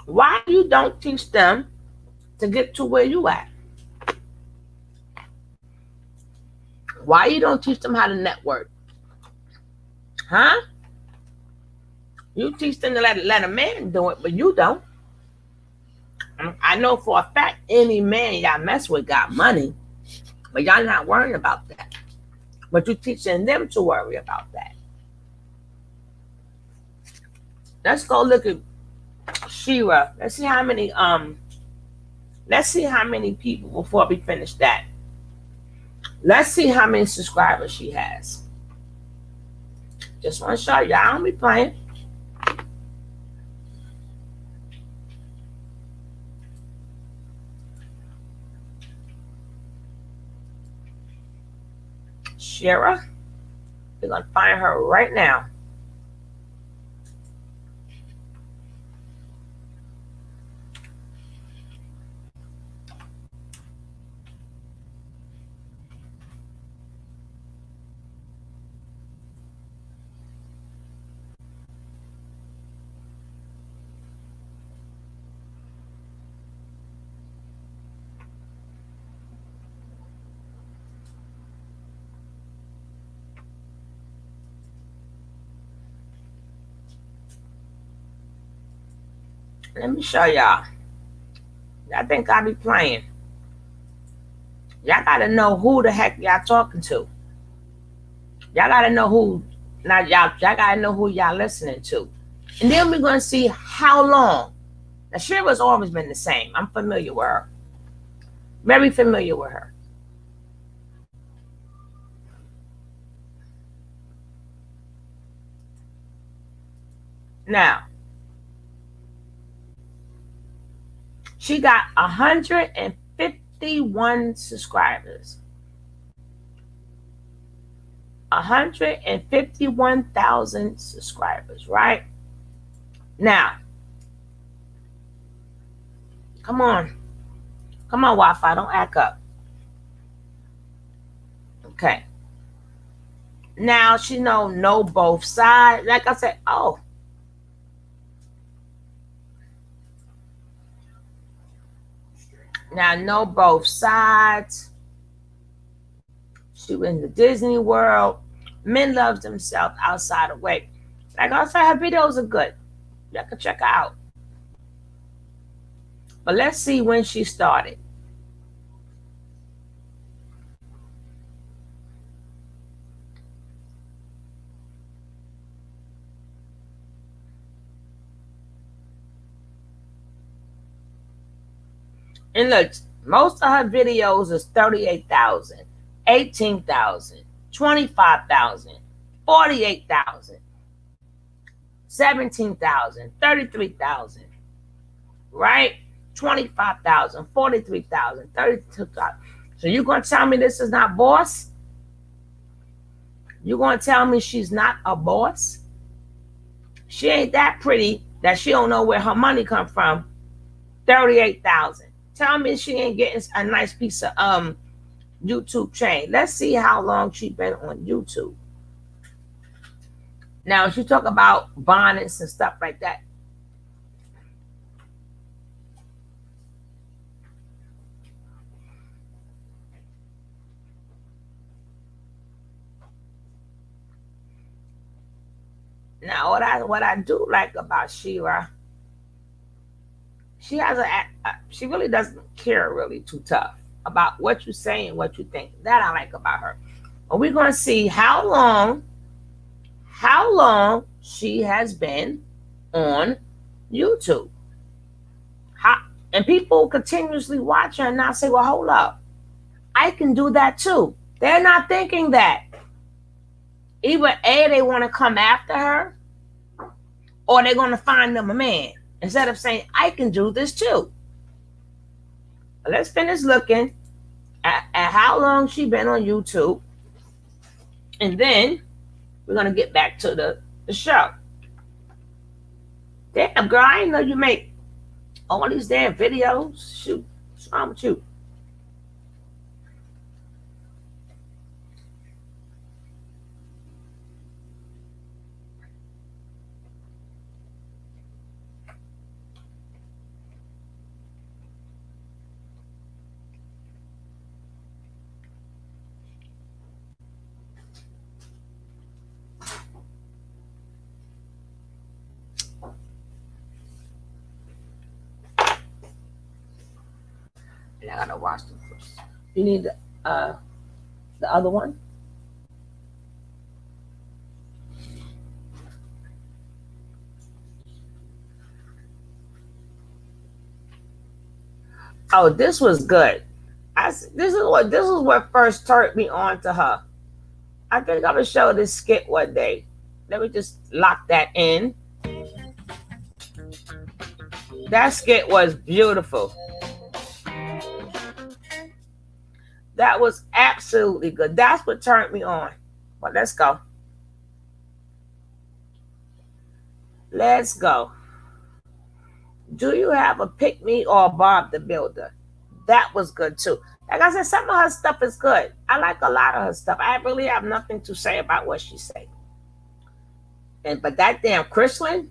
Speaker 1: Why you don't teach them to get to where you at? Why you don't teach them how to network? Huh? You teach them to let a man do it, but you don't. I know for a fact any man y'all mess with got money, but y'all not worrying about that. But you teaching them to worry about that. Let's go look at Shera. Let's see how many people before we finish that. Let's see how many subscribers she has. Just want to show you. I don't be playing. Shera. We're going to find her right now. Let me show y'all. Y'all think I be playing. Y'all gotta know who the heck y'all talking to. Y'all gotta know who, not y'all gotta know who y'all listening to. And then we're gonna see how long. Now Shera's always been the same. I'm familiar with her. Very familiar with her. Now, she got 151 subscribers. 151,000 subscribers, right? Now, come on. Come on, Wi-Fi, don't act up. Okay. Now she know both sides. Like I said, oh. Now know both sides. She was in the Disney World. Men love themselves outside of weight. Like I said, her videos are good. Y'all can check her out. But let's see when she started. And look, most of her videos is 38,000, 18,000, 25,000, 48,000, 17,000, 33,000, right? 25,000, 43,000, 32,000. So you gonna tell me this is not boss? You gonna tell me she's not a boss? She ain't that pretty that she don't know where her money come from. 38,000. Tell me she ain't getting a nice piece of YouTube chain. Let's see how long she been on YouTube. Now she talk about bonnets and stuff like that. Now what I do like about Shera, she has she really doesn't care really too tough about what you say and what you think. That I like about her. And we're gonna see how long she has been on YouTube. And people continuously watch her and now say, well, hold up, I can do that too. They're not thinking that. Either A, they want to come after her, or they're going to find them a man. Instead of saying, I can do this too. Let's finish looking at how long she's been on YouTube. And then we're going to get back to the show. Damn, girl, I didn't know you make all these damn videos. Shoot, what's wrong with you? And I gotta wash them first. You need the other one? Oh, this was good. This is what first turned me on to her. I think I'm gonna show this skit one day. Let me just lock that in. That skit was beautiful. That was absolutely good. That's what turned me on. Well, let's go. Let's go. Do you have a pick me or Bob the Builder? That was good too. Like I said, some of her stuff is good. I like a lot of her stuff. I really have nothing to say about what she said. But that damn Chrisland,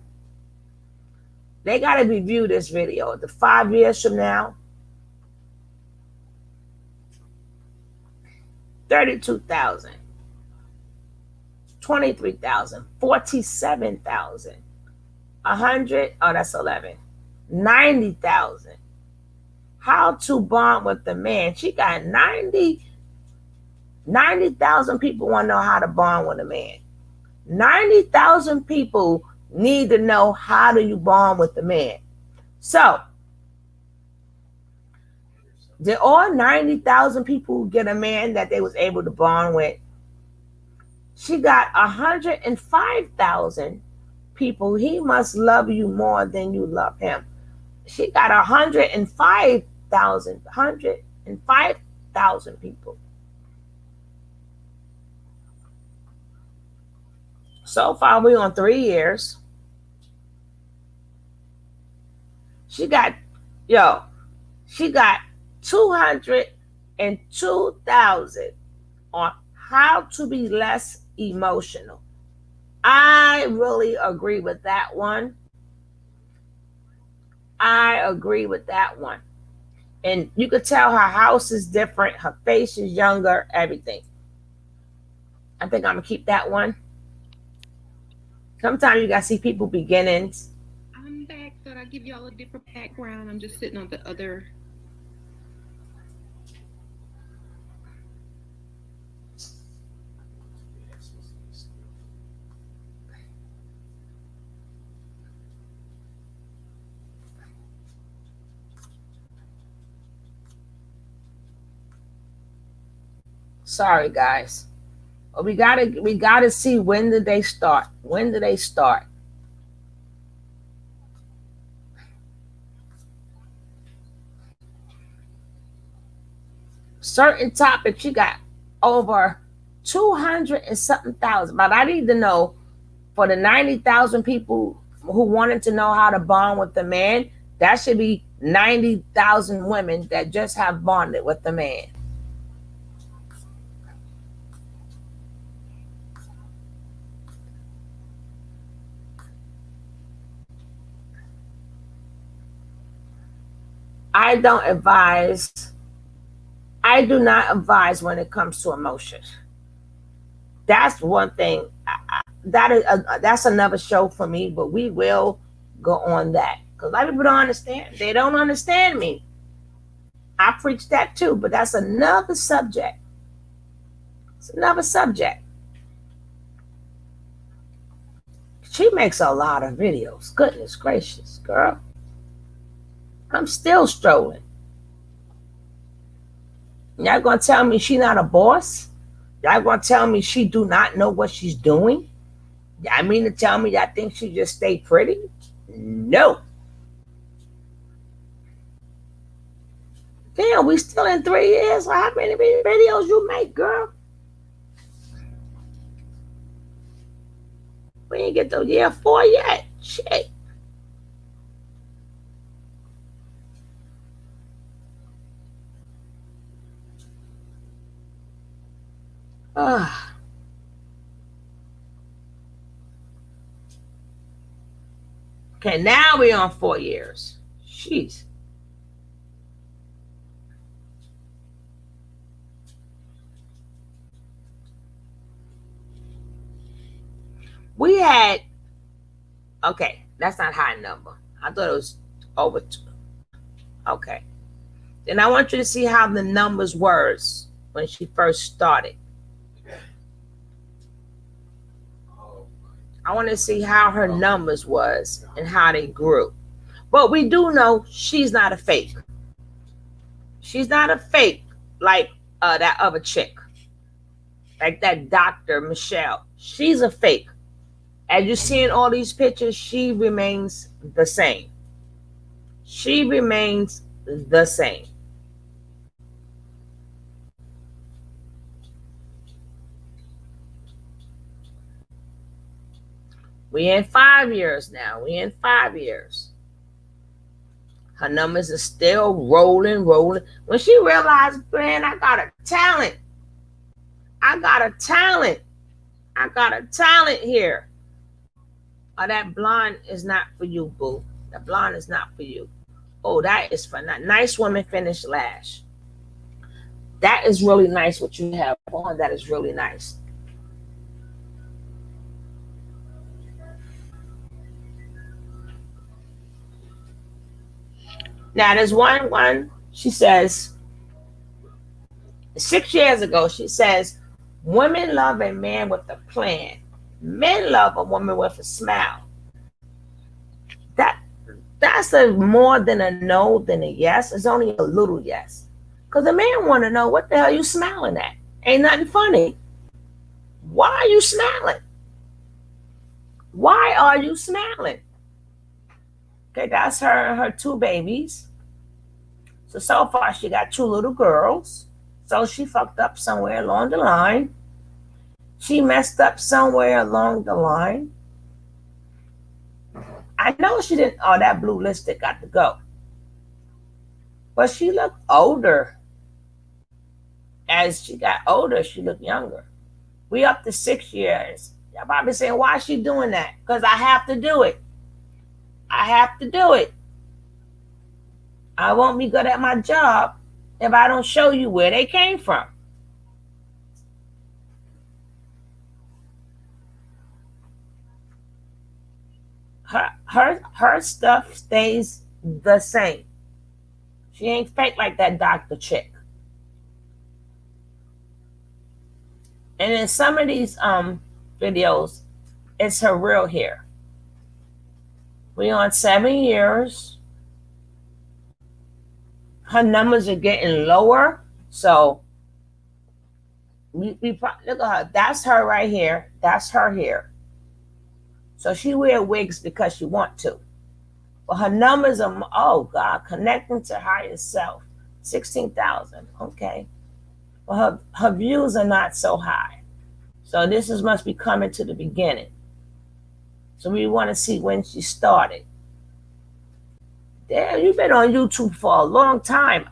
Speaker 1: they gotta review this video. The 5 years from now, 32,000, 23,000, 47,000, 100. Oh, that's 11. 90,000. How to bond with the man. She got 90,000 people want to know how to bond with a man. 90,000 people need to know how do you bond with the man. So, did all 90,000 people get a man that they was able to bond with? She got 105,000 people. He must love you more than you love him. She got 105,000 people. So far, we're on 3 years. She got 202,000 on how to be less emotional. I really agree with that one. And you could tell her house is different, her face is younger, everything. I think I'm gonna keep that one. Sometimes you gotta see people beginnings.
Speaker 4: I'm back. Thought I'd give y'all a different background. I'm just sitting on the other.
Speaker 1: Sorry, guys. But we gotta see, when did they start? When did they start? Certain topics, you got over 200 and something thousand. But I need to know, for the 90,000 people who wanted to know how to bond with the man, that should be 90,000 women that just have bonded with the man. I do not advise when it comes to emotions. That's one thing. That's another show for me, but we will go on that, because a lot of people don't understand. They don't understand me. I preach that too, but that's another subject. It's another subject. She makes a lot of videos. Goodness gracious, girl. I'm still strolling. Y'all gonna tell me she not a boss? Y'all gonna tell me she do not know what she's doing? I mean to tell me y'all think she just stay pretty? No. Damn, we still in 3 years? How many videos you make, girl? We ain't get to year 4 yet. Shit. Okay, now we're on 4 years. Jeez. We had, okay, that's not high number. I thought it was over 2. Okay. Then I want you to see how the numbers were when she first started. I want to see how her numbers was and how they grew. But we do know she's not a fake. She's not a fake like that other chick. Like that Dr. Michelle. She's a fake. As you see in all these pictures, she remains the same. She remains the same. We in 5 years now. We in 5 years. Her numbers are still rolling. When she realized, man, I got a talent. I got a talent here. Oh, that blonde is not for you, boo. That blonde is not for you. Oh, that is for not. Nice woman finish lash. That is really nice what you have on. That is really nice. Now, there's one, she says, 6 years ago, she says, women love a man with a plan. Men love a woman with a smile. That's a more than a no than a yes. It's only a little yes. Because a man want to know, what the hell you smiling at? Ain't nothing funny. Why are you smiling? Why are you smiling? Okay, that's her 2 babies. So far she got 2 little girls. So she fucked up somewhere along the line. She messed up somewhere along the line. I know she didn't, oh, that blue lipstick got to go. But she looked older. As she got older, she looked younger. We up to 6 years. Y'all probably saying, why is she doing that? Because I have to do it. I have to do it. I won't be good at my job if I don't show you where they came from. Her stuff stays the same. She ain't fake like that Dr. chick. And in some of these videos, it's her real hair. We on 7 years. Her numbers are getting lower. So Look at her. That's her right here. That's her here. So she wear wigs because she want to. But her numbers are, oh God, connecting to higher self, 16,000. Okay. Well, her views are not so high. So this must be coming to the beginning. So we want to see when she started. Damn, you've been on YouTube for a long time.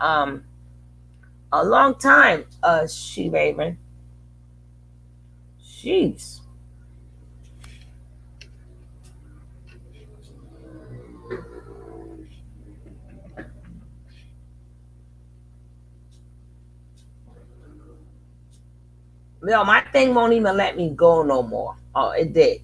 Speaker 1: SheraSeven. Jeez. No, my thing won't even let me go no more. Oh, it did.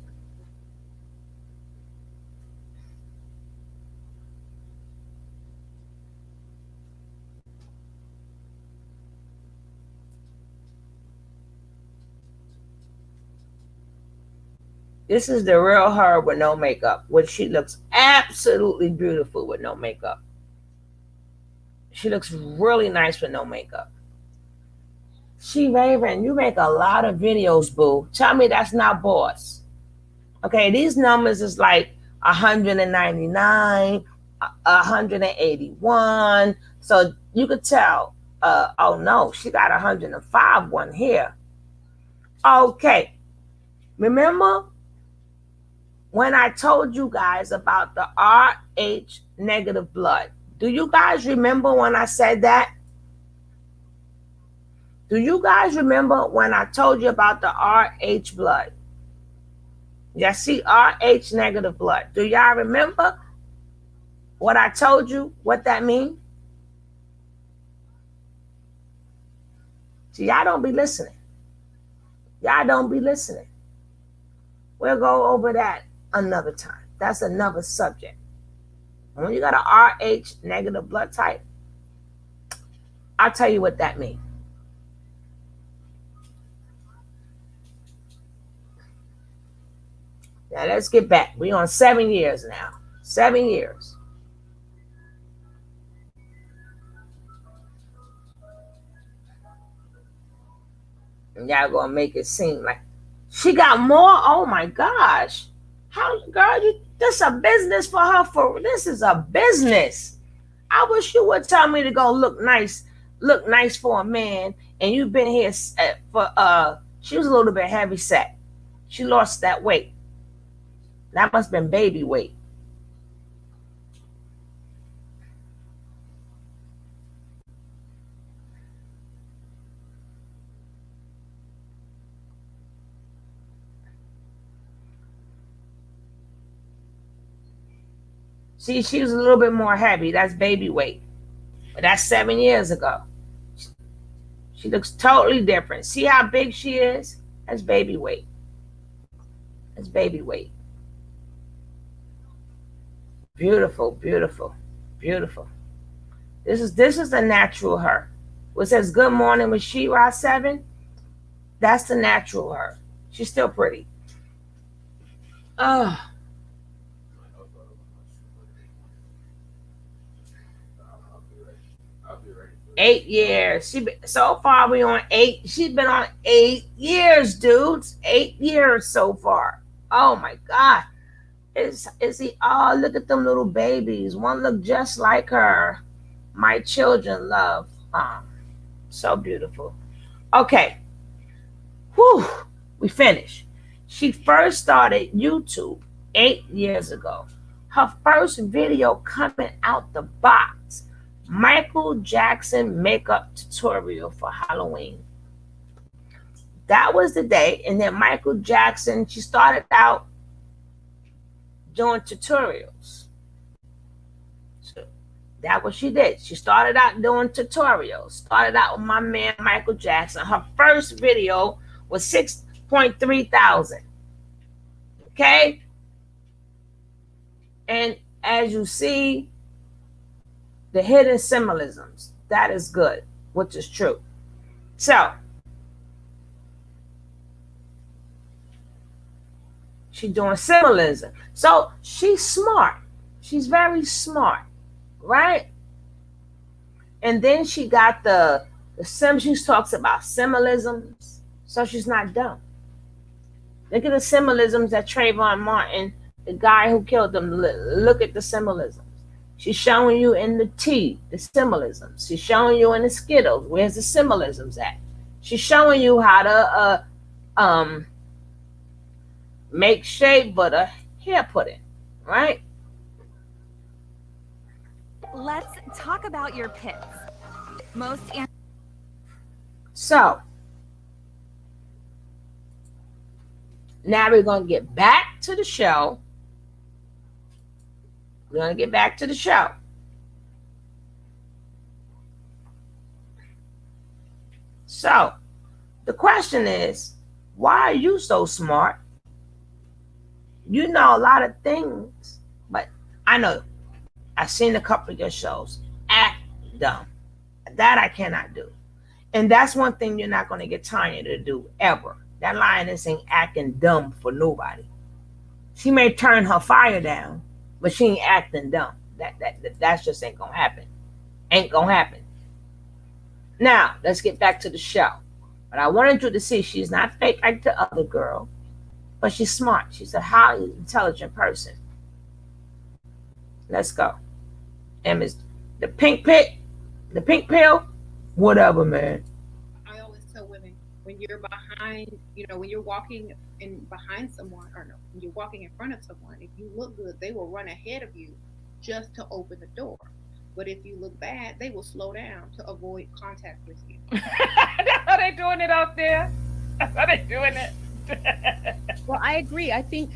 Speaker 1: This is the real her with no makeup, which she looks absolutely beautiful with no makeup. She looks really nice with no makeup. SheraSeven, you make a lot of videos, boo. Tell me that's not boss. Okay, these numbers is like 199, 181. So you could tell, oh no, she got 105 one here. Okay, remember when I told you guys about the RH negative blood? Do you guys remember when I said that? Do you guys remember when I told you about the RH blood? Y'all see RH negative blood. Do y'all remember what I told you, what that means? See, y'all don't be listening. Y'all don't be listening. We'll go over that another time. That's another subject. When you got an RH negative blood type, I'll tell you what that means. Now let's get back. We're on 7 years now. 7 years. And y'all gonna make it seem like she got more. Oh my gosh. How, girl, this a business for her. This is a business. I wish you would tell me to go look nice for a man. And you've been here for she was a little bit heavy set. She lost that weight. That must have been baby weight. See, she was a little bit more heavy. That's baby weight. But that's 7 years ago. She looks totally different. See how big she is? That's baby weight. That's baby weight. Beautiful, beautiful, beautiful. This is the natural her. What says good morning with SheraSeven? That's the natural her. She's still pretty. Oh. 8 years. So far we on 8. She's been on 8 years, dudes. 8 years so far. Oh my God. Is he? Oh, look at them little babies. One look just like her. My children love. So beautiful. Okay. Whew. We finished. She first started YouTube 8 years ago. Her first video coming out the box. Michael Jackson makeup tutorial for Halloween. That was the day. And then Michael Jackson, she started out doing tutorials. So that's what she did. She started out doing tutorials. Started out with my man Michael Jackson. Her first video was 6.3 thousand. Okay? And as you see, the hidden symbolisms, that is good, which is true. So, she's doing symbolism. So, she's smart. She's very smart, right? And then she got the she talks about symbolisms. So she's not dumb. Look at the symbolisms that Trayvon Martin, the guy who killed them, look at the symbolisms. She's showing you in the tea, the symbolisms. She's showing you in the Skittles, where's the symbolisms at? She's showing you how to make shea butter hair pudding, right?
Speaker 7: Let's talk about your pits.
Speaker 1: So now we're going to get back to the show. We're going to get back to the show. So the question is, why are you so smart? You know a lot of things, but I know I've seen a couple of your shows. Act dumb. That I cannot do. And that's one thing you're not going to get Tonya to do ever. That lioness ain't acting dumb for nobody. She may turn her fire down, but she ain't acting dumb. That's just ain't gonna happen. Ain't gonna happen. Now, let's get back to the show. But I wanted you to see she's not fake like the other girl, but she's smart. She's a highly intelligent person. Let's go. And Miss the pink pill, whatever, man.
Speaker 4: I always tell women, when you're behind, when you're walking behind someone, or no, when you're walking in front of someone, if you look good, they will run ahead of you just to open the door. But if you look bad, they will slow down to avoid contact with you.
Speaker 2: That's how they doing it out there. That's how they doing it.
Speaker 3: Well, I agree. I think,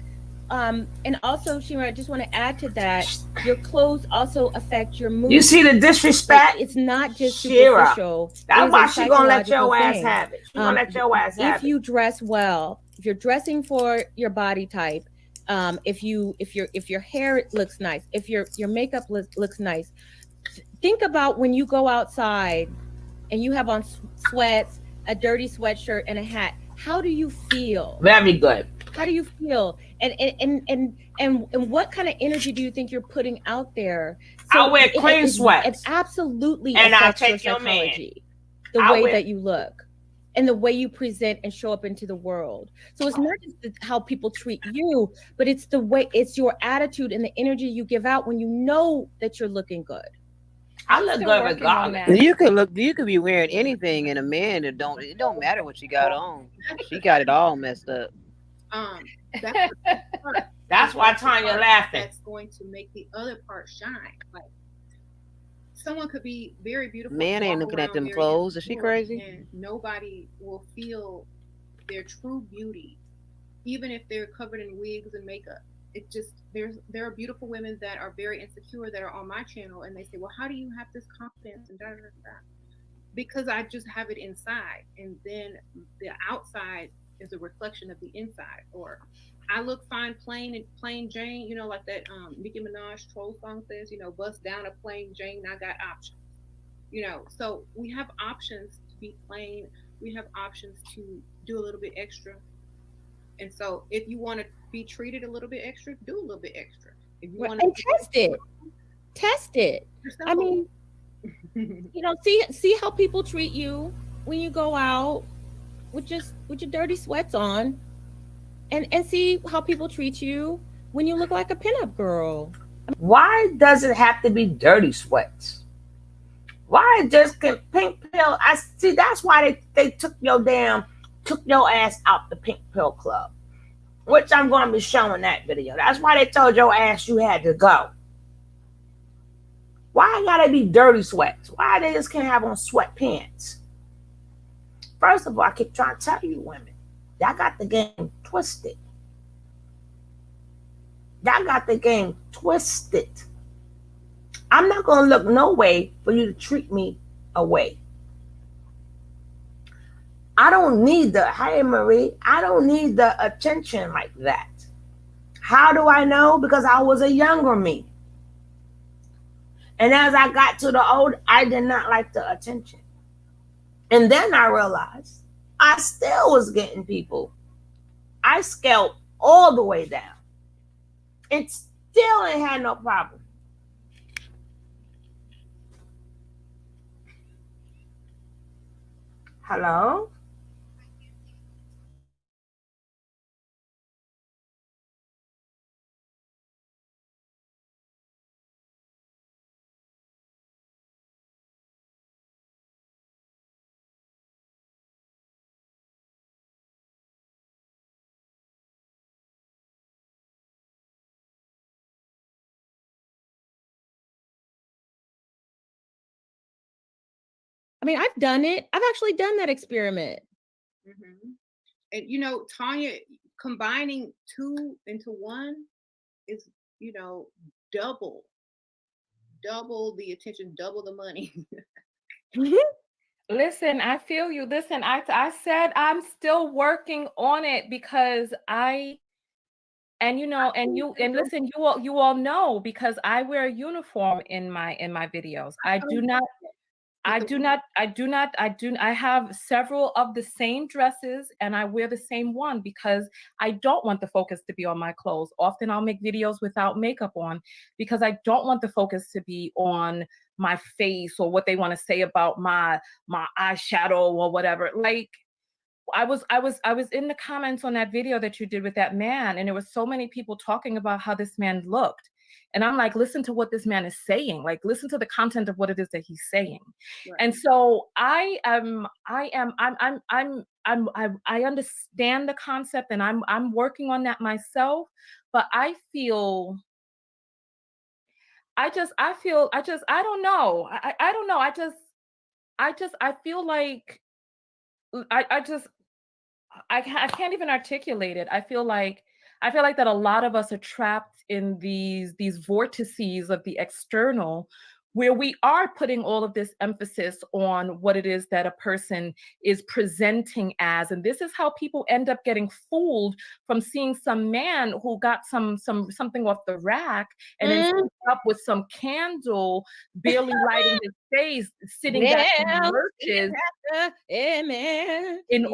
Speaker 3: and also, Shira, I just want to add to that, your clothes also affect your mood.
Speaker 1: You see the disrespect?
Speaker 3: It's not just
Speaker 1: Shira.
Speaker 3: superficial.
Speaker 1: That's why she gonna let
Speaker 3: psychological
Speaker 1: your ass
Speaker 3: thing.
Speaker 1: have it. She gonna let your ass have it.
Speaker 3: If you dress well, if you're dressing for your body type, if your hair looks nice, if your makeup looks nice, think about when you go outside and you have on sweats, a dirty sweatshirt, and a hat. How do you feel?
Speaker 1: Very good.
Speaker 3: How do you feel? And what kind of energy do you think you're putting out there?
Speaker 1: I wear clean sweats.
Speaker 3: It absolutely
Speaker 1: And I'll
Speaker 3: affects your
Speaker 1: take your man.
Speaker 3: psychology, the way that you look and the way you present and show up into the world. So it's not just how people treat you, but it's the way, it's your attitude and the energy you give out when you know that you're looking good.
Speaker 1: I look good regardless.
Speaker 6: You could be wearing anything, and a man it don't matter what she got on. She got it all messed up.
Speaker 1: That's why Tonya laughing.
Speaker 4: That's going to make the other part shine. Like, someone could be very beautiful.
Speaker 6: Man ain't looking at them clothes. Is she crazy?
Speaker 4: And nobody will feel their true beauty, even if they're covered in wigs and makeup. It just, there are beautiful women that are very insecure that are on my channel, and they say, well, how do you have this confidence and da da da da? Because I just have it inside, and then the outside is a reflection of the inside. Or I look fine plain Jane, like that Nicki Minaj troll song says, bust down a plain Jane, I got options. So we have options to be plain, we have options to do a little bit extra. And so if you want to be treated a little bit extra, do a little bit extra. If you want to
Speaker 3: test it. I mean, see how people treat you when you go out with your dirty sweats on, and see how people treat you when you look like a pinup girl.
Speaker 1: Why does it have to be dirty sweats? Why just pink pill? I see. That's why they took your ass out the pink pill club, which I'm going to be showing that video. That's why they told your ass you had to go. Why gotta be dirty sweats? Why they just can't have on sweatpants? First of all, I keep trying to tell you women, y'all got the game twisted. Y'all got the game twisted. I'm not going to look no way for you to treat me away. I don't need hey Marie, I don't need the attention like that. How do I know? Because I was a younger me. And as I got to the old, I did not like the attention. And then I realized I still was getting people. I scaled all the way down. It still ain't had no problem. Hello?
Speaker 3: mean, I've done it. I've actually done that experiment.
Speaker 4: Mm-hmm. And you know, Tonya, combining two into one is, you know, double the attention, double the money.
Speaker 2: Listen, I feel you. Listen, I said I'm still working on it because and listen, you all know, because I wear a uniform in my videos. I have several of the same dresses, and I wear the same one because I don't want the focus to be on my clothes. Often I'll make videos without makeup on because I don't want the focus to be on my face or what they want to say about my eyeshadow or whatever. Like, I was in the comments on that video that you did with that man, and there was so many people talking about how this man looked. And I'm like, listen to what this man is saying. Like, listen to the content of what it is that he's saying. Right. And so I understand the concept, and I'm working on that myself. But I don't know. I feel like I can't even articulate it. I feel like that a lot of us are trapped in these vortices of the external, where we are putting all of this emphasis on what it is that a person is presenting as. And this is how people end up getting fooled from seeing some man who got something off the rack and then up with some candle, barely lighting his face, sitting back in lurches, in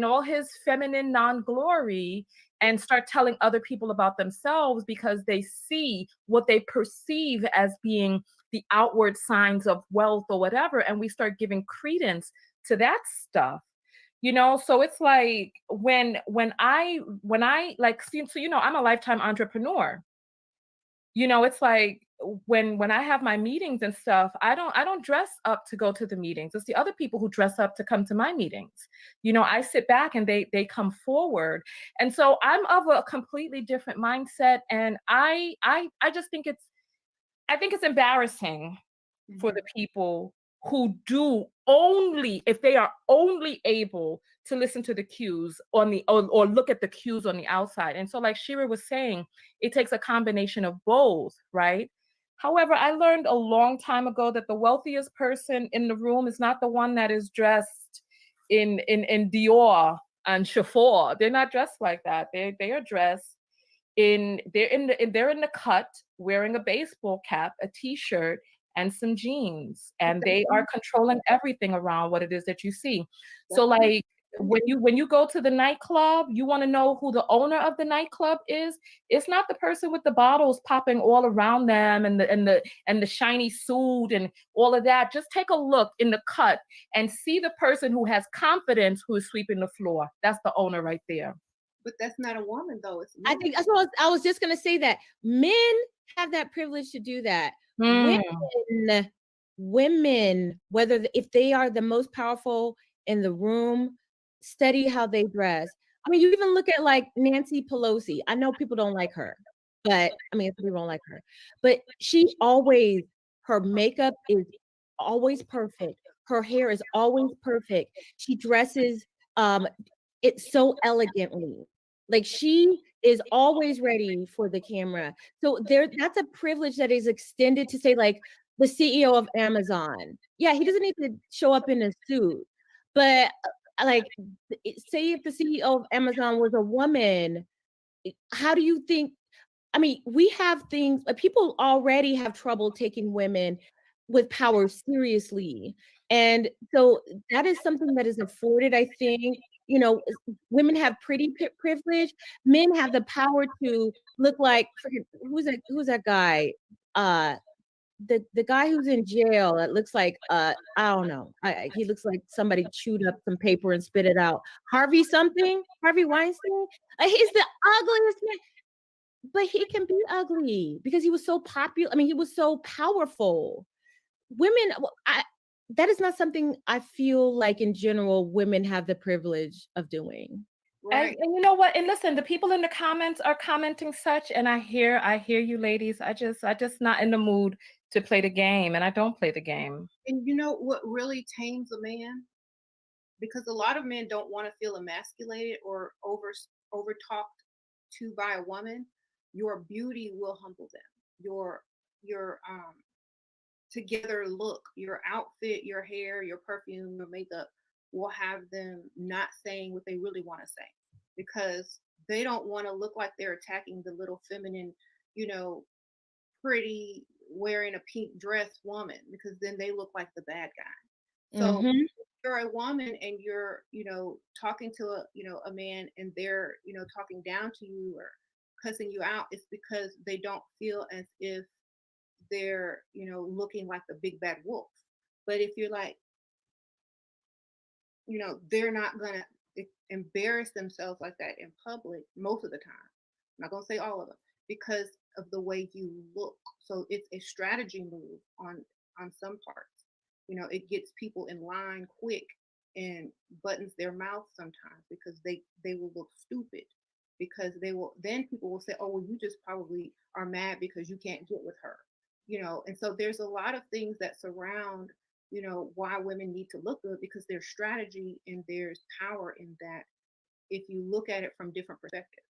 Speaker 2: all his feminine non-glory, and start telling other people about themselves because they see what they perceive as being the outward signs of wealth or whatever, and we start giving credence to that stuff. You know, so it's like when I like, so, you know, I'm a lifetime entrepreneur. You know, it's like when I have my meetings and stuff, I don't dress up to go to the meetings. It's the other people who dress up to come to my meetings. You know, I sit back and they come forward. And so I'm of a completely different mindset. And I just think it's embarrassing for the people who do only, if they are only able to listen to the cues on the or look at the cues on the outside. And so, like Shera was saying, it takes a combination of both, right? However, I learned a long time ago that the wealthiest person in the room is not the one that is dressed in Dior and Chauffeur. They're not dressed like that. They are dressed they're in the cut, wearing a baseball cap, a t-shirt, and some jeans, and they are controlling everything around what it is that you see. So like when you go to the nightclub, you want to know who the owner of the nightclub is. It's not the person with the bottles popping all around them and the shiny suit and all of that. Just take a look in the cut and see the person who has confidence, who is sweeping the floor. That's the owner right there.
Speaker 4: But that's not a woman, though. It's
Speaker 3: I think that's what I was just going to say, that men have that privilege to do that. Women, if they are the most powerful in the room, study how they dress. I mean, you even look at like Nancy Pelosi. I know people don't like her, but I mean, people don't like her, but her makeup is always perfect. Her hair is always perfect. She dresses it so elegantly. Like, she is always ready for the camera. So that's a privilege that is extended to, say, like the CEO of Amazon. Yeah, he doesn't need to show up in a suit, but like, say if the CEO of Amazon was a woman, how do you think? I mean, we have things, people already have trouble taking women with power seriously. And so that is something that is afforded, I think. You know, women have pretty privilege. Men have the power to look like, who's that guy? The guy who's in jail that looks like, I don't know. He looks like somebody chewed up some paper and spit it out. Harvey Weinstein. He's the ugliest man. But he can be ugly because he was so popular. I mean, he was so powerful. Women, that is not something I feel like in general women have the privilege of doing.
Speaker 2: Right. And you know what? And listen, the people in the comments are commenting such, and I hear you ladies. I just not in the mood to play the game, and I don't play the game.
Speaker 4: And you know what really tames a man? Because a lot of men don't want to feel emasculated or over talked to by a woman. Your beauty will humble them. Your together look, your outfit, your hair, your perfume, your makeup will have them not saying what they really want to say, because they don't want to look like they're attacking the little feminine, you know, pretty wearing a pink dress woman, because then they look like the bad guy. So
Speaker 3: Mhm.
Speaker 4: if you're a woman and you're, talking to a man, and they're, talking down to you or cussing you out, it's because they don't feel as if they're, looking like the big bad wolf. But if you're like, they're not gonna embarrass themselves like that in public most of the time. I'm not gonna say all of them, because of the way you look. So it's a strategy move on some parts. It gets people in line quick and buttons their mouth sometimes, because they will look stupid, because then people will say, oh well, you just probably are mad because you can't get with her. And so there's a lot of things that surround why women need to look good, because there's strategy and there's power in that, if you look at it from different perspectives.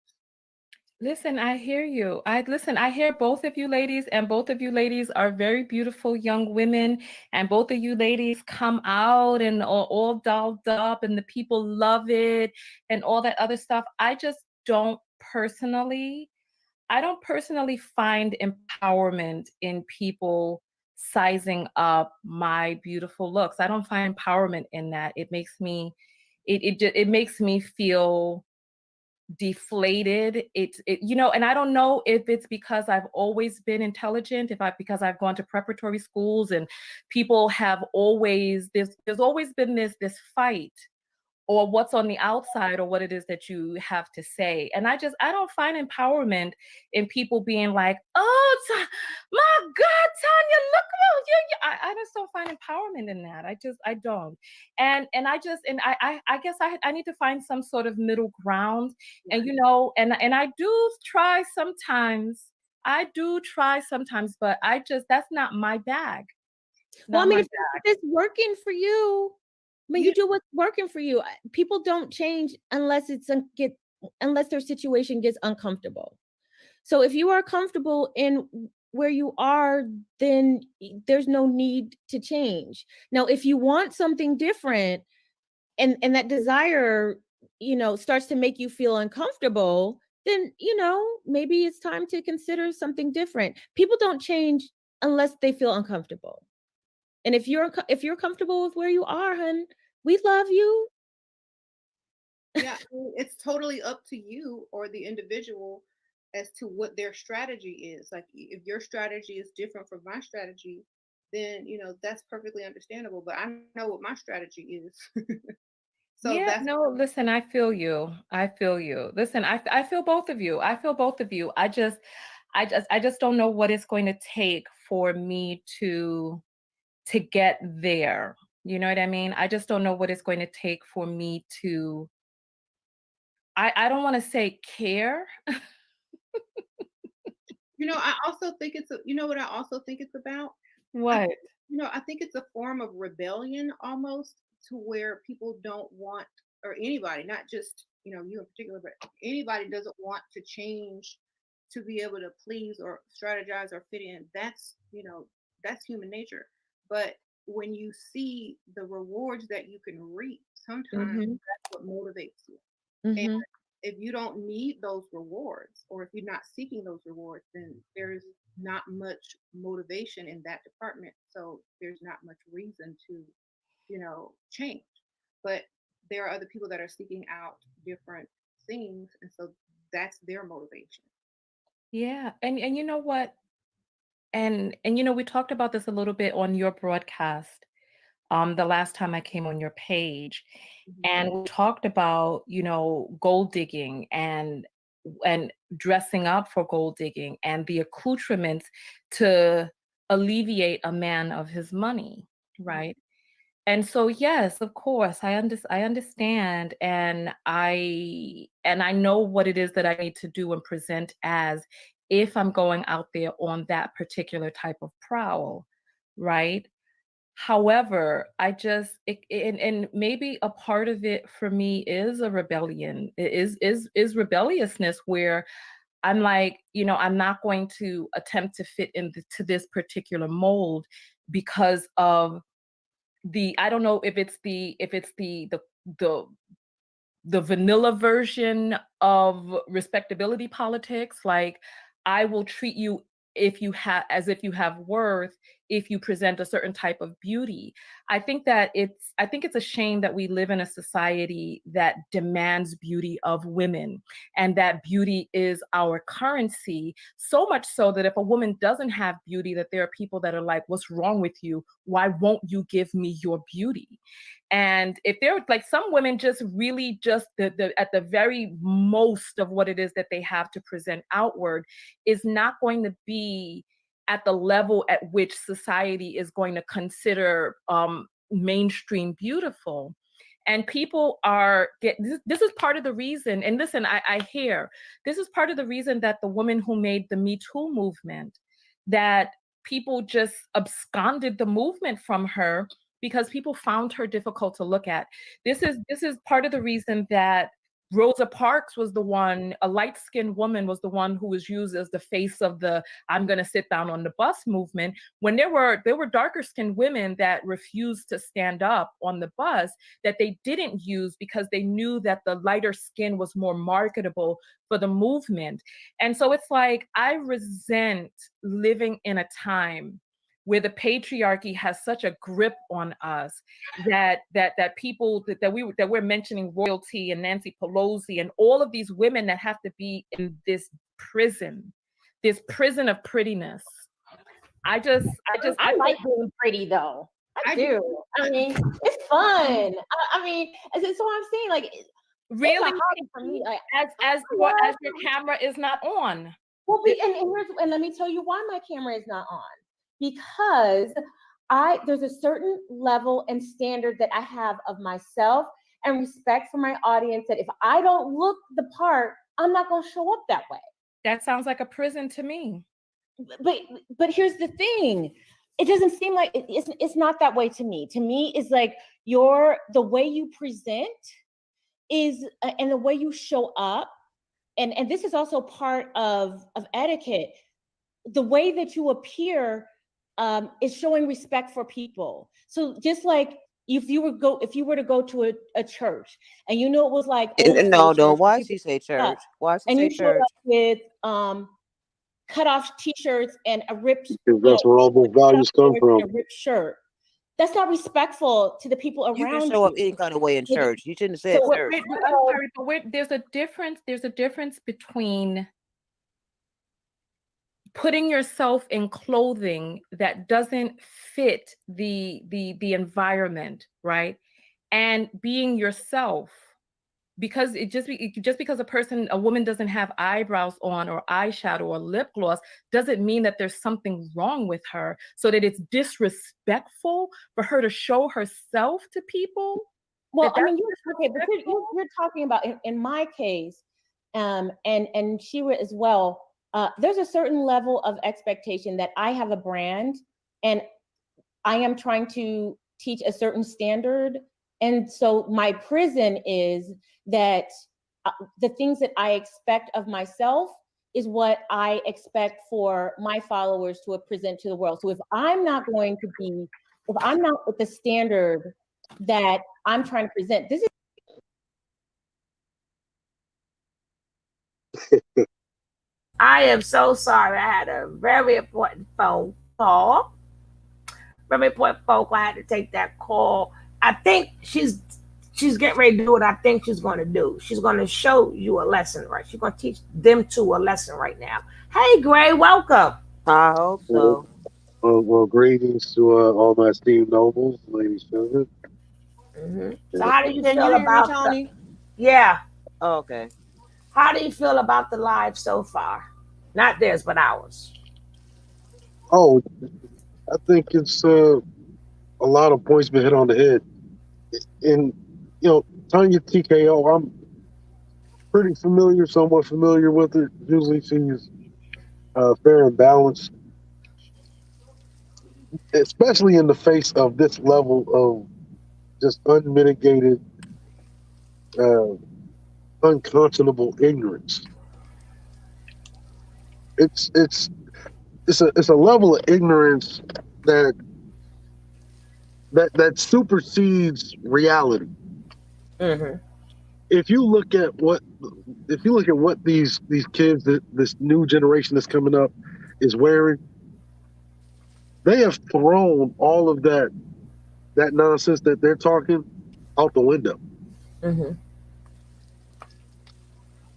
Speaker 2: Listen, I hear you. I hear both of you ladies, and both of you ladies are very beautiful young women, and both of you ladies come out and are all dolled up, and the people love it and all that other stuff. I don't personally find empowerment in people sizing up my beautiful looks. I don't find empowerment in that. It makes me feel deflated. And I don't know if it's because I've always been intelligent, because I've gone to preparatory schools, and people have always there's always been this fight, or what's on the outside, or what it is that you have to say. And I don't find empowerment in people being like, oh, my God, Tonya, look at you. I just don't find empowerment in that. I don't. And I guess I need to find some sort of middle ground. And, and I do try sometimes. But that's not my bag.
Speaker 3: Well, I
Speaker 2: Not
Speaker 3: mean,
Speaker 2: my
Speaker 3: if it's working for you, I mean, you do what's working for you. People don't change unless unless their situation gets uncomfortable. So if you are comfortable in where you are, then there's no need to change. Now, if you want something different, and that desire, starts to make you feel uncomfortable, then, maybe it's time to consider something different. People don't change unless they feel uncomfortable. And if you're comfortable with where you are, hun, we love you.
Speaker 4: Yeah, I mean, it's totally up to you or the individual as to what their strategy is. Like, if your strategy is different from my strategy, then that's perfectly understandable. But I know what my strategy is. So
Speaker 2: Yeah,
Speaker 4: that's
Speaker 2: no, listen, I feel you. I feel you. Listen, I feel both of you. I feel both of you. I just don't know what it's going to take for me to get there. You know what I mean? I just don't know what it's going to take for me to I don't want to say care.
Speaker 4: I also think what I also think it's about.
Speaker 2: What?
Speaker 4: I think it's a form of rebellion almost, to where people don't want, or anybody, not just, you in particular, but anybody doesn't want to change to be able to please or strategize or fit in. That's human nature. But when you see the rewards that you can reap, sometimes
Speaker 3: Mhm.
Speaker 4: that's what motivates you. And
Speaker 3: Mhm.
Speaker 4: if you don't need those rewards, or if you're not seeking those rewards, then there's not much motivation in that department. So there's not much reason to, change. But there are other people that are seeking out different things. And so that's their motivation.
Speaker 2: Yeah. And you know what? And we talked about this a little bit on your broadcast, the last time I came on your page.
Speaker 4: Mhm.
Speaker 2: And we talked about, gold digging and dressing up for gold digging, and the accoutrements to alleviate a man of his money, right? And so, yes, of course, I understand, and I know what it is that I need to do and present as if I'm going out there on that particular type of prowl, right? However, and maybe a part of it for me is a rebellion, is rebelliousness, where I'm like, I'm not going to attempt to fit into this particular mold because of I don't know if it's the the vanilla version of respectability politics. Like, I will treat you as if you have worth if you present a certain type of beauty. I think it's a shame that we live in a society that demands beauty of women, and that beauty is our currency, so much so that if a woman doesn't have beauty, that there are people that are like, what's wrong with you? Why won't you give me your beauty? And if they're like, some women just really just at the very most of what it is that they have to present outward is not going to be at the level at which society is going to consider mainstream beautiful. And people this is part of the reason, and listen, I hear, this is part of the reason that the woman who made the Me Too movement, that people just absconded the movement from her, because people found her difficult to look at. This is part of the reason that Rosa Parks was the one, a light-skinned woman was the one who was used as the face of the I'm going to sit down on the bus movement, when there were darker-skinned women that refused to stand up on the bus, that they didn't use because they knew that the lighter skin was more marketable for the movement. And so it's like, I resent living in a time where the patriarchy has such a grip on us, that people that we're mentioning royalty and Nancy Pelosi and all of these women that have to be in this prison of prettiness. I
Speaker 3: like being pretty though. I do. I mean, it's fun. I mean, so I'm saying, like,
Speaker 2: really
Speaker 3: for me, like,
Speaker 2: as your camera is not on.
Speaker 3: Well, and let me tell you why my camera is not on. Because there's a certain level and standard that I have of myself and respect for my audience, that if I don't look the part, I'm not going to show up that way.
Speaker 2: That sounds like a prison to me.
Speaker 3: But here's the thing. It doesn't seem like it's not that way to me. To me, it's like the way you present is, and the way you show up. And this is also part of etiquette. The way that you appear is showing respect for people. So just like if you were to go to a church, and it was like,
Speaker 6: no, why she say church? Why she say church?
Speaker 3: Showed up with cut off t-shirts and a ripped,
Speaker 8: because that's where all those values come from.
Speaker 3: A ripped shirt. That's not respectful to the people around you.
Speaker 6: You can show up any kind of way in church. You shouldn't have said church.
Speaker 2: I'm sorry, but there's a difference between putting yourself in clothing that doesn't fit the environment, right? And being yourself. Because just because a woman doesn't have eyebrows on or eyeshadow or lip gloss doesn't mean that there's something wrong with her, so that it's disrespectful for her to show herself to people.
Speaker 3: Well, I mean, you're talking about in my case, and Shira as well. There's a certain level of expectation that I have a brand, and I am trying to teach a certain standard. And so my prison is that the things that I expect of myself is what I expect for my followers to present to the world. So if I'm not with the standard that I'm trying to present, this is.
Speaker 1: I am so sorry. I had a very important phone call. Very important phone call. I had to take that call. I think she's getting ready to do what I think she's going to do. She's going to show you a lesson, right? She's going to teach them two a lesson right now. Hey, Gray, welcome.
Speaker 6: I hope so.
Speaker 8: Well, greetings to all my esteemed nobles, ladies and
Speaker 1: gentlemen. So how do you feel about Tony? Yeah.
Speaker 6: Oh, okay.
Speaker 1: How do you feel about the live so far? Not theirs, but ours.
Speaker 8: Oh, I think it's a lot of points been hit on the head. And, Tonya TKO, I'm pretty somewhat familiar with her. Usually she's fair and balanced, especially in the face of this level of just unmitigated, uh, unconscionable ignorance. It's a level of ignorance that that supersedes reality.
Speaker 1: Mm-hmm.
Speaker 8: If you look at what these kids, this new generation that's coming up, is wearing, they have thrown all of that nonsense that they're talking out the window.
Speaker 1: Mm-hmm.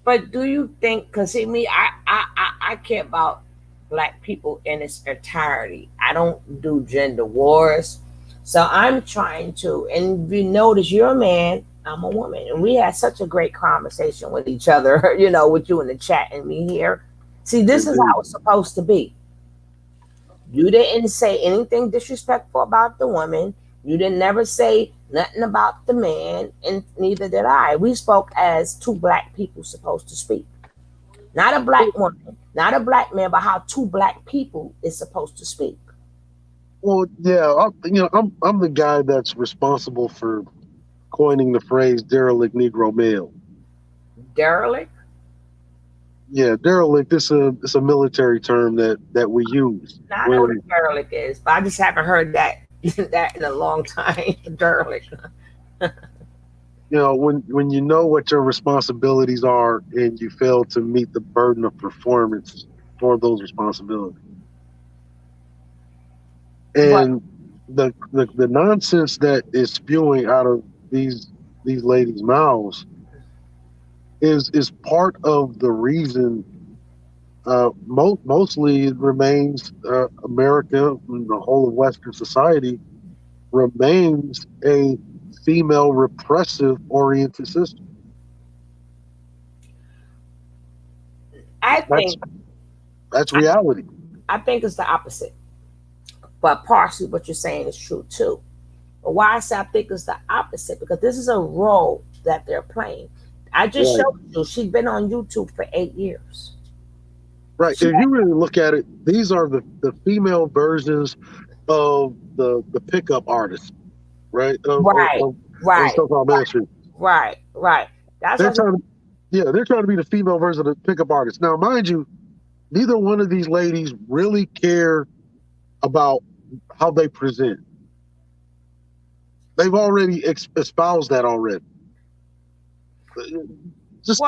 Speaker 1: But do you think? Because see, me, I care about black people in its entirety. I don't do gender wars, so I'm trying to. And if you notice, you're a man, I'm a woman, and we had such a great conversation with each other. With you in the chat and me here. See, this is how it's supposed to be. You didn't say anything disrespectful about the woman. You didn't never say nothing about the man, and neither did I. We spoke as two black people supposed to speak. Not a black woman, not a black man, but how two black people is supposed to speak.
Speaker 8: Well, yeah, I'm the guy that's responsible for coining the phrase derelict Negro male.
Speaker 1: Derelict?
Speaker 8: Yeah, derelict. It's a military term that we use.
Speaker 1: I know what derelict is, but I just haven't heard that that in a long time. Derelict.
Speaker 8: When you know what your responsibilities are and you fail to meet the burden of performance for those responsibilities. And the nonsense that is spewing out of these ladies' mouths is part of the reason. Mostly it remains America and the whole of Western society remains a female repressive oriented system.
Speaker 1: I think
Speaker 8: that's reality.
Speaker 1: I think it's the opposite. But partially what you're saying is true too. But why I say I think it's the opposite, because this is a role that they're playing. I just showed you she's been on YouTube for 8 years.
Speaker 8: Right. If you really look at it, these are the female versions of the pickup artists, right?
Speaker 1: Right.
Speaker 8: So-called mainstream.
Speaker 1: Right.
Speaker 8: They're trying to be the female version of the pickup artists. Now, mind you, neither one of these ladies really care about how they present. They've already espoused that already. Just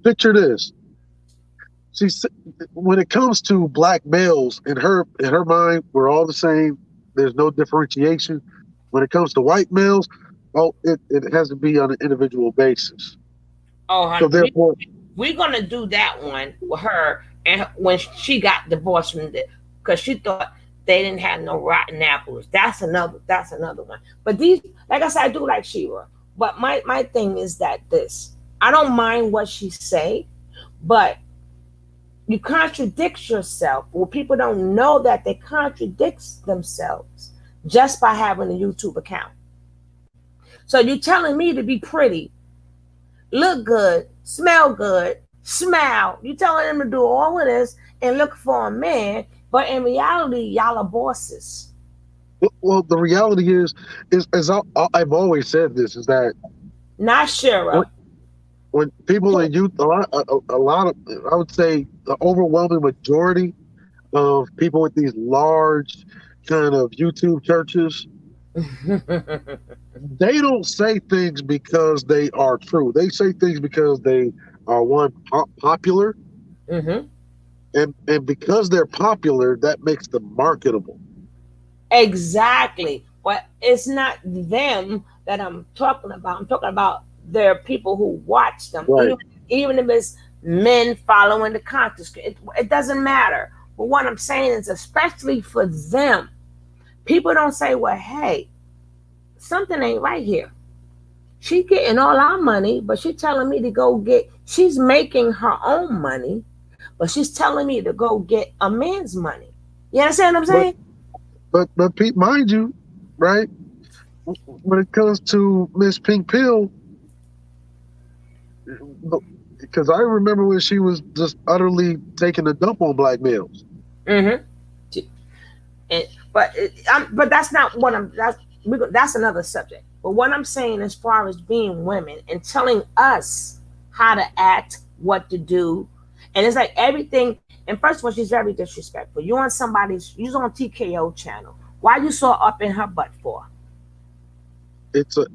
Speaker 8: picture this. When it comes to black males, in her mind, we're all the same. There's no differentiation. When it comes to white males, it has to be on an individual basis.
Speaker 1: Oh, honey,
Speaker 8: so therefore,
Speaker 1: we're gonna do that one with her, and when she got divorced from because she thought they didn't have no rotten apples. That's another one. But these, like I said, I do like Shera. But my thing is that I don't mind what she say, but you contradict yourself. Well, people don't know that they contradict themselves just by having a YouTube account. So you're telling me to be pretty, look good, smell good, smile. You're telling them to do all of this and look for a man, but in reality, y'all are bosses.
Speaker 8: Well, the reality is I've always said this, is that
Speaker 1: not Shera.
Speaker 8: When people in youth, a lot of, I would say, the overwhelming majority of people with these large kind of YouTube churches, they don't say things because they are true. They say things because they are, one, popular, and because they're popular, that makes them marketable.
Speaker 1: Exactly. But it's not them that I'm talking about. I'm talking about there are people who watch them, right. even if it's men following the content. It doesn't matter. But what I'm saying is, especially for them, people don't say, well, hey, something ain't right here. She's getting all our money, but she's telling me to go she's making her own money, but she's telling me to go get a man's money. You understand what I'm saying?
Speaker 8: But Pete, mind you, right, when it comes to Miss Pink Pill, because I remember when she was just utterly taking a dump on black males.
Speaker 1: Mm-hmm. But that's not what that's another subject. But what I'm saying, as far as being women and telling us how to act, what to do, and it's like everything. And first of all, she's very disrespectful. You on TKO channel. Why you so up in her butt for?
Speaker 8: It's a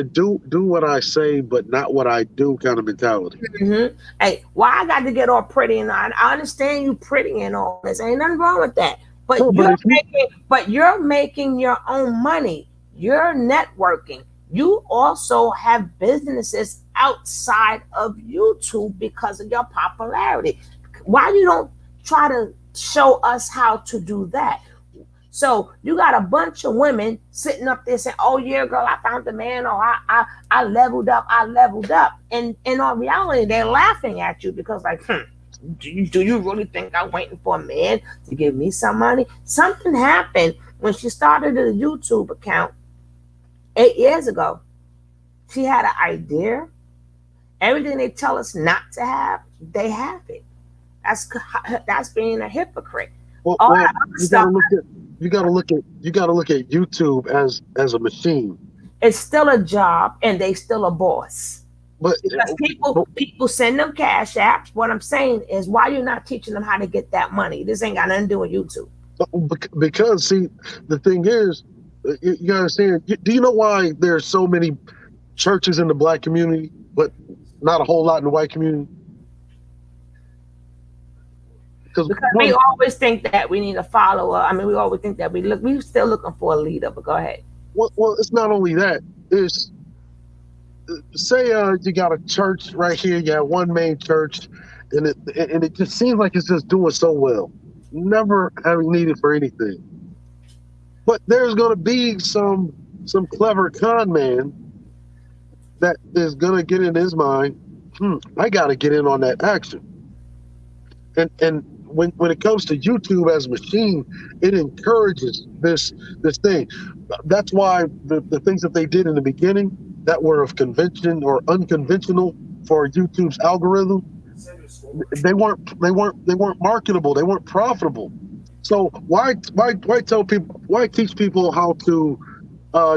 Speaker 8: do what I say, but not what I do kind of mentality.
Speaker 1: Mm-hmm. Hey, why I got to get all pretty and I understand you pretty and all this. Ain't nothing wrong with that. But you're making your own money. You're networking. You also have businesses outside of YouTube because of your popularity. Why you don't try to show us how to do that? So you got a bunch of women sitting up there saying, "Oh yeah, girl, I found the man," or I leveled up, and in all reality, they're laughing at you because like, do you really think I'm waiting for a man to give me some money? Something happened when she started a YouTube account 8 years ago. She had an idea. Everything they tell us not to have, they have it. That's being a hypocrite.
Speaker 8: You gotta look at YouTube as a machine.
Speaker 1: It's still a job, and they still a boss.
Speaker 8: But
Speaker 1: because people send them cash apps. What I'm saying is, why you're not teaching them how to get that money? This ain't got nothing to do with YouTube.
Speaker 8: Because see, the thing is, you understand. Do you know why there's so many churches in the black community, but not a whole lot in the white community? Because
Speaker 1: we always think that we need a follower. I mean, we always think that we're still looking for a leader. But go ahead.
Speaker 8: Well, it's not only that. It's say you got a church right here. You have one main church, and it just seems like it's just doing so well, never having needed for anything. But there's going to be some clever con man that is going to get in his mind. I got to get in on that action. And when it comes to YouTube as a machine, it encourages this thing. That's why the things that they did in the beginning that were of convention or unconventional for YouTube's algorithm, they weren't marketable. They weren't profitable. So why tell people? Why teach people how to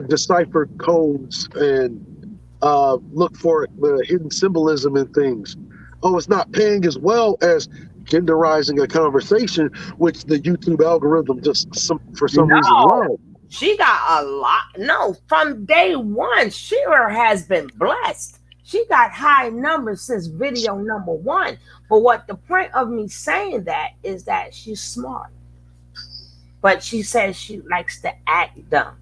Speaker 8: decipher codes and look for the hidden symbolism in things? Oh, it's not paying as well as genderizing a conversation, which the YouTube algorithm just for some reason loves.
Speaker 1: She got a lot. No, from day one, Shera has been blessed. She got high numbers since video number one. But what the point of me saying that is that she's smart. But she says she likes to act dumb.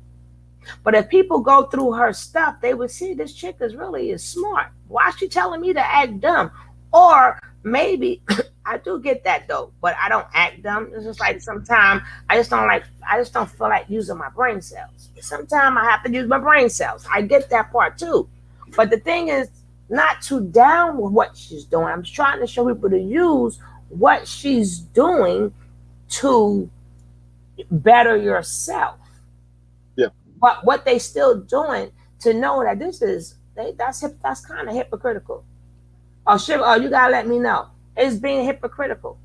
Speaker 1: But if people go through her stuff, they would see this chick is smart. Why is she telling me to act dumb? Or maybe I do get that though, but I don't act dumb. It's just like sometimes I just don't feel like using my brain cells. Sometimes I have to use my brain cells. I get that part too. But the thing is not too down with what she's doing. I'm just trying to show people to use what she's doing to better yourself.
Speaker 8: Yeah.
Speaker 1: But what they still doing to know that that's kind of hypocritical. Oh, shit, you gotta let me know. It's being hypocritical.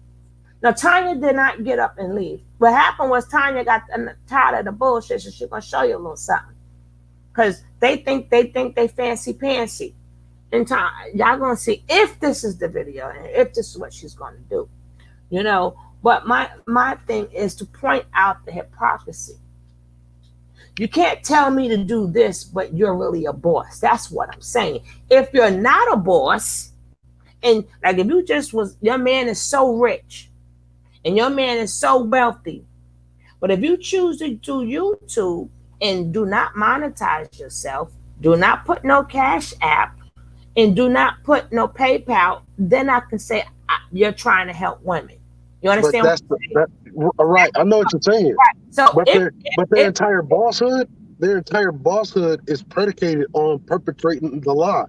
Speaker 1: Now, Tonya did not get up and leave. What happened was Tonya got tired of the bullshit, so she's gonna show you a little something. Because they think they fancy pantsy. In time, y'all gonna see if this is the video and if this is what she's gonna do. You know, but my thing is to point out the hypocrisy. You can't tell me to do this, but you're really a boss. That's what I'm saying. If you're not a boss, and like if you just your man is so rich and your man is so wealthy, but if you choose to do YouTube and do not monetize yourself, do not put no cash app, and do not put no PayPal, then I can say you're trying to help women. You understand?
Speaker 8: Right. I know what you're saying.
Speaker 1: Right. So,
Speaker 8: their entire bosshood is predicated on perpetrating the lie.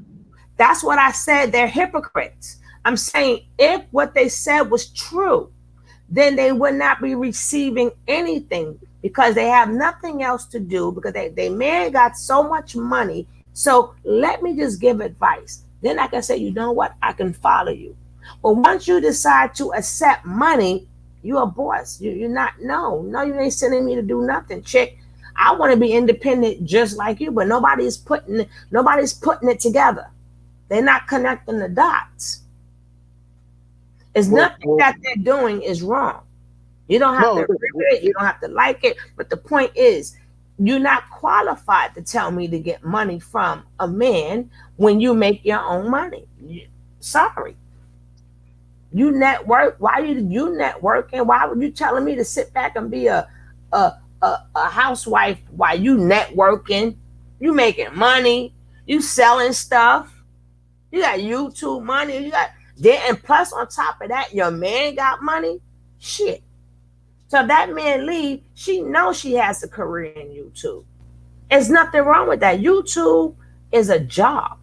Speaker 1: That's what I said. They're hypocrites. I'm saying if what they said was true, then they would not be receiving anything because they have nothing else to do because they man got so much money So let me just give advice. Then I can say, you know what? I can follow you. But once you decide to accept money, you're a boss. You're not, no, you ain't sending me to do nothing, chick. I want to be independent just like you, but nobody's putting it together. They're not connecting the dots. It's nothing that they're doing is wrong. You don't have to agree with it. You don't have to like it. But the point is, you're not qualified to tell me to get money from a man when you make your own money. Sorry. You network. Why you networking? Why were you telling me to sit back and be a housewife while you networking? You making money. You selling stuff. You got YouTube money. You got there, and plus on top of that, your man got money. Shit. So if that man leave, she knows she has a career in YouTube. There's nothing wrong with that. YouTube is a job.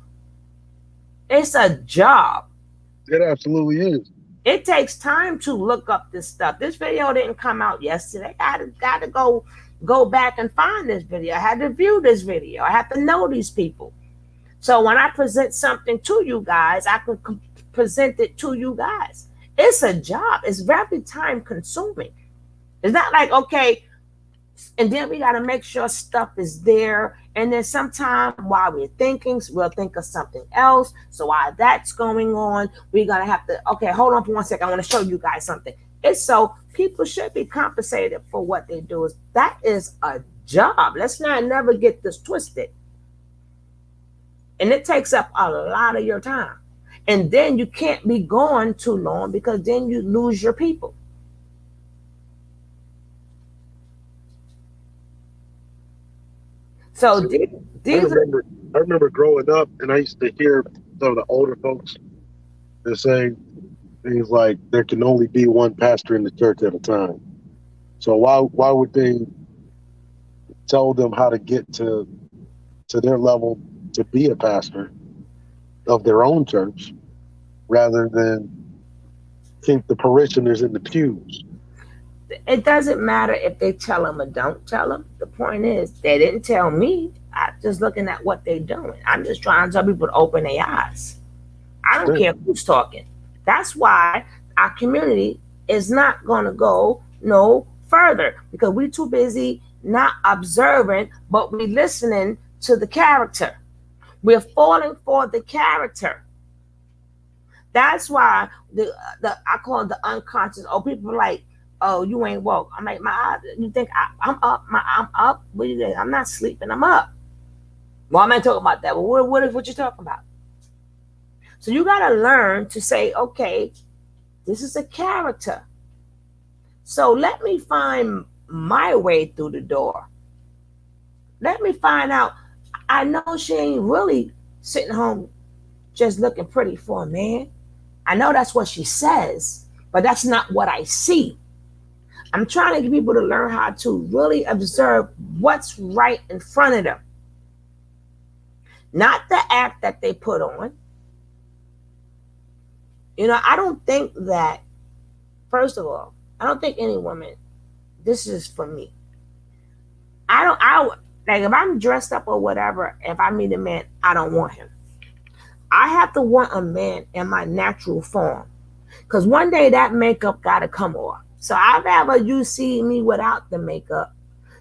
Speaker 1: It's a job.
Speaker 8: It absolutely is.
Speaker 1: It takes time to look up this stuff. This video didn't come out yesterday. I got to go back and find this video. I had to view this video. I have to know these people. So when I present something to you guys, I can present it to you guys. It's a job. It's very time consuming. It's not like, okay, and then we got to make sure stuff is there. And then sometime while we're thinking, we'll think of something else. So while that's going on, we're going to have to, okay, hold on for 1 second. I want to show you guys something. It's so people should be compensated for what they do. That is a job. Let's not never get this twisted. And it takes up a lot of your time. And then you can't be gone too long because then you lose your people. So
Speaker 8: I remember growing up, and I used to hear some of the older folks. They're saying things like there can only be one pastor in the church at a time. So why would they tell them how to get to their level to be a pastor of their own church, rather than keep the parishioners in the pews?
Speaker 1: It doesn't matter if they tell them or don't tell them. The point is, they didn't tell me. I'm just looking at what they're doing. I'm just trying to tell people to open their eyes. I don't care who's talking. That's why our community is not going to go no further, because we're too busy not observing, but we're listening to the character. We're falling for the character. That's why I call it the unconscious. Oh, people like, oh, you ain't woke. I'm like, you think I'm up? I'm up. What do you think? I'm not sleeping. I'm up. Well, I'm not talking about that. But what you talking about? So you got to learn to say, okay, this is a character. So let me find my way through the door. Let me find out. I know she ain't really sitting home just looking pretty for a man. I know that's what she says, but that's not what I see. I'm trying to get people to learn how to really observe what's right in front of them. Not the act that they put on. You know, I don't think that, first of all, I don't think any woman, this is for me. Like if I'm dressed up or whatever, if I meet a man, I don't want him. I have to want a man in my natural form. Because one day that makeup got to come off. So I'd rather you see me without the makeup.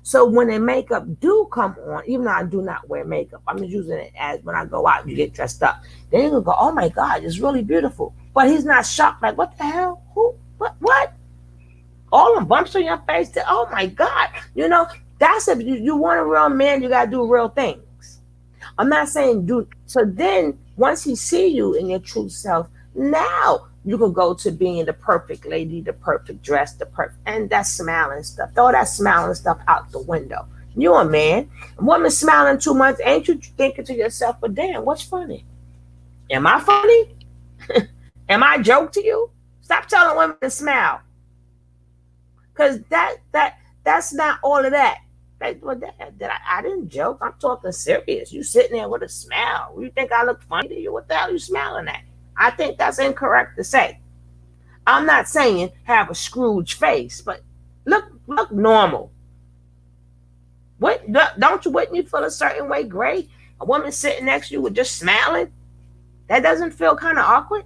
Speaker 1: So when the makeup do come on, even though I do not wear makeup, I'm just using it as when I go out, you get dressed up. Then you're going to go, oh my God, it's really beautiful. But he's not shocked, like, what the hell? Who? What? All the bumps on your face, oh my God. You know, that's if you want a real man, you got to do real things. I'm not saying do. So then once he see you in your true self, now you can go to being the perfect lady, the perfect dress, and that smiling stuff. Throw that smiling stuff out the window. You're a man. A woman smiling too much, ain't you thinking to yourself, but damn, what's funny? Am I funny? Am I a joke to you? Stop telling women to smile. Because that's not all of that. Like, well, I didn't joke. I'm talking serious. You sitting there with a smile. You think I look funny to you? What the hell are you smiling at? I think that's incorrect to say. I'm not saying have a Scrooge face, but look normal. Wouldn't you feel a certain way, Gray? A woman sitting next to you with just smiling, that doesn't feel kind of awkward?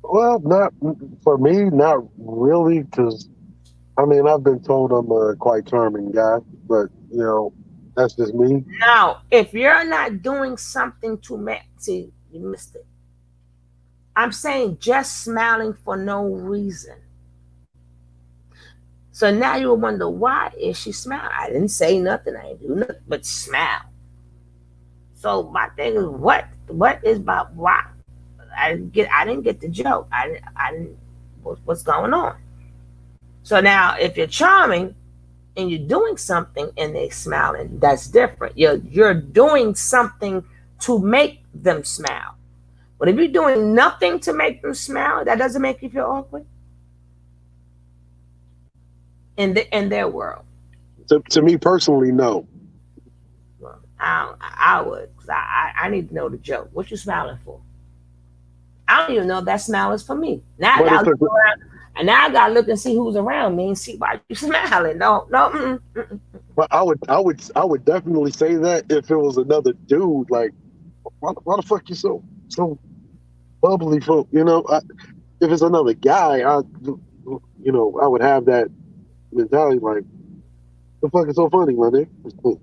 Speaker 8: Well, not for me, not really, because I mean, I've been told I'm a quite charming guy, but that's just me.
Speaker 1: Now, if you're not doing something to make, see, you missed it. I'm saying just smiling for no reason. So now you'll wonder, why is she smiling? I didn't say nothing. I didn't do nothing but smile. So my thing is, what is about why? I didn't get the joke. I didn't. What's going on? So now, if you're charming and you're doing something and they smiling, that's different. You're doing something to make them smile. But if you're doing nothing to make them smile, that doesn't make you feel awkward in their world.
Speaker 8: To me personally, no.
Speaker 1: Well, I would, because I need to know the joke. What you smiling for? I don't even know if that smile is for me. Now I gotta look around, and now I gotta look and see who's around me and see why you smiling. No.
Speaker 8: But I would definitely say that if it was another dude. Like, why the fuck you so bubbly for? If it's another guy, I would have that mentality. Like, the fuck is so funny, my nigga?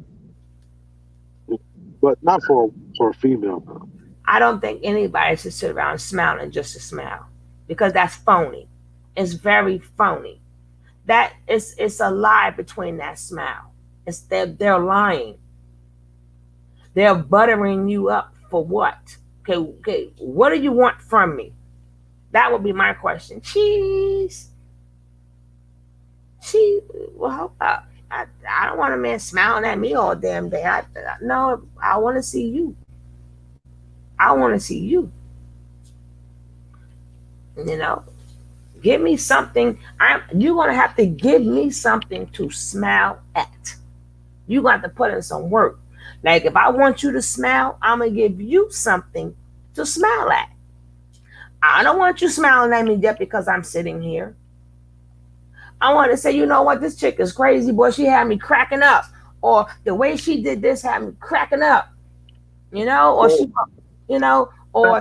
Speaker 8: But not for a female. No.
Speaker 1: I don't think anybody should sit around smiling just to smile, because that's phony. It's very phony. That it's a lie between that smile. It's they're lying. They're buttering you up for what? Okay. What do you want from me? That would be my question. Cheese. Well, hold up. I don't want a man smiling at me all damn day. No, I want to see you. I want to see you. Give me something. You're going to have to give me something to smile at. You're going to have to put in some work. Like, if I want you to smile, I'm going to give you something to smile at. I don't want you smiling at me just because I'm sitting here. I want to say, you know what? This chick is crazy, boy. She had me cracking up. Or the way she did this had me cracking up. Or she... or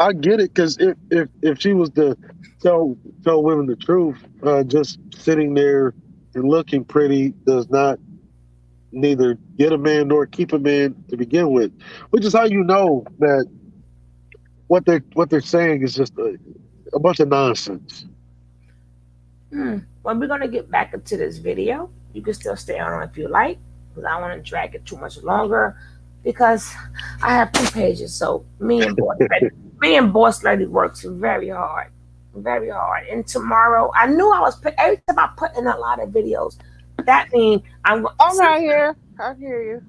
Speaker 8: I get it, because if she was to tell women the truth, just sitting there and looking pretty does not neither get a man nor keep a man to begin with, which is how you know that what they're saying is just a bunch of nonsense.
Speaker 1: Well, we're gonna get back into this video. You can still stay on if you like, because I don't want to drag it too much longer, because I have 2 pages. So me and Boss Lady works very hard. And tomorrow, I knew I was every time I put in a lot of videos, that means I'm
Speaker 6: right here. I hear you.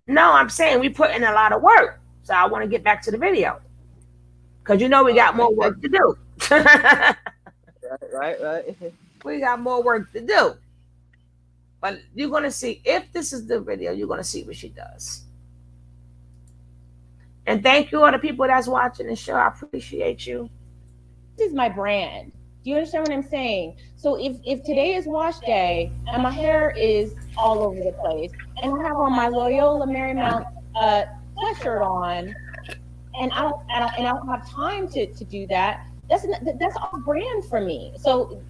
Speaker 1: No, I'm saying we put in a lot of work. So I want to get back to the video, because we got more work to do.
Speaker 6: Right.
Speaker 1: We got more work to do. But you're going to see, if this is the video, you're going to see what she does. And thank you all the people that's watching the show. I appreciate you.
Speaker 3: This is my brand. Do you understand what I'm saying? So if today is wash day and my hair is all over the place, and I have on my Loyola Marymount sweatshirt on, and I don't have time to do that, that's all brand for me. So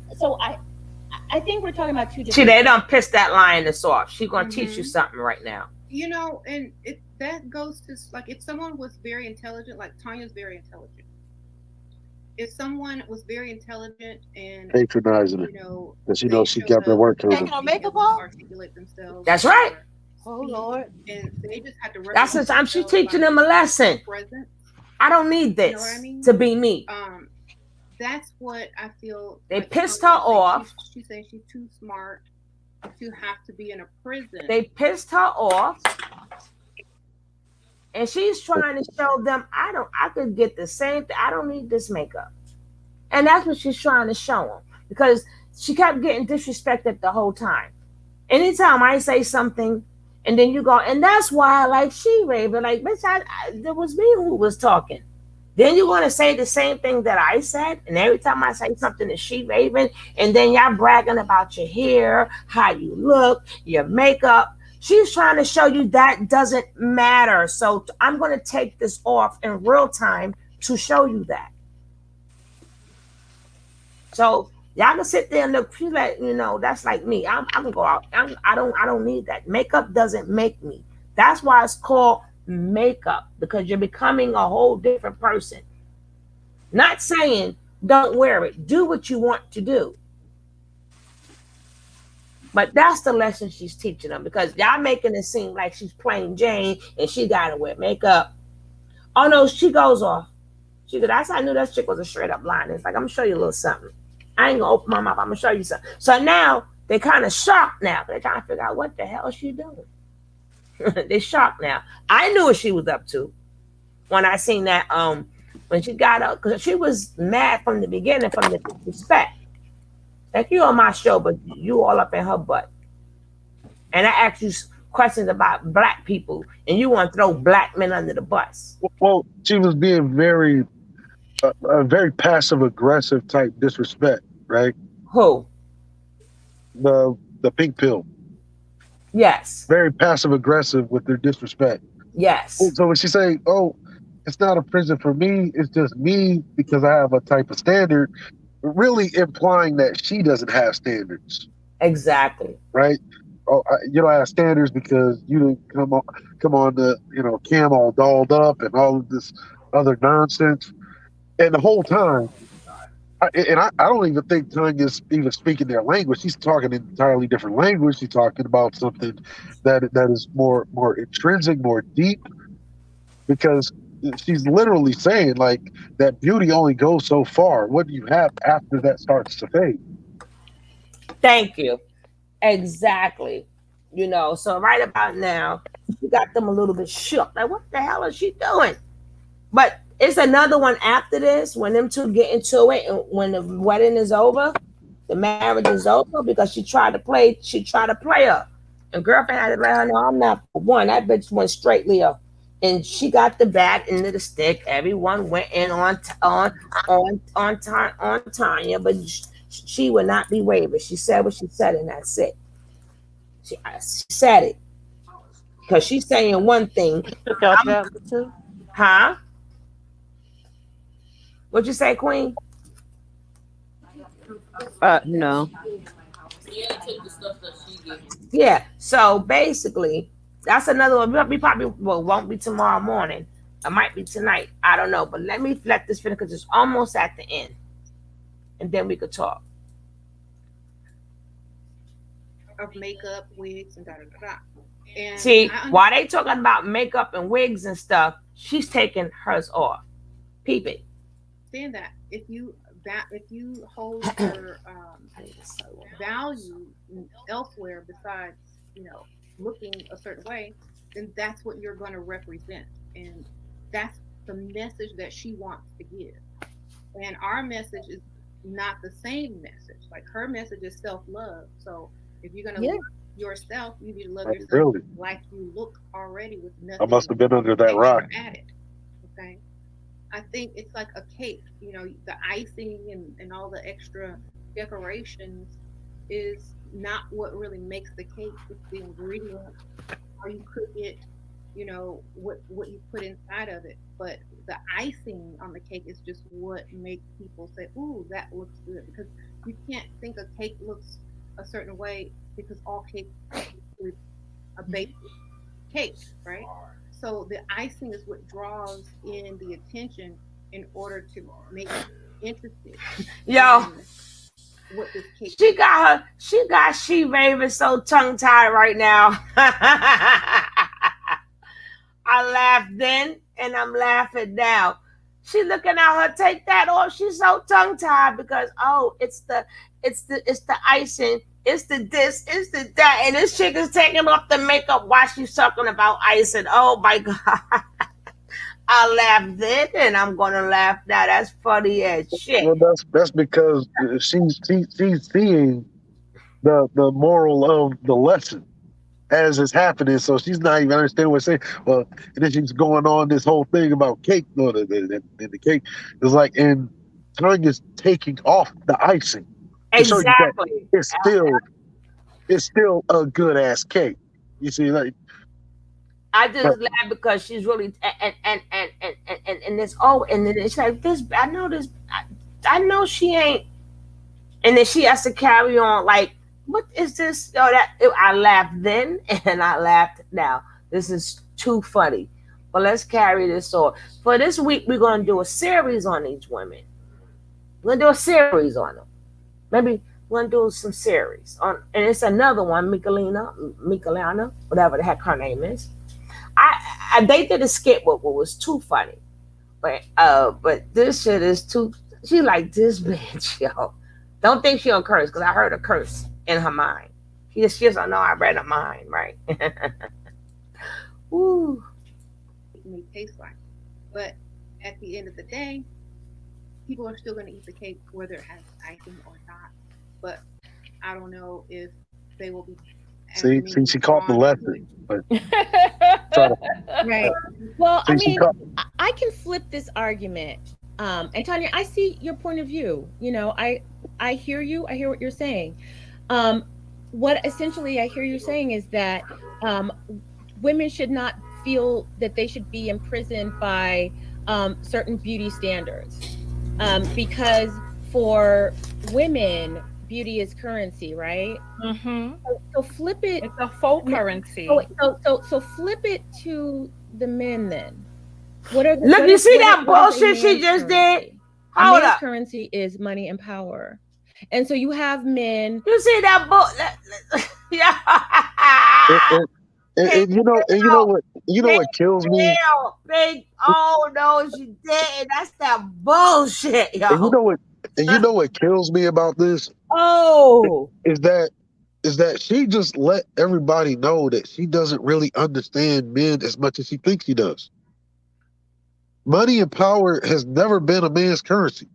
Speaker 3: I think we're talking about 2 different.
Speaker 1: See, they don't piss that lioness off. She's gonna teach you something right now.
Speaker 4: And that goes to, like, if someone was very intelligent, like Tonya's very intelligent. If someone was very intelligent and
Speaker 8: patronizing it, because she kept her work to
Speaker 6: taking her makeup off,
Speaker 4: articulate themselves.
Speaker 1: That's right.
Speaker 6: Oh Lord.
Speaker 4: And they just had to.
Speaker 1: That's the time she's teaching them a lesson. I don't need this to be me.
Speaker 4: That's what I feel.
Speaker 1: They pissed her off.
Speaker 4: She's saying she's too smart to have to be in a prison.
Speaker 1: They pissed her off. And she's trying to show them, I could get the same thing. I don't need this makeup. And that's what she's trying to show them, because she kept getting disrespected the whole time. Anytime I say something, and then you go, and that's why I like She-Raven. Like, bitch, it was me who was talking. Then you're going to say the same thing that I said. And every time I say something to She-Raven, and then y'all bragging about your hair, how you look, your makeup. She's trying to show you that doesn't matter. So I'm going to take this off in real time to show you that. So y'all can sit there and look. She's like, that's like me. I can go out. I don't need that. Makeup doesn't make me. That's why it's called makeup, because you're becoming a whole different person. Not saying don't wear it. Do what you want to do. But that's the lesson she's teaching them, because y'all making it seem like she's plain Jane and she got to wear makeup. Oh no, she goes off. She goes, I knew that chick was a straight up line. It's like, I'm gonna show you a little something. I ain't gonna open my mouth. I'm gonna show you something. So now they kind of shocked now. They're trying to figure out what the hell is she doing. They shocked now. I knew what she was up to when I seen that. When she got up, because she was mad from the beginning, from the disrespect. Like, you on my show, but you all up in her butt. And I asked you questions about black people, and you want to throw black men under the bus.
Speaker 8: Well, she was being very passive aggressive type disrespect, right?
Speaker 1: Who?
Speaker 8: The pink pill.
Speaker 1: Yes.
Speaker 8: Very passive aggressive with their disrespect.
Speaker 1: Yes.
Speaker 8: So when she say, "Oh, it's not a prison for me, it's just me because I have a type of standard," really implying that she doesn't have standards.
Speaker 1: Exactly.
Speaker 8: Right? Oh, you don't have standards because you didn't come on the cam all dolled up and all of this other nonsense. And the whole time, I don't even think Tonya's even speaking their language. She's talking an entirely different language. She's talking about something that is more intrinsic, more deep, because she's literally saying like that beauty only goes so far. What do you have after that starts to fade?
Speaker 1: Thank you. Exactly. So right about now, you got them a little bit shook. Like, what the hell is she doing? But it's another one after this, when them two get into it, and when the wedding is over, the marriage is over, because she tried to play her. And girlfriend had to let her know, I'm not for one. That bitch went straight Leo. And she got the bat into the stick. Everyone went in on Tonya, but she would not be wavered. She said what she said, and that's it. She said it. Because she's saying one thing.
Speaker 6: Too?
Speaker 1: Huh? What'd you say, Queen?
Speaker 6: No.
Speaker 1: Yeah. So basically, that's another one. We probably won't be tomorrow morning. It might be tonight. I don't know. But let me let this finish, because it's almost at the end, and then we could talk.
Speaker 4: Of makeup, wigs, and da da da. And
Speaker 1: see, while they talking about makeup and wigs and stuff, she's taking hers off. Peep it.
Speaker 4: Understand that if you hold your value elsewhere besides looking a certain way, then that's what you're going to represent, and that's the message that she wants to give. And our message is not the same message. Like, her message is self-love. So if you're going to love yourself, you need to love yourself
Speaker 8: really?
Speaker 4: like you look already, with nothing.
Speaker 8: I must have been under that rock.
Speaker 4: Added. Okay. I think it's like a cake, the icing and all the extra decorations is not what really makes the cake. It's the ingredients, how you cook it, what you put inside of it. But the icing on the cake is just what makes people say, "Ooh, that looks good." Because you can't think a cake looks a certain way, because all cake is a basic cake, right? So the icing is what draws in the attention in order to make it interesting.
Speaker 1: Yo,
Speaker 4: what this cake
Speaker 1: she Raven so tongue tied right now. I laughed then and I'm laughing now. She looking at her take that off. She's so tongue tied because it's the icing. It's the this, it's the that, and this chick is taking off the makeup while she's talking about icing. Oh my God. I laughed then and I'm gonna laugh now. That's funny as shit.
Speaker 8: Well, that's because she's seeing the moral of the lesson as it's happening. So she's not even understanding what it's saying. Well, and then she's going on this whole thing about cake. No, the cake is like, and Tanya's taking off the icing.
Speaker 1: Exactly.
Speaker 8: It's still a good ass cake. You see, like,
Speaker 1: I just laugh because she's really and it's and then it's like this. I know this. I know she ain't. And then she has to carry on like, what is this? Oh, I laughed then and I laughed now. This is too funny. But let's carry this on. For this week, we're going to do a series on these women. We're going to do a series on them. Maybe we're going to do some series on, and it's another one, Michelina, whatever the heck her name is. They did a skit what was too funny, but this shit is too. She like this bitch, yo. Don't think she don't curse, because I heard her curse in her mind. She just don't know I read her mind, right? Woo.
Speaker 4: It may taste like, but at the end of the day, people are still going to eat the cake whether it has icing or not. But I don't know if they will be.
Speaker 8: see, she caught the lesson.
Speaker 3: Right. Well, I mean,
Speaker 8: caught-
Speaker 3: I can flip this argument. And Tonya, I see your point of view. You know, I hear you. I hear what you're saying. What essentially I hear you saying is that women should not feel that they should be imprisoned by certain beauty standards, because for women, beauty is currency, right?
Speaker 2: Mm-hmm.
Speaker 3: So flip it.
Speaker 2: It's a faux currency.
Speaker 3: So flip it to the men then. Look,
Speaker 1: you see that bullshit she just did? Hold up.
Speaker 3: Currency is money and power. And so you have men.
Speaker 1: You see that bullshit? Yeah.
Speaker 8: And you know what kills me?
Speaker 1: Oh no, she didn't. That's that bullshit, yo.
Speaker 8: And you know what kills me about this?
Speaker 1: Oh,
Speaker 8: is that she just let everybody know that she doesn't really understand men as much as she thinks she does. Money and power has never been a man's currency.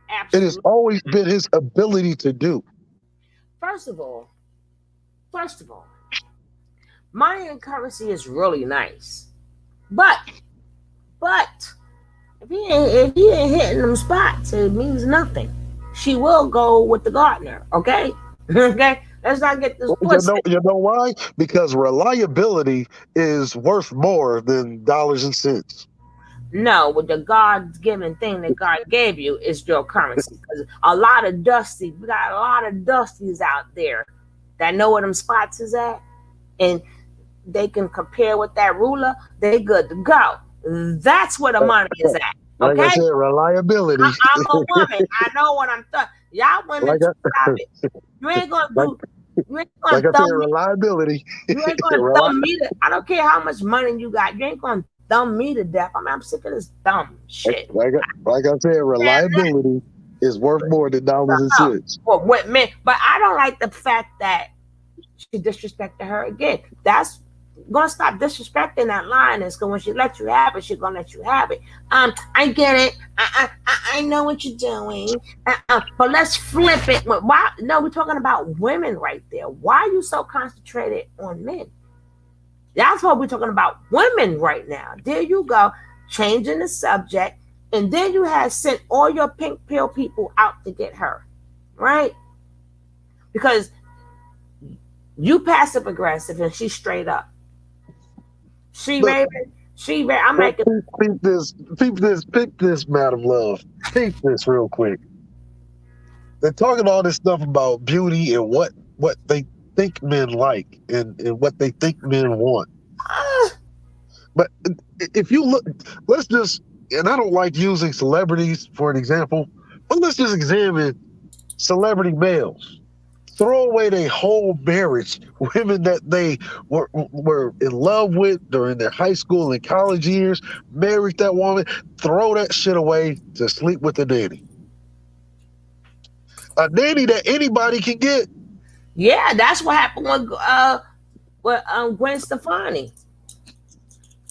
Speaker 1: absolutely.
Speaker 8: It has always been his ability to do.
Speaker 1: First of all, money and currency is really nice, but if he ain't hitting them spots, it means nothing. She will go with the gardener, okay? Okay, let's not get this pussy.
Speaker 8: You know why? Because reliability is worth more than dollars and cents.
Speaker 1: No, with the God-given thing that God gave you is your currency. Because we got a lot of dusties out there that know where them spots is at, and they can compare with that ruler. They good to go. That's where the money is at. Okay,
Speaker 8: like I said, reliability.
Speaker 1: I'm a woman. I know what I'm talking. Y'all women, stop it. You ain't gonna do. You ain't gonna
Speaker 8: like I said, reliability.
Speaker 1: You ain't gonna thumb me to. I don't care how much money you got. You ain't gonna thumb me to death. I'm sick of this dumb shit.
Speaker 8: Like I said, reliability is worth more than dollars and cents.
Speaker 1: Well, what men? But I don't like the fact that she disrespected her again. That's gonna stop disrespecting that line. Is when she let you have it, she's gonna let you have it. I get it. I know what you're doing. But let's flip it. Why? No, we're talking about women right there. Why are you so concentrated on men? That's what we're talking about. Women right now. There you go, changing the subject, and then you have sent all your pink pill people out to get her, right? Because you passive aggressive and she's straight up. I'm making
Speaker 8: peep this, Madam Love. Peep this real quick. They're talking all this stuff about beauty and what they think men like and what they think men want. But if you look, let's just, and I don't like using celebrities for an example, but let's just examine celebrity males. Throw away their whole marriage, women that they were in love with during their high school and college years, married that woman, throw that shit away to sleep with a nanny. A nanny that anybody can get.
Speaker 1: Yeah, that's what happened with Gwen Stefani.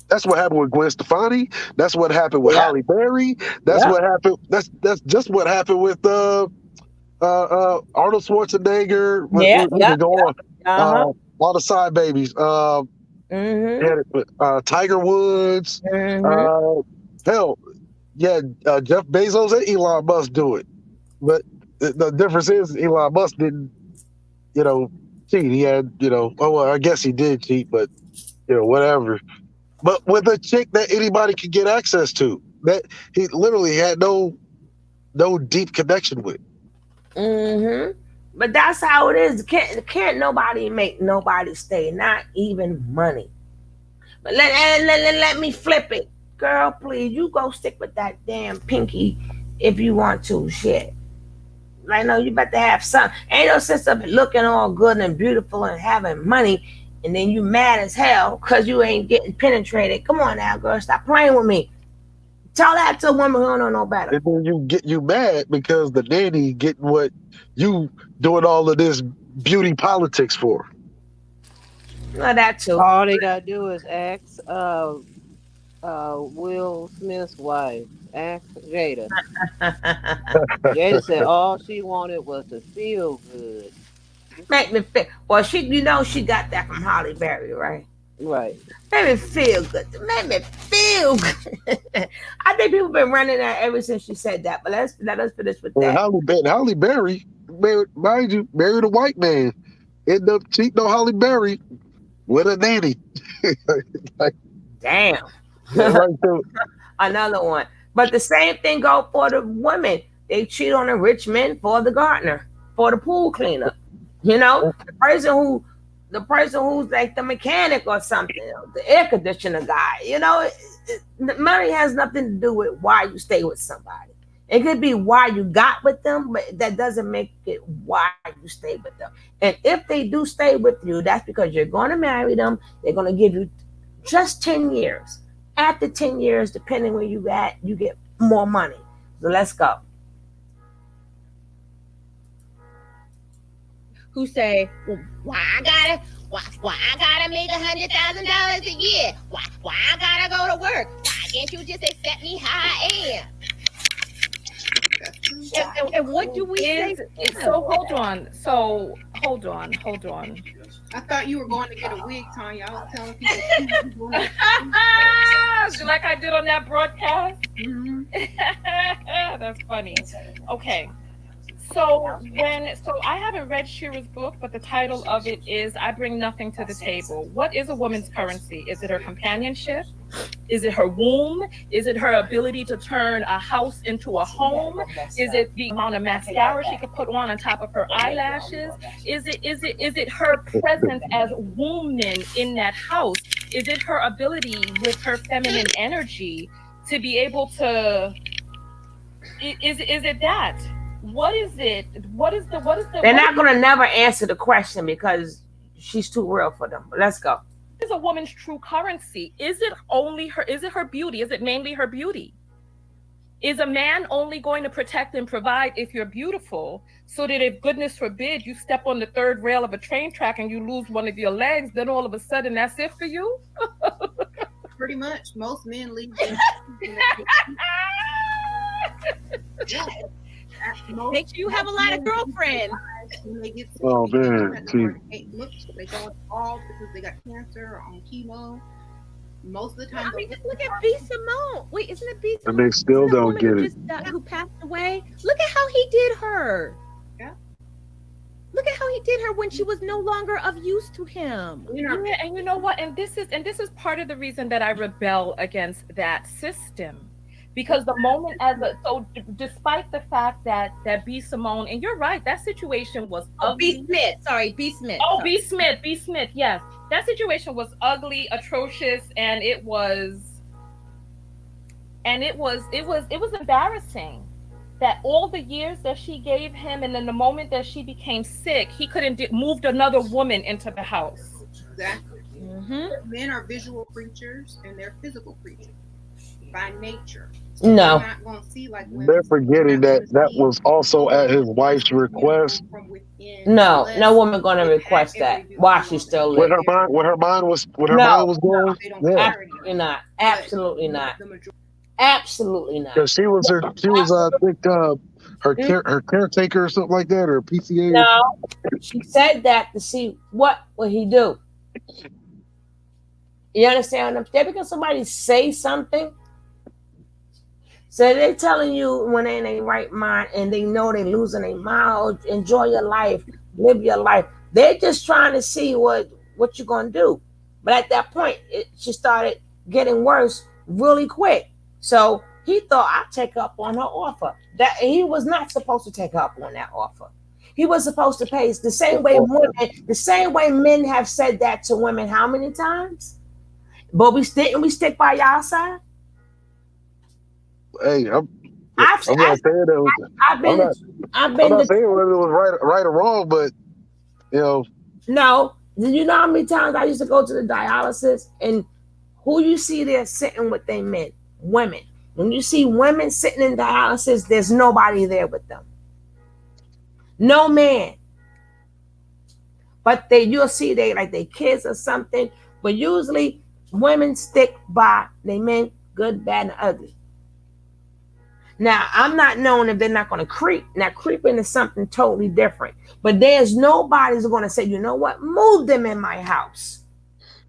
Speaker 8: That's what happened with Gwen Stefani. That's what happened with Halle Berry. That's what happened. That's just what happened with Arnold Schwarzenegger. All the side babies. Tiger Woods. Hell, Jeff Bezos and Elon Musk do it. But the difference is Elon Musk didn't, cheat. He had, oh well, I guess he did cheat, but whatever. But with a chick that anybody could get access to, that he literally had no deep connection with.
Speaker 1: Mm-hmm. But that's how it is. Can't nobody make nobody stay, not even money. But let me flip it. Girl, please, you go stick with that damn pinky if you want to. Shit. I know you better have some. Ain't no sense of it looking all good and beautiful and having money, and then you mad as hell because you ain't getting penetrated. Come on now, girl, stop playing with me. Tell that to a woman who don't know no better.
Speaker 8: And then you mad because the nanny getting what you doing all of this beauty politics for.
Speaker 1: Well, that too.
Speaker 6: All they gotta do is ask Will Smith's wife. Ask Jada. Jada said all she wanted was to feel good.
Speaker 1: Make me feel. Well, she got that from Holly Berry, right?
Speaker 6: Right.
Speaker 1: Make me feel good. Make me feel good. I think people been running that ever since she said that. But let us finish with that.
Speaker 8: Holly Berry, mind you, married a white man. Ended up cheating on Holly Berry with a nanny.
Speaker 1: Damn.
Speaker 8: Right.
Speaker 1: Another one. But the same thing go for the women. They cheat on a rich man for the gardener, for the pool cleaner. The person who's like the mechanic or something, the air conditioner guy. Money has nothing to do with why you stay with somebody. It could be why you got with them, but that doesn't make it why you stay with them. And if they do stay with you, that's because you're going to marry them. They're going to give you just 10 years. After 10 years, depending where you at, you get more money. So let's go.
Speaker 3: Who say, well, why I gotta make $100,000 a year? Why I gotta go to work? Why can't you just accept me how I am? And what do we say?
Speaker 2: So hold on.
Speaker 4: I thought you were going to get a wig, Tonya. I was telling people.
Speaker 2: Like I did on that broadcast.
Speaker 4: Mm-hmm.
Speaker 2: That's funny. Okay. So I haven't read Shira's book, but the title of it is "I Bring Nothing to the Table." What is a woman's currency? Is it her companionship? Is it her womb? Is it her ability to turn a house into a home? Is it the amount of mascara she could put on top of her eyelashes? Is it her presence as woman in that house? Is it her ability with her feminine energy to be able to? Is it that? What is it? What is the?
Speaker 1: They're not going to never answer the question because she's too real for them. But let's go.
Speaker 2: Is a woman's true currency? Is it only her? Is it her beauty? Is it mainly her beauty? Is a man only going to protect and provide if you're beautiful, so that if goodness forbid you step on the third rail of a train track and you lose one of your legs, then all of a sudden that's it for you?
Speaker 4: Pretty much, most men leave.
Speaker 3: Makes you have a lot of girlfriends.
Speaker 8: Oh man,
Speaker 4: they go all because they got cancer or on chemo. Most of the time,
Speaker 3: I mean, just look at B. Simone. Wait, isn't it B. Simone?
Speaker 8: And they still don't get it.
Speaker 3: Who passed away? Look at how he did her.
Speaker 4: Yeah.
Speaker 3: Look at how he did her when she was no longer of use to him.
Speaker 2: Yeah, and you know what? And this is part of the reason that I rebel against that system. Because the moment despite the fact that B. Simone, and you're right, that situation was ugly.
Speaker 3: B. Smith, sorry, B. Smith.
Speaker 2: Oh, B. Smith, yes. That situation was ugly, atrocious, and it was embarrassing that all the years that she gave him, and then the moment that she became sick, he couldn't moved another woman into the house.
Speaker 4: Exactly.
Speaker 3: Mm-hmm.
Speaker 4: Men are visual creatures, and they're physical creatures by nature.
Speaker 1: No.
Speaker 4: Not gonna see like
Speaker 8: they're forgetting that was also at his wife's request.
Speaker 1: No woman gonna request that while she's still living.
Speaker 8: What her mind was going. Yeah.
Speaker 1: Absolutely not. Absolutely not.
Speaker 8: Because she was I think her caretaker or something like that, or PCA.
Speaker 1: No, she said that to see what would he do. You understand what I'm saying? Because somebody say something. So they're telling you when they're in their right mind and they know they're losing their mind, enjoy your life, live your life. They're just trying to see what you're gonna do. But at that point, she started getting worse really quick. So he thought I'd take up on her offer. That he was not supposed to take up on that offer. He was supposed to pay the same way women, the same way men have said that to women how many times? But we stick by y'all side.
Speaker 8: Hey, I'm
Speaker 1: I've
Speaker 8: not saying that was.
Speaker 1: I've been
Speaker 8: I'm not saying whether it was right or wrong, but you know.
Speaker 1: No, do you know how many times I used to go to the dialysis and who you see there sitting with their men? Women. When you see women sitting in dialysis, there's nobody there with them. No man. But you'll see they like their kids or something. But usually women stick by their men, good, bad, and ugly. Now, I'm not knowing if they're not going to creep. Now, creeping is something totally different. But there's nobody who's going to say, you know what, move them in my house.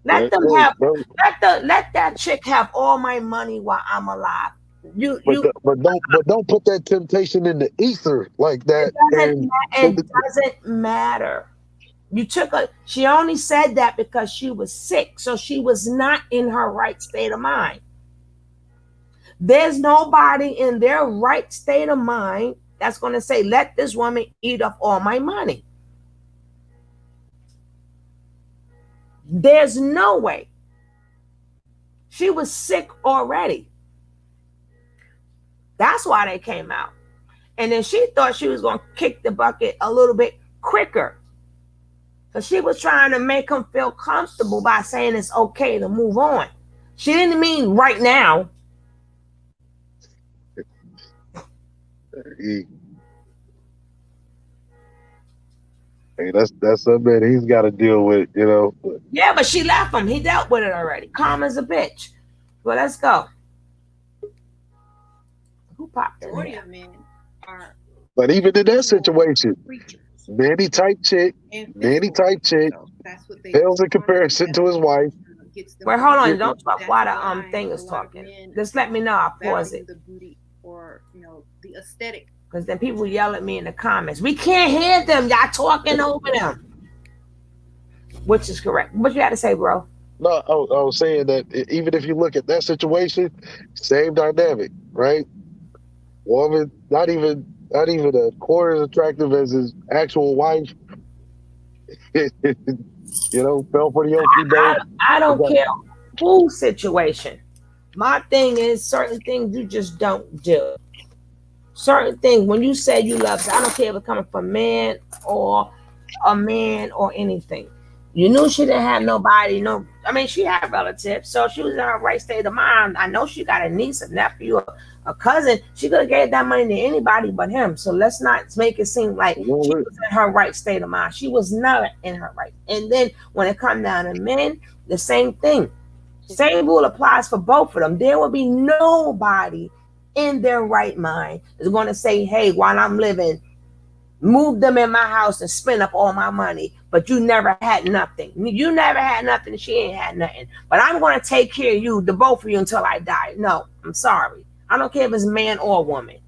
Speaker 1: Let them have. Let that chick have all my money while I'm alive.
Speaker 8: But don't put that temptation in the ether like that.
Speaker 1: It doesn't matter. She only said that because she was sick, so she was not in her right state of mind. There's nobody in their right state of mind that's going to say, let this woman eat up all my money. There's no way. She was sick already. That's why they came out. And then she thought she was going to kick the bucket a little bit quicker. So she was trying to make him feel comfortable by saying it's okay to move on. She didn't mean right now.
Speaker 8: Hey, that's something that he's got to deal with, you know.
Speaker 1: Yeah, but she left him. He dealt with it already. Calm as a bitch. Well, let's go. Who popped in here?
Speaker 4: Men are.
Speaker 8: But even in that situation, nanny type chick,
Speaker 4: that's what they
Speaker 8: pales in comparison to his wife.
Speaker 1: Wait, hold on. Don't talk while the thing is talking. Just let me know. I'll pause it.
Speaker 4: The booty or the aesthetic.
Speaker 1: Because then people yell at me in the comments. We can't hear them. Y'all talking over them. Which is correct. What you had to say, bro?
Speaker 8: No, I was saying that even if you look at that situation, same dynamic, right? Woman, not even a quarter as attractive as his actual wife. Fell for the okie doke.
Speaker 1: I don't care whose situation. My thing is certain things you just don't do. Certain things, when you say you love, I don't care if it's coming from a man or anything. You knew she didn't have nobody. She had relatives, so she was in her right state of mind. I know she got a niece, a nephew, a cousin. She could have gave that money to anybody but him. So let's not make it seem like she was in her right state of mind. She was not in her right. And then when it comes down to men, the same thing. Same rule applies for both of them. There will be nobody in their right mind is going to say, hey, while I'm living, move them in my house and spend up all my money, but you never had nothing. You never had nothing. She ain't had nothing. But I'm going to take care of you, the both of you, until I die. No, I'm sorry. I don't care if it's man or woman.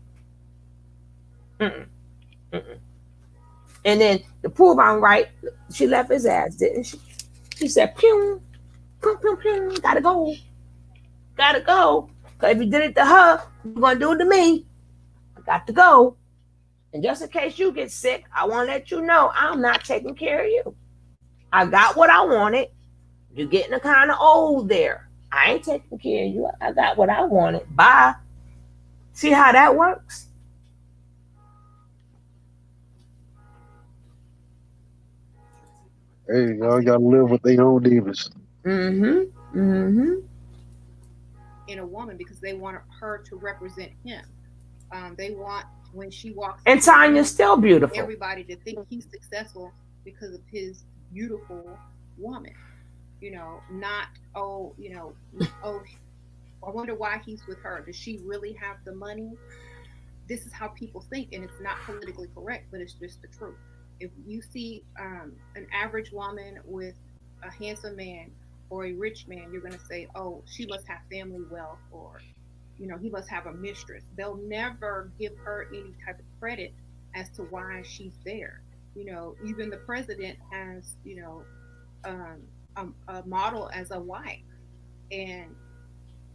Speaker 1: And then to prove I'm right, she left his ass, didn't she? She said, pew, pew, pew, pew, gotta go. Gotta go. Because if you did it to her, you're going to do it to me. I got to go. And just in case you get sick, I want to let you know I'm not taking care of you. I got what I wanted. You're getting kind of old there. I ain't taking care of you. I got what I wanted. Bye. See how that works?
Speaker 8: Hey, y'all got to live with their own demons.
Speaker 4: In a woman because they want her to represent him. They want when she walks.
Speaker 1: And Tonya's still beautiful.
Speaker 4: Everybody to think he's successful because of his beautiful woman. Not I wonder why he's with her. Does she really have the money? This is how people think, and it's not politically correct, but it's just the truth. If you see an average woman with a handsome man or a rich man, you're going to say, oh, she must have family wealth, or he must have a mistress. They'll never give her any type of credit as to why she's there. even the president has, a model as a wife, and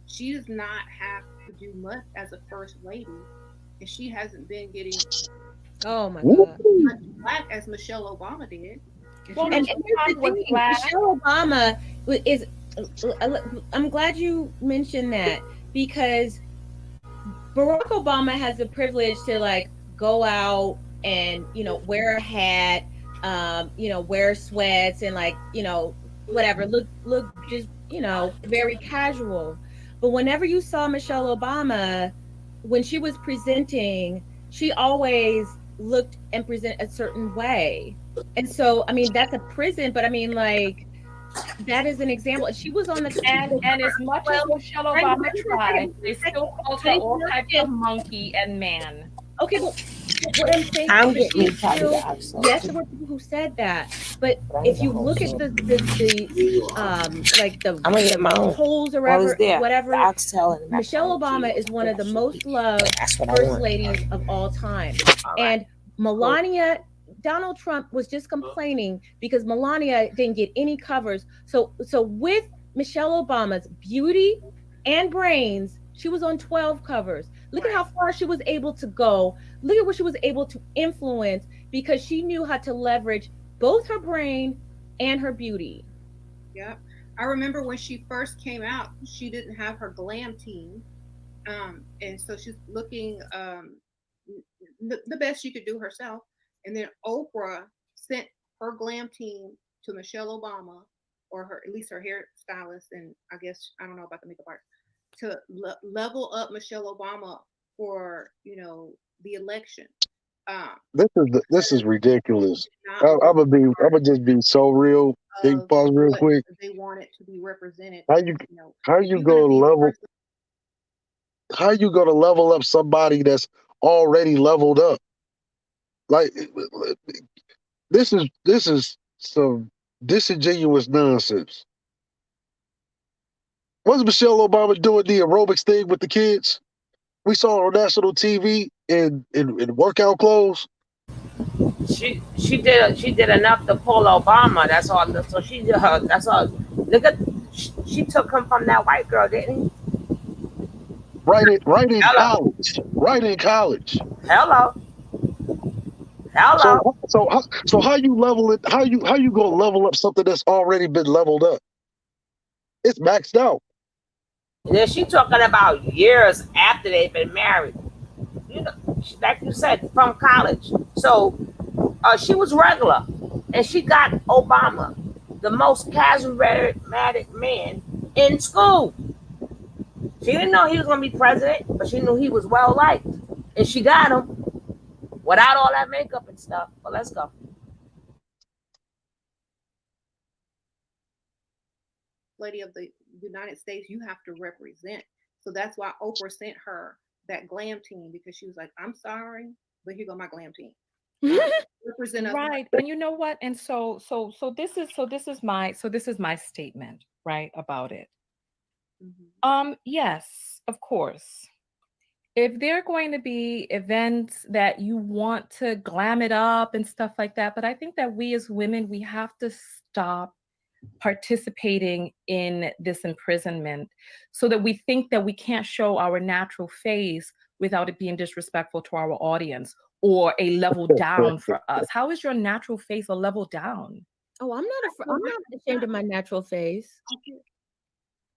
Speaker 4: she does not have to do much as a first lady, and she hasn't been getting
Speaker 3: Oh my
Speaker 8: Woo!
Speaker 3: God.
Speaker 4: much black as Michelle Obama did. And
Speaker 2: Well,
Speaker 4: she
Speaker 3: And
Speaker 4: was
Speaker 3: here's the
Speaker 2: was
Speaker 3: thing,
Speaker 2: black.
Speaker 3: Michelle Obama is. I'm glad you mentioned that because Barack Obama has the privilege to like go out and wear a hat, wear sweats and like whatever look just very casual. But whenever you saw Michelle Obama when she was presenting, she always looked and present a certain way. And so I mean that's a prison, but I mean like that is an example. She was on
Speaker 2: And as much as
Speaker 3: well,
Speaker 2: Michelle
Speaker 3: I know,
Speaker 2: Obama tried, they still called her all types of monkey and man.
Speaker 3: okay, but what I'm saying
Speaker 1: I'm
Speaker 3: is that
Speaker 1: getting
Speaker 3: she's
Speaker 1: tired of
Speaker 3: still,
Speaker 1: accent.
Speaker 3: yes, there were people who said that, but if you look at the like
Speaker 1: I'm gonna get my own.
Speaker 3: polls or
Speaker 1: What was there?
Speaker 3: whatever,
Speaker 1: The oxtail and the
Speaker 3: Michelle
Speaker 1: macaroni and
Speaker 3: Obama
Speaker 1: cheese.
Speaker 3: is one of the
Speaker 1: Yeah,
Speaker 3: most loved
Speaker 1: that's what I
Speaker 3: first
Speaker 1: want.
Speaker 3: ladies of all time.
Speaker 1: All right.
Speaker 3: And Melania, Donald Trump was just complaining because Melania didn't get any covers. So with Michelle Obama's beauty and brains, she was on 12 covers. Look at how far she was able to go. Look at what she was able to influence because she knew how to leverage both her brain and her beauty.
Speaker 4: Yeah. I remember when she first came out, she didn't have her glam team. And so she's looking the best she could do herself. And then Oprah sent her glam team to Michelle Obama, or her at least her hairstylist, and I guess I don't know about the makeup art, to level up Michelle Obama for the election. Um,
Speaker 8: This is ridiculous.
Speaker 4: not
Speaker 8: I'm gonna just be so real. Big
Speaker 4: of
Speaker 8: pause real
Speaker 4: what
Speaker 8: quick.
Speaker 4: they wanted to be represented.
Speaker 8: How you
Speaker 4: You know,
Speaker 8: how
Speaker 4: if
Speaker 8: you
Speaker 4: you're gonna
Speaker 8: go
Speaker 4: be the
Speaker 8: level?
Speaker 4: person,
Speaker 8: How you gonna level up somebody that's already leveled up? Like this is some disingenuous nonsense. Was Michelle Obama doing the aerobics thing with the kids? We saw her on national TV in workout clothes.
Speaker 1: She did enough to pull Obama. That's all. So she did her. That's all. Look at she took him from that white girl, didn't he?
Speaker 8: Right in
Speaker 1: Hello,
Speaker 8: college. Right in college.
Speaker 1: hello, hello.
Speaker 8: So how you level it? How you gonna level up something that's already been leveled up? It's maxed out.
Speaker 1: And then she talking about years after they've been married. Like you said, from college. So she was regular, and she got Obama, the most charismatic man in school. She didn't know he was going to be president, but she knew he was well liked, and she got him without all that makeup and stuff. But let's go.
Speaker 4: lady of the United States, you have to represent. So that's why Oprah sent her that glam team, because she was like, I'm sorry, but here go my glam team. Represent us.
Speaker 2: Right. And you know what? And so this is my statement, right, about it. Yes, of course. If there are going to be events that you want to glam it up and stuff like that, but I think that we as women, we have to stop participating in this imprisonment so that we think that we can't show our natural face without it being disrespectful to our audience or a level down for us. How is your natural face a level down?
Speaker 3: Oh, I'm not ashamed of my natural face.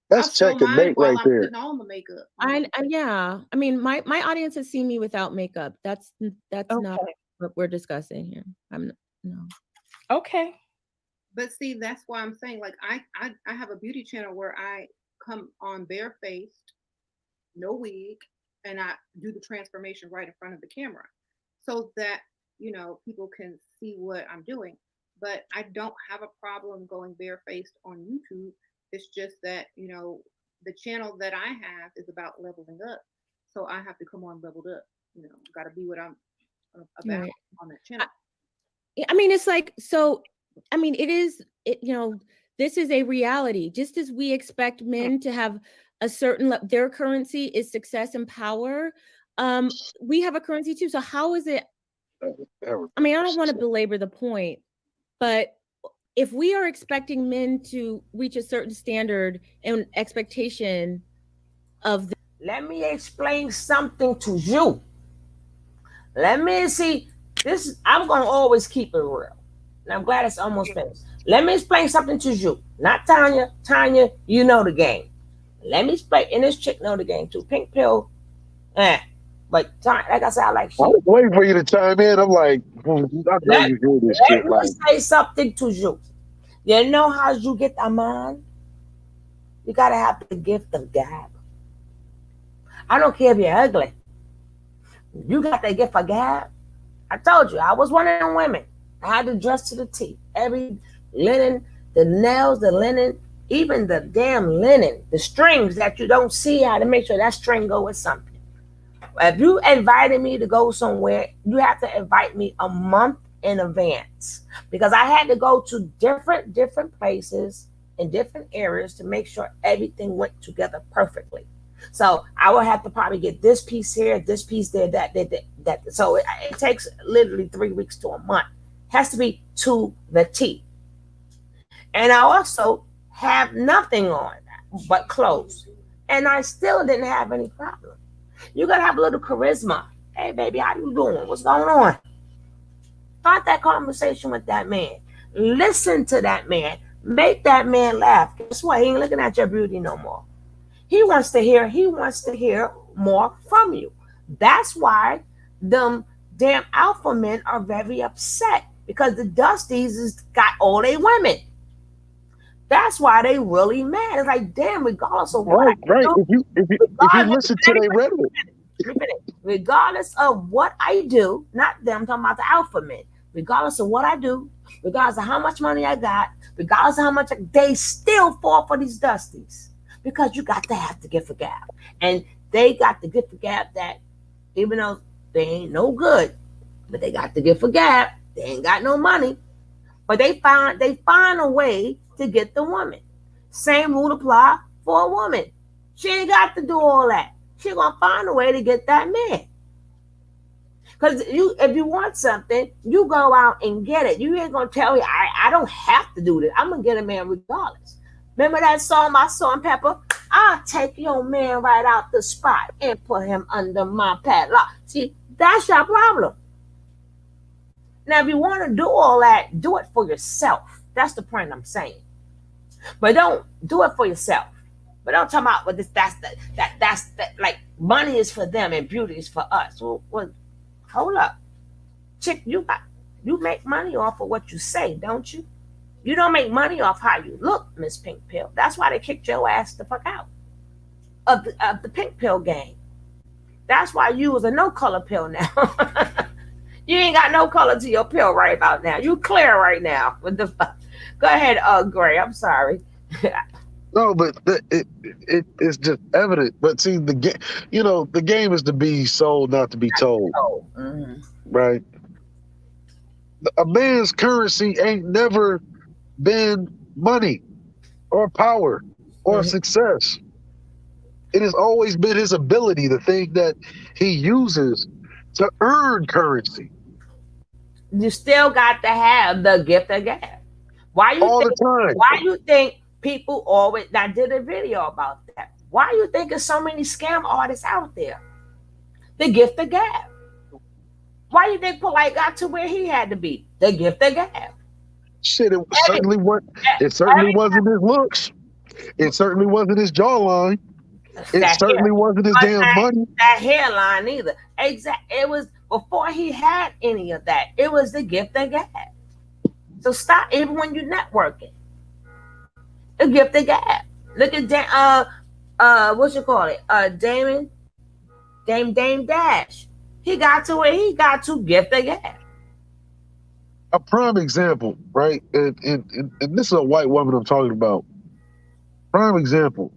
Speaker 8: That's
Speaker 4: I'll show mine
Speaker 8: checkmate
Speaker 4: while
Speaker 8: right
Speaker 4: I'm
Speaker 8: there.
Speaker 4: putting on the makeup.
Speaker 3: Yeah. I mean, my audience has seen me without makeup. That's not
Speaker 2: Okay.
Speaker 3: what we're discussing here. No.
Speaker 2: Okay.
Speaker 4: But see, that's why I'm saying, like, I have a beauty channel where I come on barefaced, no wig, and I do the transformation right in front of the camera, so that people can see what I'm doing. But I don't have a problem going barefaced on YouTube. It's just that the channel that I have is about leveling up, so I have to come on leveled up. Got to be what I'm about
Speaker 3: Right.
Speaker 4: on that channel.
Speaker 3: I mean, it's like, so, I mean, this is a reality. Just as we expect men to have a certain, their currency is success and power. We have a currency too. So how is it I mean, I don't want to belabor the point, but if we are expecting men to reach a certain standard and expectation of the,
Speaker 1: Let me explain something to you. Let me see. This I'm gonna always keep it real. And I'm glad it's almost finished. Let me explain something to you. Not Tonya. Tonya, you know the game. Let me explain, and this chick know the game too. Pink pill, But like I said, I like shit.
Speaker 8: I was waiting for you to chime in. I'm like, I know you hear this shit.
Speaker 1: Let me say something to you. You know how you get a man? You gotta have the gift of gab. I don't care if you're ugly. You got the gift of gab. I told you, I was one of them women. I had to dress to the T. Every linen, the nails, the linen, even the damn linen, the strings that you don't see, how to make sure that string go with something. If you invited me to go somewhere, you have to invite me a month in advance, because I had to go to different places in different areas to make sure everything went together perfectly. So I would have to probably get this piece here, this piece there, that. So it takes literally 3 weeks to a month. It has to be to the T. And I also have nothing on but clothes, and I still didn't have any problem. You gotta have a little charisma. Hey, baby, how you doing? What's going on? Start that conversation with that man. Listen to that man. Make that man laugh. Guess what? He ain't looking at your beauty no more. He wants to hear more from you. That's why them damn alpha men are very upset, because the Dusties has got all they women. That's why they really mad. It's like, damn, regardless of what
Speaker 8: right. If you listen to their rhetoric.
Speaker 1: Regardless of what I do, not them, I'm talking about the alpha men. Regardless of what I do, regardless of how much money I got, regardless of how much they still fall for these Dusties. Because you got to have the gift of gab. And they got the gift of gab that, even though they ain't no good, but they got the gift of gab. They ain't got no money, but they find a way to get the woman. Same rule apply for a woman. She ain't got to do all that. She gonna find a way to get that man. Because if you want something, you go out and get it. You ain't gonna tell me I don't have to do this. I'm gonna get a man regardless. Remember that song by Salt and Pepper? I'll take your man right out the spot and put him under my padlock. See, that's your problem. Now, if you want to do all that, do it for yourself. That's the point I'm saying. But don't do it for yourself. But don't talk about this. That's like money is for them and beauty is for us. Well, hold up, chick. You make money off of what you say, don't you? You don't make money off how you look, Miss Pink Pill. That's why they kicked your ass the fuck out of the Pink Pill game. That's why you was a no color pill now. You ain't got no color to your pill right about now. You clear right now with the. Go ahead, Gray. I'm sorry.
Speaker 8: No, but it's just evident. But see, the game is to be sold, not to be told.
Speaker 1: Mm-hmm.
Speaker 8: Right? A man's currency ain't never been money or power or success. It has always been his ability, the thing that he uses to earn currency.
Speaker 1: You still got to have the gift of gab. Why you think people always? I did a video about that. Why you think there's so many scam artists out there? The gift of gab. Why you think Polite got to where he had to be? The gift of gab.
Speaker 8: Shit, it certainly wasn't his looks. It certainly wasn't his jawline. It certainly wasn't his damn money.
Speaker 1: That hairline either. Exactly. It was before he had any of that. It was the gift of gab. So stop, even when you're networking. The gift of gab. Look at what you call it? Dame Dash. He got to where he got to, gift of gab.
Speaker 8: A prime example, right? And this is a white woman I'm talking about. Prime example.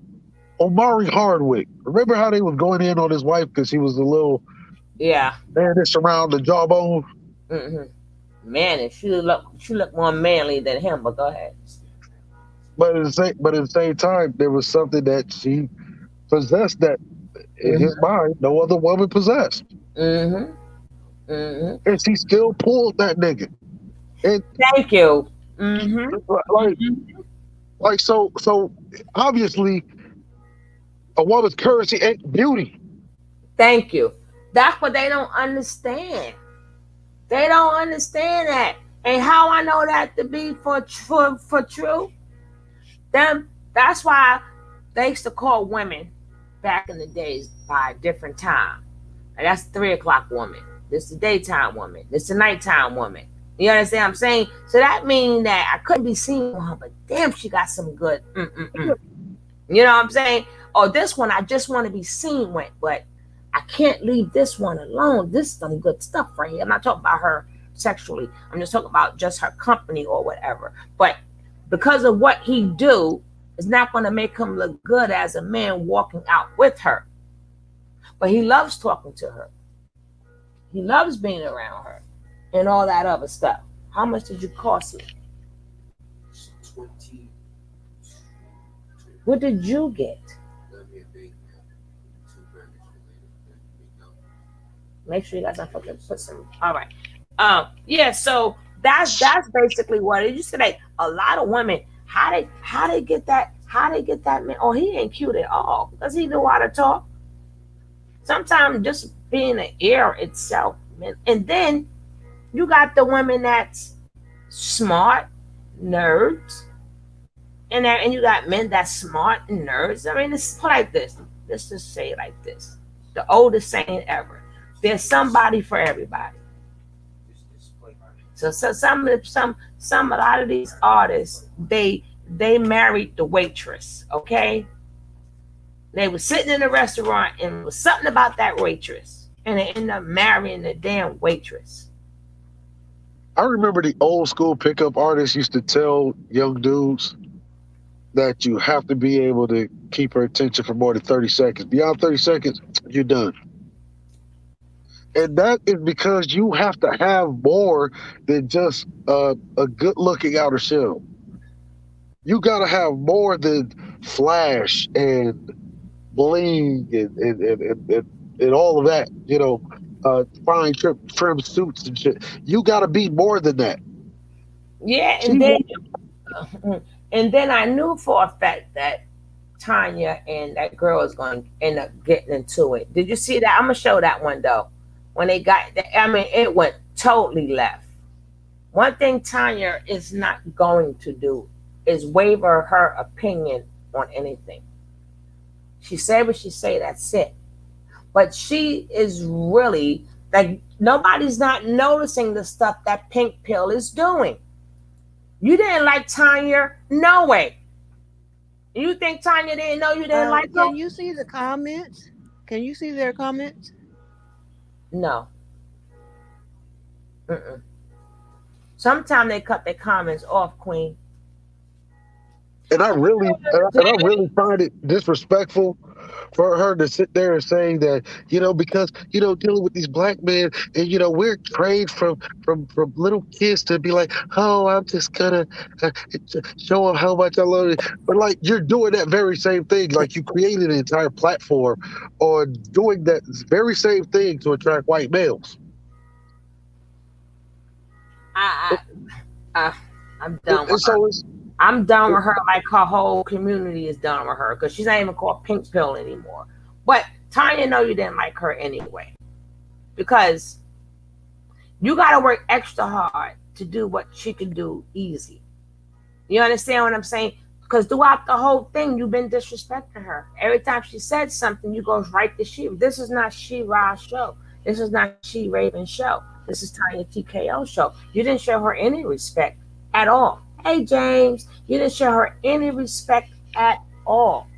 Speaker 8: Omari Hardwick. Remember how they was going in on his wife because she was a little mannish around the jawbone?
Speaker 1: Mm-hmm. Mannish. She looked more manly than him, but go ahead.
Speaker 8: But at the same time, there was something that she possessed that in his mind no other woman possessed.
Speaker 1: Mm-hmm. Mm-hmm.
Speaker 8: and she still pulled that nigga. And
Speaker 1: Thank you. Mm-hmm.
Speaker 8: like so obviously a woman's currency ain't beauty.
Speaker 1: Thank you. That's what they don't understand. They don't understand that. And how I know that to be for true, them. That's why they used to call women back in the days by a different time. And that's 3 o'clock woman. This is the daytime woman. This is the nighttime woman. You understand what I'm saying? So that means that I couldn't be seen with her, but damn, she got some good. You know what I'm saying? Or this one, I just want to be seen with, but I can't leave this one alone. This is some good stuff right here. I'm not talking about her sexually. I'm just talking about just her company or whatever. But because of what he do, it's not going to make him look good as a man walking out with her. But he loves talking to her. He loves being around her and all that other stuff. How much did you cost me?
Speaker 9: 20.
Speaker 1: What did you get? Make sure you guys don't forget to put some. All right. Yeah. So that's basically what it used to be. A lot of women, how they get that man? Oh, he ain't cute at all because he knew how to talk. Sometimes just being an ear itself, man. And then you got the women that's smart, nerds, and you got men that's smart and nerds. I mean, it's like this. Let's just say it like this: the oldest saying ever. There's somebody for everybody. So some a lot of these artists, they married the waitress, okay? They were sitting in a restaurant and it was something about that waitress, and they ended up marrying the damn waitress.
Speaker 8: I remember the old school pickup artists used to tell young dudes that you have to be able to keep her attention for more than 30 seconds. Beyond 30 seconds, you're done. And that is because you have to have more than just a good looking outer shell. You got to have more than flash and bling and all of that, you know, fine trim suits and shit. You got to be more than that.
Speaker 1: Yeah, and then I knew for a fact that Tonya and that girl is going to end up getting into it. Did you see that? I'm going to show that one though. When they got, I mean, it went totally left. One thing Tonya is not going to do is waver her opinion on anything. She said what she say, that's it. But she is really, like, nobody's not noticing the stuff that Pink Pill is doing. You didn't like Tonya? No way. You think Tonya didn't know you didn't like her?
Speaker 6: Can you see the comments? Can you see their comments?
Speaker 1: No. Sometimes they cut their comments off, Queen.
Speaker 8: And I really find it disrespectful for her to sit there and saying that, you know, because, you know, dealing with these black men and, you know, we're trained from little kids to be like, oh, I'm just gonna show them how much I love it. But like, you're doing that very same thing. Like, you created an entire platform on doing that very same thing to attract white males.
Speaker 1: I'm done with her. I'm done with her like her whole community is done with her because she's not even called Pink Pill anymore. But Tonya know you didn't like her anyway because you got to work extra hard to do what she can do easy. You understand what I'm saying? Because throughout the whole thing, you've been disrespecting her. Every time she said something, you go right to she. This is not She-Ra's show. This is not She-Raven show. This is Tonya TKO show. You didn't show her any respect at all. Hey, James, you didn't show her any respect at all.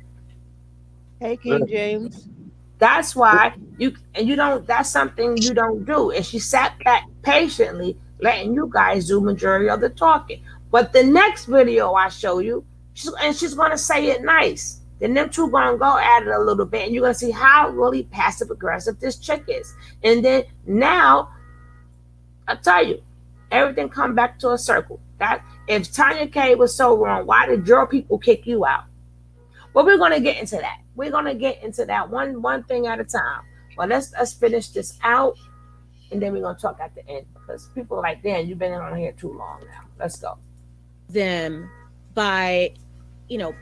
Speaker 6: Hey, King James.
Speaker 1: That's why you don't, that's something you don't do. And she sat back patiently, letting you guys do majority of the talking. But the next video I show you, she's going to say it nice. Then them two going to go at it a little bit, and you're going to see how really passive aggressive this chick is. And then now, I tell you, everything come back to a circle. That if Tonya K was so wrong, why did your people kick you out? Well, we're going to get into that. We're going to get into that one thing at a time. Well, let's finish this out. and then we're gonna talk at the end because people are like, Dan, you've been on here too long now. Let's go.
Speaker 3: Them by,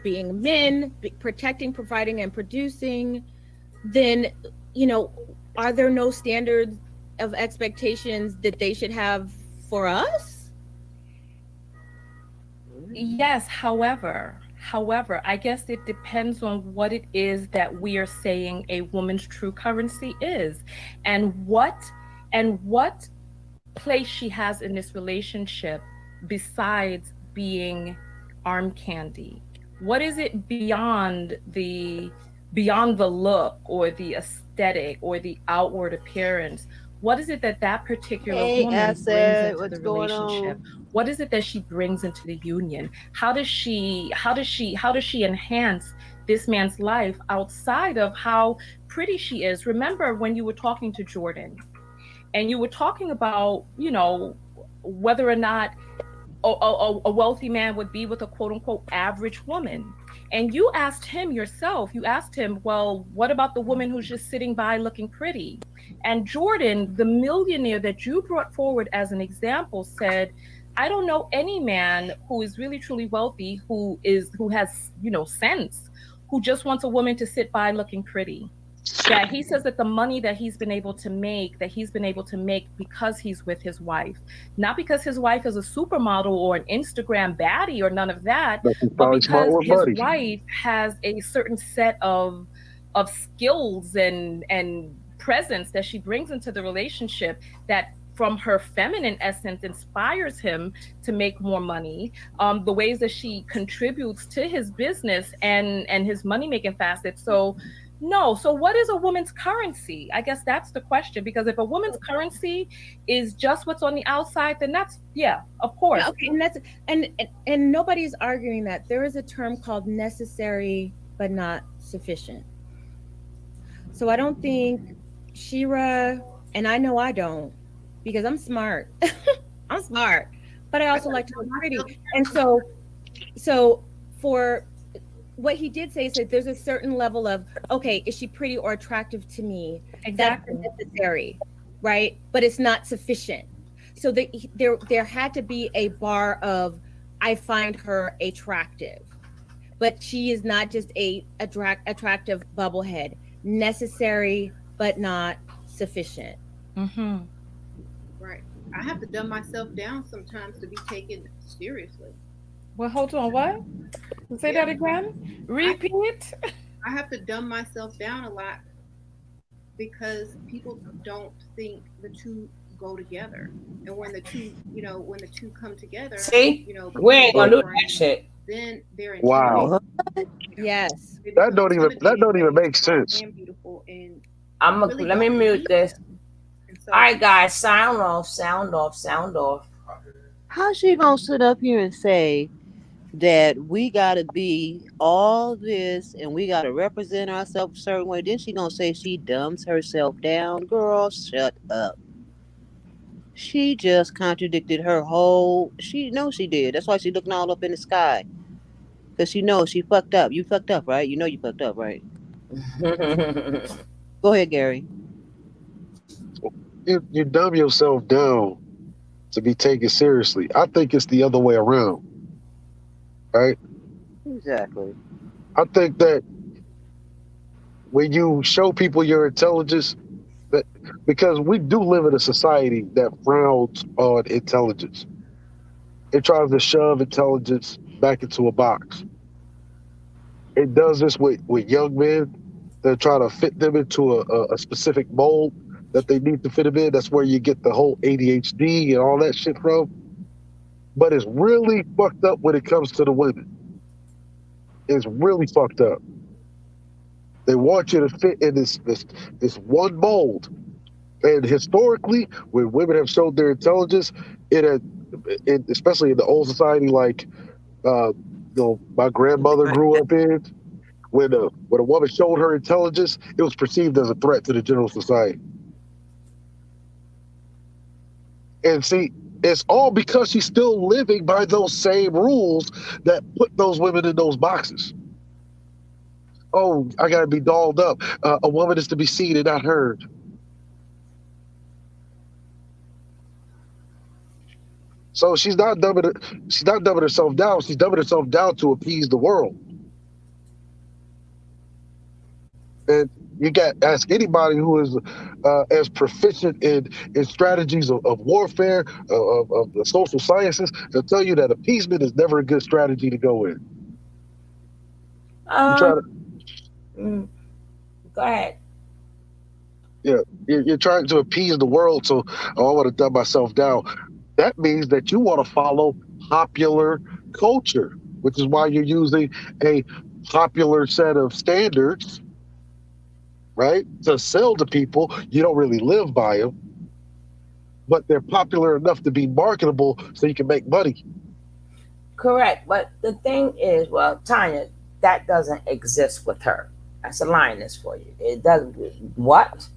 Speaker 3: being men, protecting, providing, and producing, then, are there no standards of expectations that they should have for us?
Speaker 2: Yes, however, I guess it depends on what it is that we are saying a woman's true currency is, and what place she has in this relationship besides being arm candy. What is it beyond the look or the aesthetic or the outward appearance? What is it that particular woman brings into the relationship? What is it that she brings into the union? How does she enhance this man's life outside of how pretty she is? Remember when you were talking to Jordan and you were talking about, whether or not a wealthy man would be with a quote unquote average woman. And you asked him, well, what about the woman who's just sitting by looking pretty? And Jordan, the millionaire that you brought forward as an example, said, I don't know any man who is really truly wealthy, who has, sense, who just wants a woman to sit by looking pretty. That he says that the money that he's been able to make because he's with his wife, not because his wife is a supermodel or an Instagram baddie or none of that, but because his wife has a certain set of skills and presence that she brings into the relationship that from her feminine essence inspires him to make more money, the ways that she contributes to his business and his money-making facets. So what is a woman's currency? I guess that's the question, because if a woman's currency is just what's on the outside, then that's, of course.
Speaker 3: Yeah, okay, and nobody's arguing that. There is a term called necessary but not sufficient. So I don't think Shera, and I know I don't, because I'm smart. I'm smart, but I also like to look pretty. And so for what he did say is that there's a certain level of, okay, is she pretty or attractive to me?
Speaker 2: Exactly.
Speaker 3: That's necessary, right? But it's not sufficient. So there had to be a bar of, I find her attractive, but she is not just a attractive bubblehead. Necessary, but not sufficient.
Speaker 2: Mm-hmm.
Speaker 4: Right. I have to dumb myself down sometimes to be taken seriously.
Speaker 2: Well, hold on, what? Say that again? Repeat?
Speaker 4: I have to dumb myself down a lot because people don't think the two go together. And when the two come together,
Speaker 1: see, we ain't gonna do that shit.
Speaker 4: Then they're
Speaker 8: wow.
Speaker 3: Yes.
Speaker 8: That don't even make sense.
Speaker 4: And beautiful and
Speaker 1: Let me mute this.
Speaker 4: so,
Speaker 1: all right, guys, sound off.
Speaker 6: How's she gonna sit up here and say that we gotta be all this and we gotta represent ourselves a certain way? Then she gonna say she dumbs herself down? Girl, shut up. She just contradicted her whole. She knows she did. That's why she looking all up in the sky. Because she knows she fucked up. You fucked up, right? You know you fucked up, right? Go ahead, Gary.
Speaker 8: You dumb yourself down to be taken seriously. I think it's the other way around. Right?
Speaker 6: Exactly.
Speaker 8: I think that when you show people your intelligence, because we do live in a society that frowns on intelligence. It tries to shove intelligence back into a box. It does this with young men that try to fit them into a specific mold that they need to fit them in. That's where you get the whole ADHD and all that shit from. But it's really fucked up when it comes to the women. It's really fucked up. They want you to fit in this one mold. And historically, when women have showed their intelligence, especially in the old society, like my grandmother grew up in, when a woman showed her intelligence, it was perceived as a threat to the general society. And see, it's all because she's still living by those same rules that put those women in those boxes. Oh, I gotta be dolled up. A woman is to be seen and not heard. So she's not dumbing herself down. She's dumbing herself down to appease the world. And you got ask anybody who is as proficient in strategies of warfare, of the social sciences, they'll tell you that appeasement is never a good strategy to go in. You try to,
Speaker 1: Go ahead.
Speaker 8: yeah, you're trying to appease the world. So, oh, I want to dumb myself down. That means that you want to follow popular culture, which is why you're using a popular set of standards, right, to sell to people. You don't really live by them, but they're popular enough to be marketable so you can make money.
Speaker 1: Correct. But the thing is, well, Tonya, that doesn't exist with her. That's a lioness for you. It doesn't. What?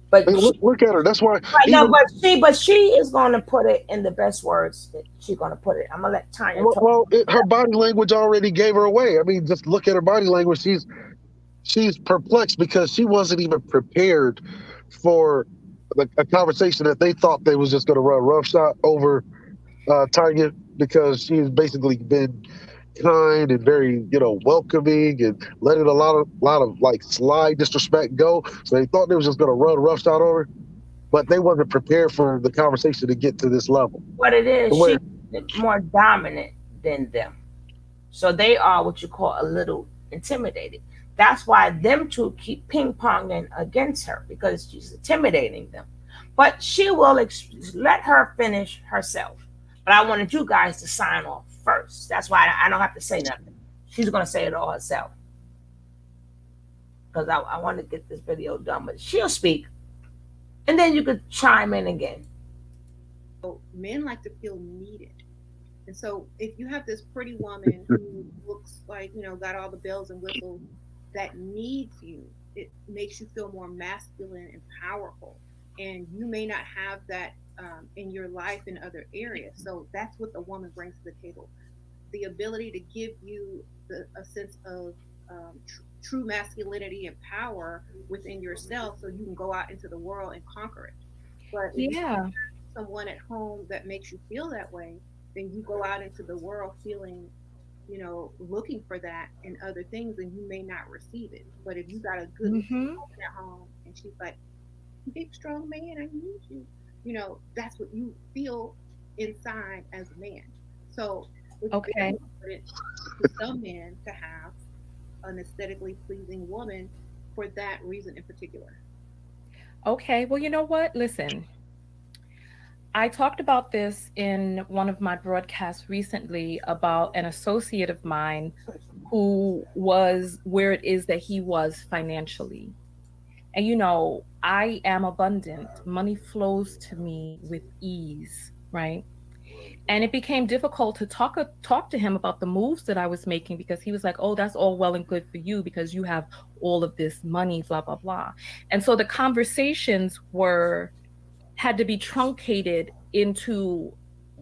Speaker 1: But
Speaker 8: I mean, look at her. That's why.
Speaker 1: right, no, but she is going to put it in the best words that she's going to put it. I'm gonna let Tonya talk.
Speaker 8: Well, her body language already gave her away. I mean, just look at her body language. She's perplexed because she wasn't even prepared for a conversation that they thought they was just going to run roughshod over Tanya, because she's basically been kind and very, welcoming and letting a lot of like sly disrespect go. So they thought they was just going to run roughshod over, but they wasn't prepared for the conversation to get to this level.
Speaker 1: What it is, she's more dominant than them, so they are what you call a little intimidated. That's why them two keep ping-ponging against her, because she's intimidating them. But she will let her finish herself. But I wanted you guys to sign off first. That's why I don't have to say nothing. She's going to say it all herself. Because I want to get this video done. But she'll speak. And then you could chime in again.
Speaker 4: So men like to feel needed. And so if you have this pretty woman who looks like, got all the bells and whistles, that needs you, it makes you feel more masculine and powerful. And you may not have that in your life in other areas. So that's what the woman brings to the table. The ability to give you a sense of true masculinity and power within yourself, so you can go out into the world and conquer it. But if you have someone at home that makes you feel that way, then you go out into the world feeling, looking for that in other things, and you may not receive it. But if you got a good woman at home and she's like, big strong man, I need you, that's what you feel inside as a man. So it's very important for some men to have an aesthetically pleasing woman for that reason in particular.
Speaker 2: Okay, well, you know what? Listen, I talked about this in one of my broadcasts recently about an associate of mine who was where it is that he was financially. And I am abundant. Money flows to me with ease, right? And it became difficult to talk to him about the moves that I was making, because he was like, oh, that's all well and good for you because you have all of this money, blah, blah, blah. And so the conversations had to be truncated into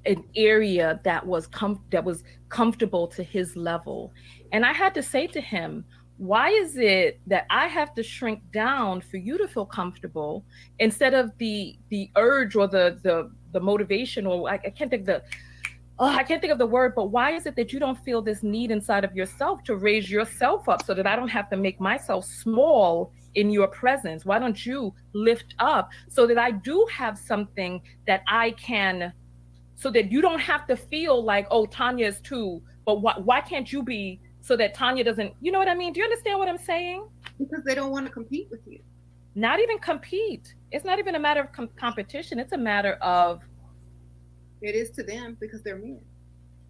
Speaker 2: an area that was comfortable to his level. And I had to say to him, why is it that I have to shrink down for you to feel comfortable, instead of the urge or the motivation, or I can't think of the word, but why is it that you don't feel this need inside of yourself to raise yourself up so that I don't have to make myself small in your presence? Why don't you lift up so that I do have something that I can, so that you don't have to feel like, oh, Tonya is too, but why can't you be, so that Tonya doesn't, you know what I mean? Do you understand what I'm saying?
Speaker 4: Because they don't want to compete with you.
Speaker 2: Not even compete. It's not even a matter of competition. It's a matter of.
Speaker 4: It is to them because they're men.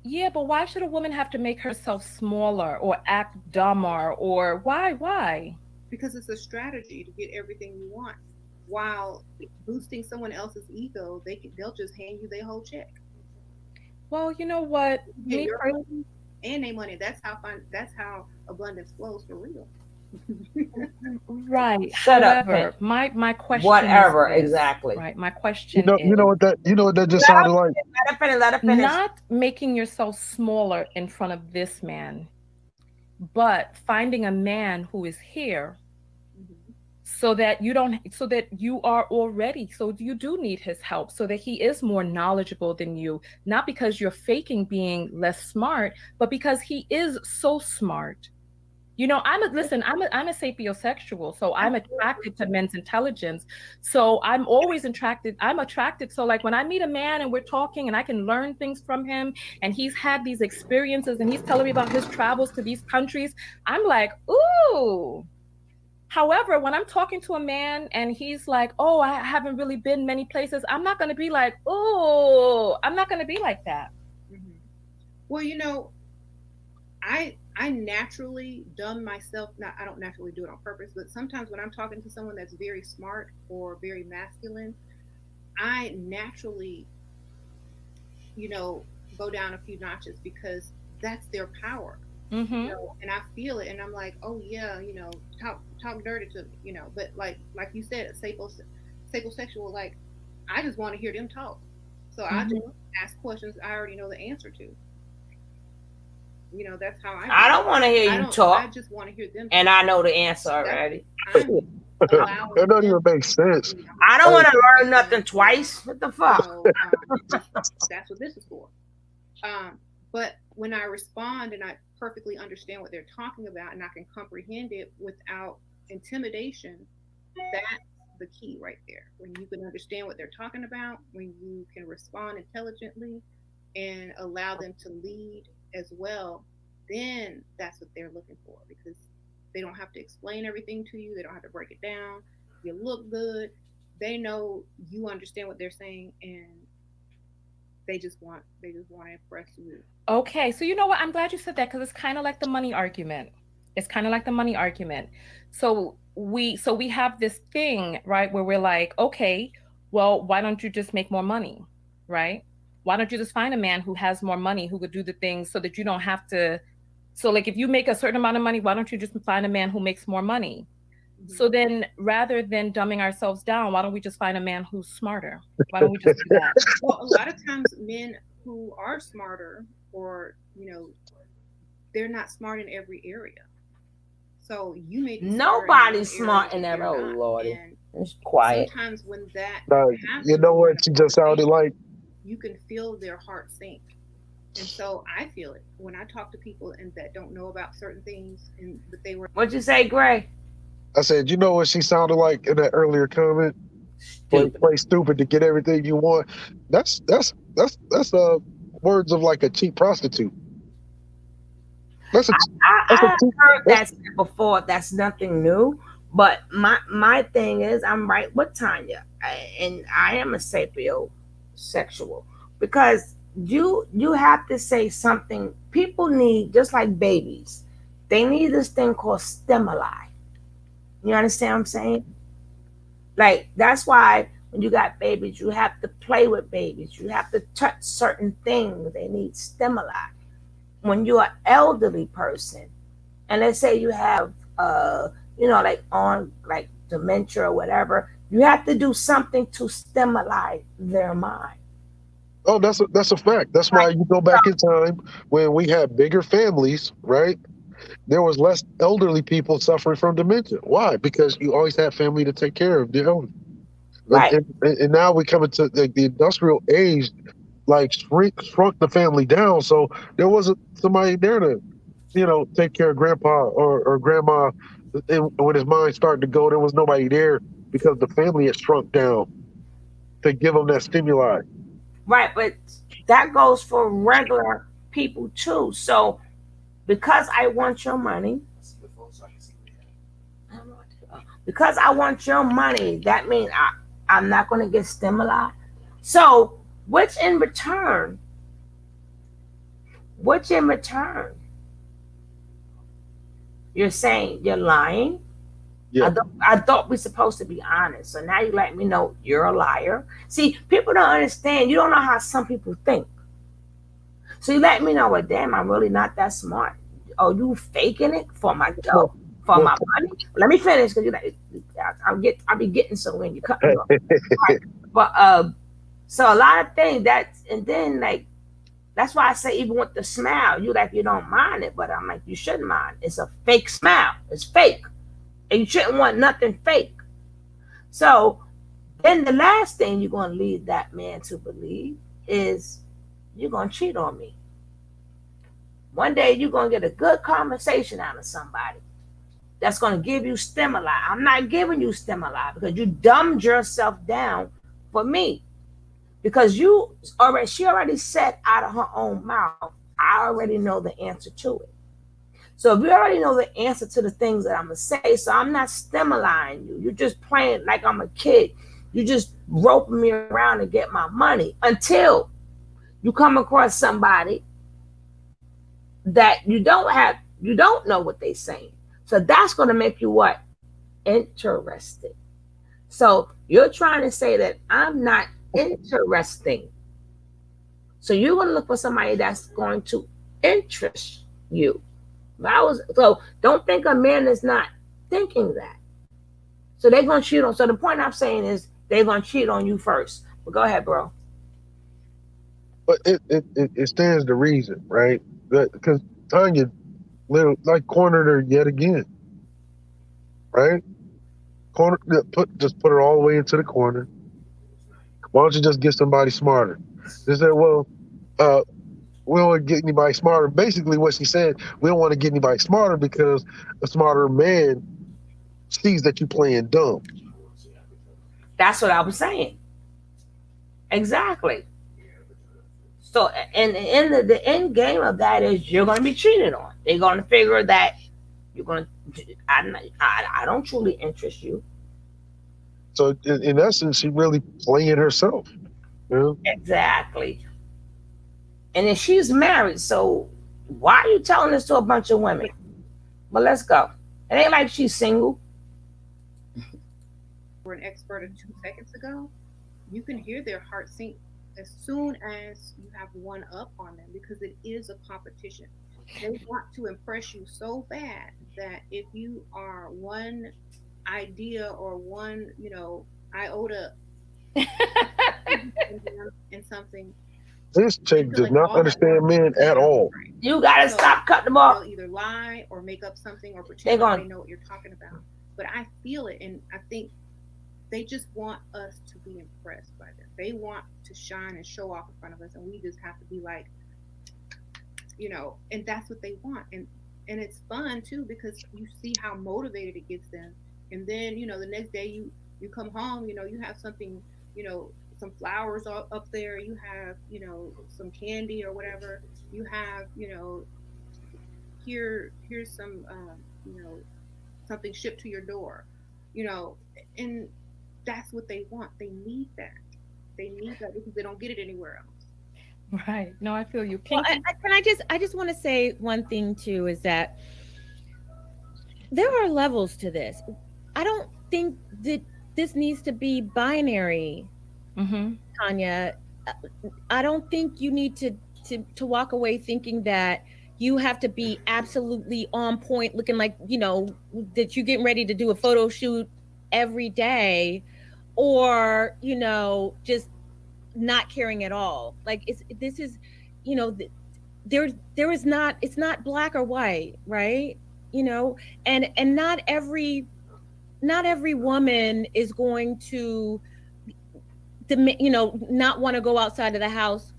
Speaker 2: Yeah, but why should a woman have to make herself smaller or act dumber, or why?
Speaker 4: Because it's a strategy to get everything you want, while boosting someone else's ego. They'll just hand you their whole check.
Speaker 2: Well, you know what?
Speaker 4: And their money. That's how abundance flows for real.
Speaker 2: Right.
Speaker 1: Shut
Speaker 2: However,
Speaker 1: up.
Speaker 2: My question.
Speaker 1: Whatever,
Speaker 2: is this,
Speaker 1: exactly.
Speaker 2: Right. My question
Speaker 8: You know what that just sounded like?
Speaker 1: Let her finish.
Speaker 2: Not making yourself smaller in front of this man, but finding a man who is here so that you are already, so you do need his help, so that he is more knowledgeable than you, not because you're faking being less smart, but because he is so smart. You know, I'm a sapiosexual, so I'm attracted to men's intelligence. So I'm attracted. So like when I meet a man and we're talking and I can learn things from him and he's had these experiences and he's telling me about his travels to these countries, I'm like, ooh. However, when I'm talking to a man and he's like, oh, I haven't really been many places, I'm not going to be like, oh, I'm not going to be like that.
Speaker 4: Mhm. Well, I naturally dumb myself. Not I don't naturally do it on purpose, but sometimes when I'm talking to someone that's very smart or very masculine, I naturally, you know, go down a few notches because that's their power.
Speaker 2: Mm-hmm.
Speaker 4: And I feel it, and I'm like, oh yeah, talk dirty to me, But like you said, sapiosexual, like I just want to hear them talk, so I just ask questions I already know the answer to. That's how
Speaker 1: I don't want to hear you
Speaker 4: I
Speaker 1: talk,
Speaker 4: just want to hear them.
Speaker 1: and
Speaker 4: talk.
Speaker 1: I know the answer already.
Speaker 8: That doesn't even make sense.
Speaker 1: I don't want to learn nothing twice. What the fuck?
Speaker 4: That's what this is for. But when I respond and I perfectly understand what they're talking about and I can comprehend it without intimidation, that's the key right there. When you can understand what they're talking about, when you can respond intelligently and allow them to lead as well, then that's what they're looking for, because they don't have to explain everything to you. They don't have to break it down. You look good. They know you understand what they're saying, and they just want to impress you.
Speaker 2: Okay, so you know what? I'm glad you said that, because it's kind of like the money argument. It's kind of like the money argument. So we have this thing, right, where we're like, okay, well, why don't you just make more money, right? Why don't you just find a man who has more money, who could do the things so that you don't have to. So like if you make a certain amount of money, why don't you just find a man who makes more money? So then rather than dumbing ourselves down, why don't we just find a man who's smarter? Why don't we just do that?
Speaker 4: Well, a lot of times men who are smarter, or they're not smart in every area. So you may be
Speaker 1: Nobody's smart in that. Oh Lordy, it's quiet.
Speaker 4: Sometimes when that happens,
Speaker 8: you know what she just sounded like?
Speaker 4: You can feel their heart sink. And so I feel it when I talk to people and that don't know about certain things, and but they were.
Speaker 1: What'd you say, Gray?
Speaker 8: I said, you know what she sounded like in that earlier comment? Play stupid to get everything you want. That's words of like a cheap prostitute.
Speaker 1: I heard that before. That's nothing new. But my thing is, I'm right with Tonya, and I am a sapiosexual, because you have to say something. People need, just like babies, they need this thing called stimuli. You understand what I'm saying? Like, that's why when you got babies, you have to play with babies. You have to touch certain things. They need stimuli. When you're an elderly person, and let's say you have, like dementia or whatever, you have to do something to stimulate their mind.
Speaker 8: Oh, that's a fact. That's why you go back in time when we had bigger families, right? There was less elderly people suffering from dementia. Why? Because you always had family to take care of the elderly.
Speaker 1: Right.
Speaker 8: And now we come into the industrial age, like shrunk the family down. So there wasn't somebody there to, take care of grandpa or grandma. And when his mind started to go, there was nobody there because the family had shrunk down to give them that stimuli.
Speaker 1: Right, but that goes for regular people too. So because I want your money, that means I'm not going to get stimuli. So which in return, you're saying you're lying?
Speaker 8: Yeah.
Speaker 1: I thought we're supposed to be honest. So now you let me know you're a liar. See, people don't understand. You don't know how some people think. So you let me know, well, damn, I'm really not that smart. Oh, you faking it for my dough, for my money? Let me finish, because I'll be getting so when you cut me off. Right. But so a lot of things and then like, that's why I say even with the smile, you don't mind it, but I'm like, you shouldn't mind. It's a fake smile. It's fake. And you shouldn't want nothing fake. So then the last thing you're going to lead that man to believe is you're going to cheat on me. One day you're going to get a good conversation out of somebody that's going to give you stimuli. I'm not giving you stimuli because you dumbed yourself down for me. Because she already said out of her own mouth, I already know the answer to it. So if you already know the answer to the things that I'm going to say, so I'm not stimulating you. You're just playing like I'm a kid. You just roping me around to get my money until you come across somebody that you don't know what they're saying. So that's going to make you what? Interested. So you're trying to say that I'm not interesting. So you're going to look for somebody that's going to interest you. So don't think a man is not thinking that. So they're going to cheat on. So the point I'm saying is they're going to cheat on you first. But go ahead, bro.
Speaker 8: But it stands to reason, right? Because Tonya literally like cornered her yet again, right? Just put her all the way into the corner. Why don't you just get somebody smarter? They said, well, we don't want to get anybody smarter. Basically, what she said, we don't want to get anybody smarter because a smarter man sees that you're playing dumb.
Speaker 1: That's what I was saying. Exactly. So, and the end game of that is you're going to be cheated on. They're going to figure that you're going to. I don't truly interest you.
Speaker 8: So, in essence, she really playing herself. You know?
Speaker 1: Exactly. And then she's married, so why are you telling this to a bunch of women? But let's go. It ain't like she's single.
Speaker 4: For an expert of 2 seconds ago, you can hear their heart sink as soon as you have one up on them because it is a competition. They want to impress you so bad that if you are one idea or one, iota in something.
Speaker 8: This chick does not understand men at all.
Speaker 1: You gotta stop cutting them off.
Speaker 4: They'll either lie or make up something or pretend like they know what you're talking about. But I feel it, and I think they just want us to be impressed by them. They want to shine and show off in front of us, and we just have to be like, and that's what they want. And it's fun too because you see how motivated it gets them. And then, the next day you come home, you have something, some flowers up there, you have, some candy or whatever, you have, here's some, something shipped to your door, and that's what they want. They need that. They need that because they don't get it anywhere else.
Speaker 2: Right. No, I feel you.
Speaker 3: Well, I just want to say one thing too, is that there are levels to this. I don't think that this needs to be binary, Tonya. I don't think you need to walk away thinking that you have to be absolutely on point, looking like, that you're getting ready to do a photo shoot every day, or, just not caring at all. Like there is not, it's not black or white, right? And not every woman is going to, not want to go outside of the house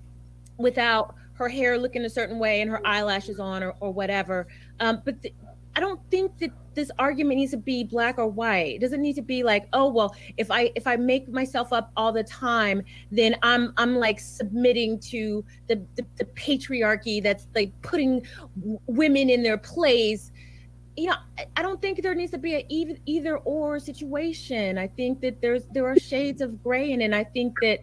Speaker 3: without her hair looking a certain way and her eyelashes on or whatever. But I don't think that this argument needs to be black or white. It doesn't need to be like, oh, well, if I make myself up all the time, then I'm like submitting to the patriarchy that's like putting women in their place. I don't think there needs to be an either or situation. I think that there are shades of gray in it. And I think that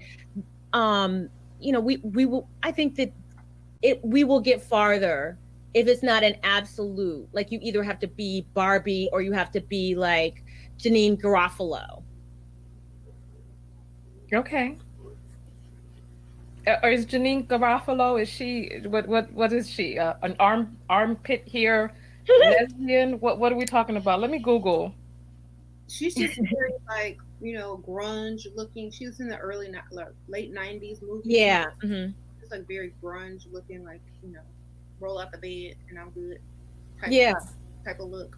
Speaker 3: we will get farther if it's not an absolute, like you either have to be Barbie or you have to be like Janine Garofalo.
Speaker 2: Okay. Or is Janine Garofalo, is she, what is she? An armpit here lesbian? What are we talking about? Let me Google.
Speaker 4: She's just very like, grunge looking. She was in the late 90s movie.
Speaker 3: Yeah.
Speaker 4: It's like very grunge looking, like, roll out the bed and I'm good type of look.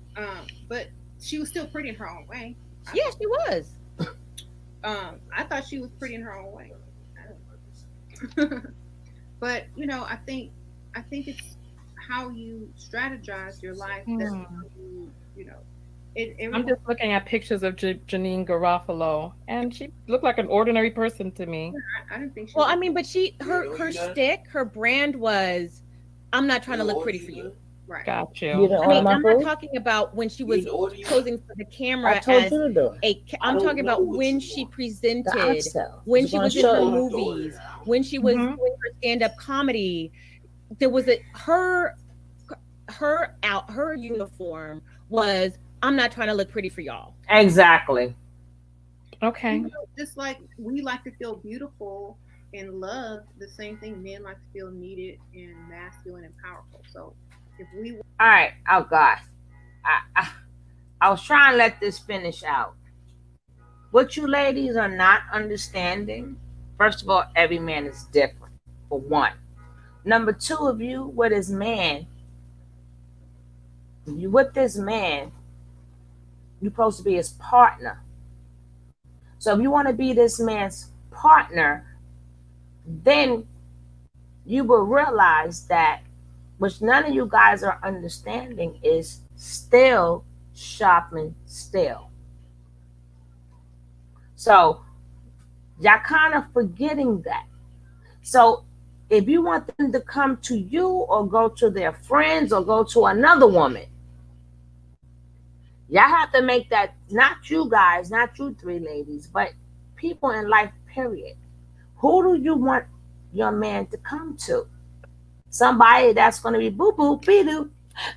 Speaker 4: But she was still pretty in her own way.
Speaker 3: Yeah, she was.
Speaker 4: I thought she was pretty in her own way. But I think it's how you strategize your life. That's how you know.
Speaker 2: I'm just looking at pictures of Janine Garofalo, and she looked like an ordinary person to me.
Speaker 4: I didn't think she.
Speaker 3: Well, I mean, but her shtick, her brand was, I'm not trying to look pretty for you.
Speaker 4: Right.
Speaker 2: Got
Speaker 1: You
Speaker 2: you.
Speaker 1: didn't
Speaker 3: I
Speaker 1: order
Speaker 3: mean,
Speaker 1: my
Speaker 3: I'm not
Speaker 1: food?
Speaker 3: talking about when she was posing for the camera
Speaker 1: I told
Speaker 3: as
Speaker 1: you to do it.
Speaker 3: I'm talking about when she
Speaker 1: The
Speaker 3: presented,
Speaker 1: oxtail.
Speaker 3: when
Speaker 1: It's
Speaker 3: she
Speaker 1: gonna
Speaker 3: was in
Speaker 1: show
Speaker 3: her
Speaker 1: you.
Speaker 3: movies, when she was doing her stand-up comedy. There was her uniform was, I'm not trying to look pretty for y'all.
Speaker 1: Exactly.
Speaker 2: Okay.
Speaker 4: Just like we like to feel beautiful and loved, the same thing men like to feel needed and masculine and powerful. So if we
Speaker 1: All right. Oh gosh, I was trying to let this finish out. What you ladies are not understanding, first of all, every man is different, for one. Number two of you, with this man, you're supposed to be his partner. So if you want to be this man's partner, then you will realize that, which none of you guys are understanding, is still shopping still. So y'all kind of forgetting that. So if you want them to come to you or go to their friends or go to another woman, y'all have to make that, not you guys, not you three ladies, but people in life, period. Who do you want your man to come to? Somebody that's going to be boo boo, be doo,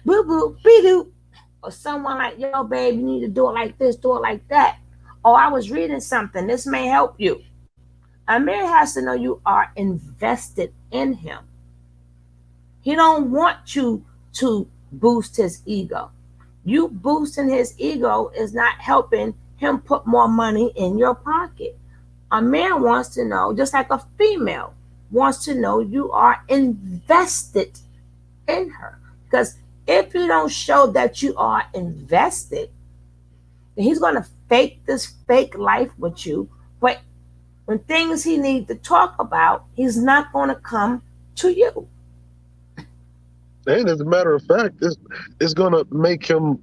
Speaker 1: boo boo, be doo. Or someone like, yo, babe, you need to do it like this, do it like that. Oh, I was reading something. This may help you. A man has to know you are invested in him. He don't want you to boost his ego. You boosting his ego is not helping him put more money in your pocket. A man wants to know, just like a female wants to know, you are invested in her. Because if you don't show that you are invested, then he's going to fake this fake life with you. But when things he needs to talk about, he's not going to come to you.
Speaker 8: And as a matter of fact, it's going to make him,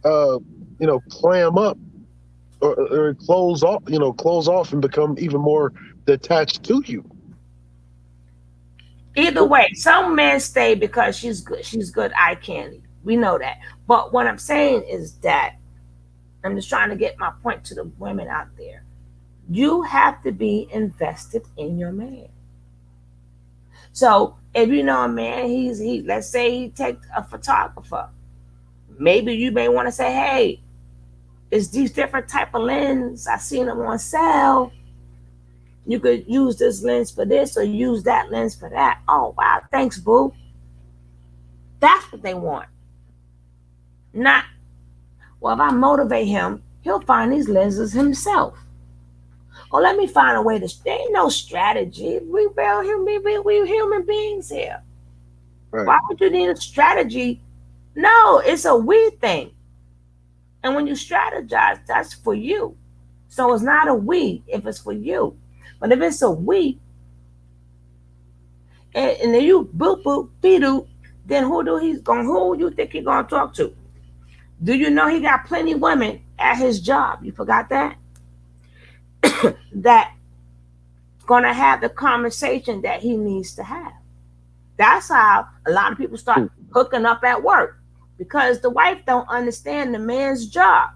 Speaker 8: clam up or close off and become even more detached to you.
Speaker 1: Either way, some men stay because she's good. She's good eye candy. We know that. But what I'm saying is that I'm just trying to get my point to the women out there. You have to be invested in your man. So if you know a man, let's say he takes a photographer. Maybe you may want to say, hey, it's these different type of lens. I seen them on sale. You could use this lens for this or use that lens for that. Oh, wow. Thanks, boo. That's what they want. Not, well, if I motivate him, he'll find these lenses himself. Or let me find a way to, there ain't no strategy. We human beings here. Right. Why would you need a strategy? No, it's a we thing. And when you strategize, that's for you. So it's not a we if it's for you. But if it's a we, and then you boop boop be-doo, then who you think he's gonna talk to? Do you know he got plenty of women at his job? You forgot that? That gonna have the conversation that he needs to have. That's how a lot of people start hooking up at work, because the wife don't understand the man's job,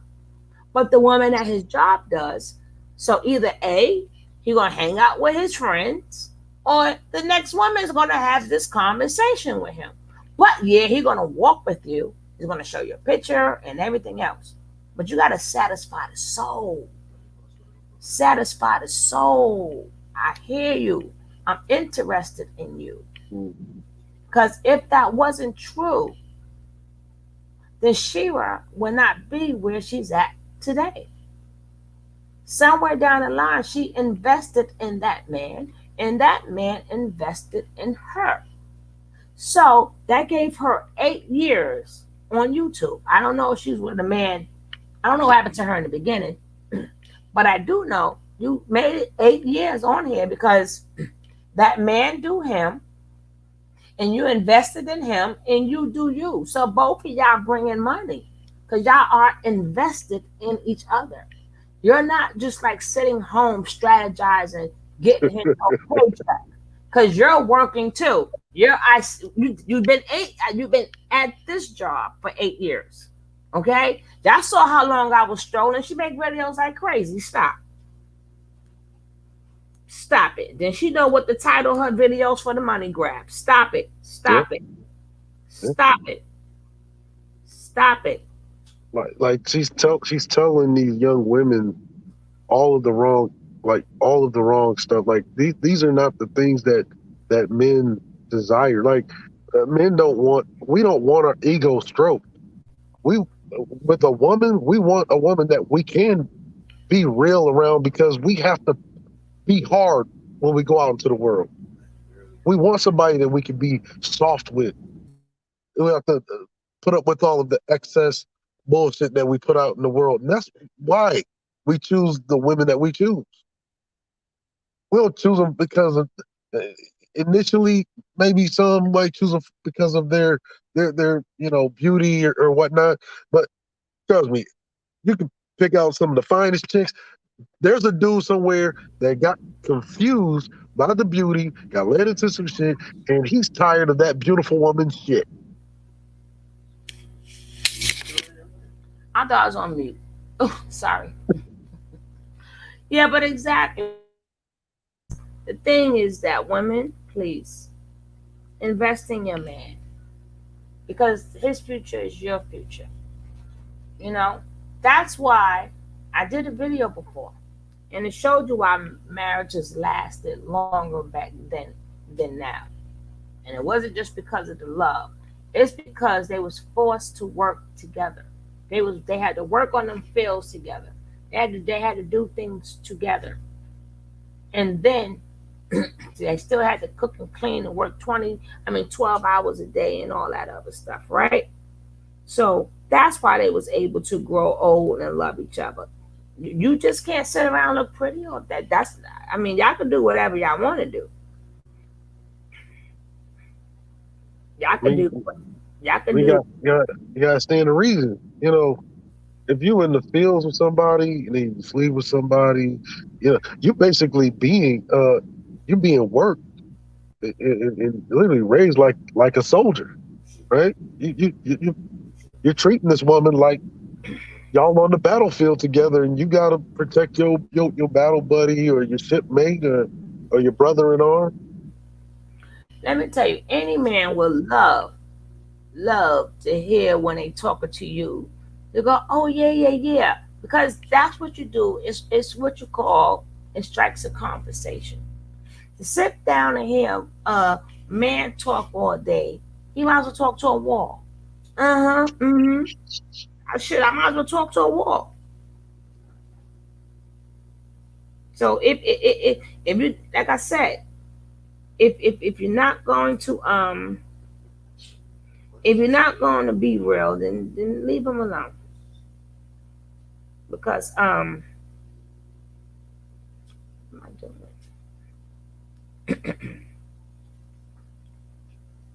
Speaker 1: but the woman at his job does. So either A, he gonna hang out with his friends, or the next woman is gonna have this conversation with him. But yeah, he's gonna walk with you. He's gonna show you a picture and everything else. But you gotta satisfy the soul. Satisfy the soul. I hear you. I'm interested in you. Because if that wasn't true, then Shera would not be where she's at today. Somewhere down the line, she invested in that man, and that man invested in her. So that gave her 8 years on YouTube. I don't know if she's with a man. I don't know what happened to her in the beginning, but I do know You made it 8 years on here because that man do him, and you invested in him, and you do you. So both of y'all bring in money because y'all are invested in each other. You're not just like sitting home strategizing, getting him a paycheck because you're working too. You've been at this job for 8 years. Okay, y'all saw how long I was strolling. She make videos like crazy. Stop it. Then she know what to title her videos for the money grab. Stop it.
Speaker 8: Yep.
Speaker 1: Stop it. Stop it. Stop it.
Speaker 8: Like she's telling these young women all of the wrong, all of the wrong stuff. Like these are not the things that men desire. Like we don't want our ego stroked. We with a woman, we want a woman that we can be real around because we have to be hard when we go out into the world. We want somebody that we can be soft with. We have to put up with all of the excess bullshit that we put out in the world. And that's why we choose the women that we choose. We don't choose them because of initially maybe some might choose them because of their beauty or whatnot. But trust me, you can pick out some of the finest chicks. There's a dude somewhere that got confused by the beauty, got led into some shit, and he's tired of that beautiful woman's shit.
Speaker 1: I thought I was on mute. Oh, sorry. Yeah, but exactly. The thing is that women, please invest in your man because his future is your future. You know, that's why I did a video before, and it showed you why marriages lasted longer back then than now. And it wasn't just because of the love; it's because they was forced to work together. They had to work on them fields together. They had to do things together, and then they still had to cook and clean and work 12 hours a day and all that other stuff, right? So that's why they was able to grow old and love each other. You just can't sit around and look pretty or that. Y'all can do whatever y'all want to do. Y'all can do. Y'all can
Speaker 8: We
Speaker 1: do.
Speaker 8: you got to stand the reason. If you in the fields with somebody and then you sleep with somebody, you basically you're being worked and literally raised like a soldier, right? You're treating this woman like y'all on the battlefield together, and you got to protect your battle buddy or your shipmate or your brother in arms.
Speaker 1: Let me tell you, any man will love to hear when they talking to you. They go, oh yeah, yeah, yeah, because that's what you do. It's what you call it strikes a conversation. To sit down and hear a man talk all day, he might as well talk to a wall. Uh huh. Shit, I might as well talk to a wall. So if you like I said, if you're not going to if you're not going to be real, then leave him alone because what am I doing?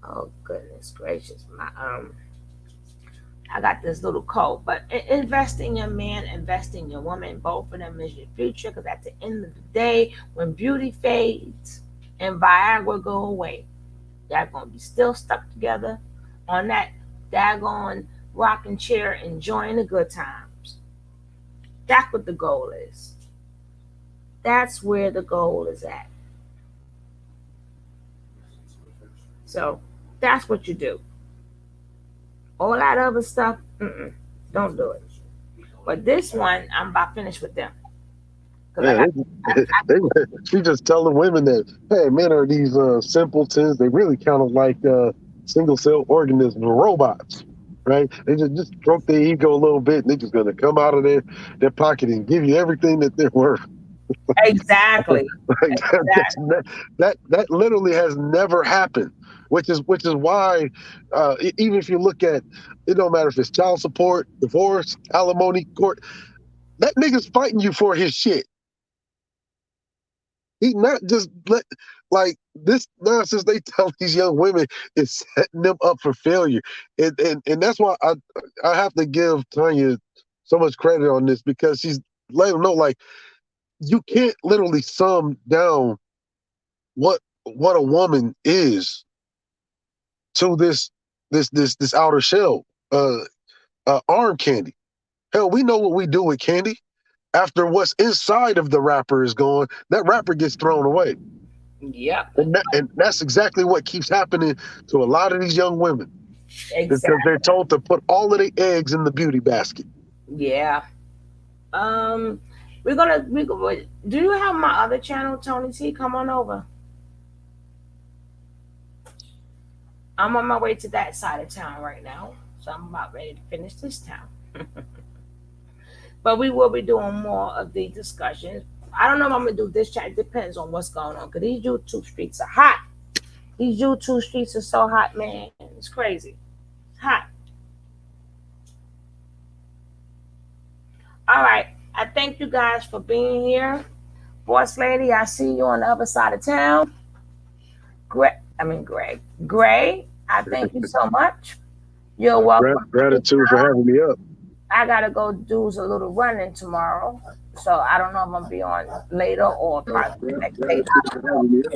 Speaker 1: Oh goodness gracious, my I got this little cold, but invest in your man, invest in your woman. Both of them is your future because at the end of the day, when beauty fades and Viagra go away, y'all gonna be still stuck together on that daggone rocking chair, enjoying the good times. That's what the goal is. That's where the goal is at. So that's what you do. All that other stuff, don't do it. But this one, I'm about finished with them.
Speaker 8: Yeah, she just telling women that, hey, men are these simpletons. They really kind of like single cell organisms, robots, right? They just stroke their ego a little bit, and they're just gonna come out of their pocket and give you everything that they're worth.
Speaker 1: Exactly.
Speaker 8: Like, that literally has never happened. Which is why even if you look at it, don't matter if it's child support, divorce, alimony, court, that nigga's fighting you for his shit. He not just let like this nonsense they tell these young women is setting them up for failure, and that's why I have to give Tonya so much credit on this because she's letting them know like you can't literally sum down what a woman is to this outer shell, arm candy. Hell, we know what we do with candy. After what's inside of the wrapper is gone, that wrapper gets thrown away.
Speaker 1: Yep.
Speaker 8: And that's exactly what keeps happening to a lot of these young women.
Speaker 1: Exactly.
Speaker 8: Because they're told to put all of their eggs in the beauty basket.
Speaker 1: Yeah. We're gonna. Do you have my other channel, Tony T? Come on over. I'm on my way to that side of town right now, so I'm about ready to finish this town. But we will be doing more of the discussions. I don't know if I'm gonna do this chat. It depends on what's going on. Because these YouTube streets are hot. These YouTube streets are so hot, man. It's crazy. It's hot. All right. I thank you guys for being here. Boss lady, I see you on the other side of town. Greg, I thank you so much. You're welcome.
Speaker 8: Gratitude for having me up.
Speaker 1: I gotta go do a little running tomorrow, so I don't know if I'm gonna be on later or probably next day.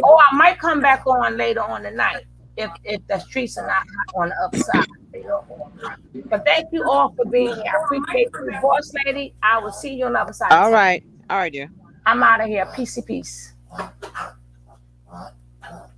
Speaker 1: Or I might come back on later on tonight if the streets are not on the upside. But thank you all for being here. I appreciate you, boss lady. I will see you on the other side.
Speaker 6: All right, dear.
Speaker 1: I'm out of here. Peace.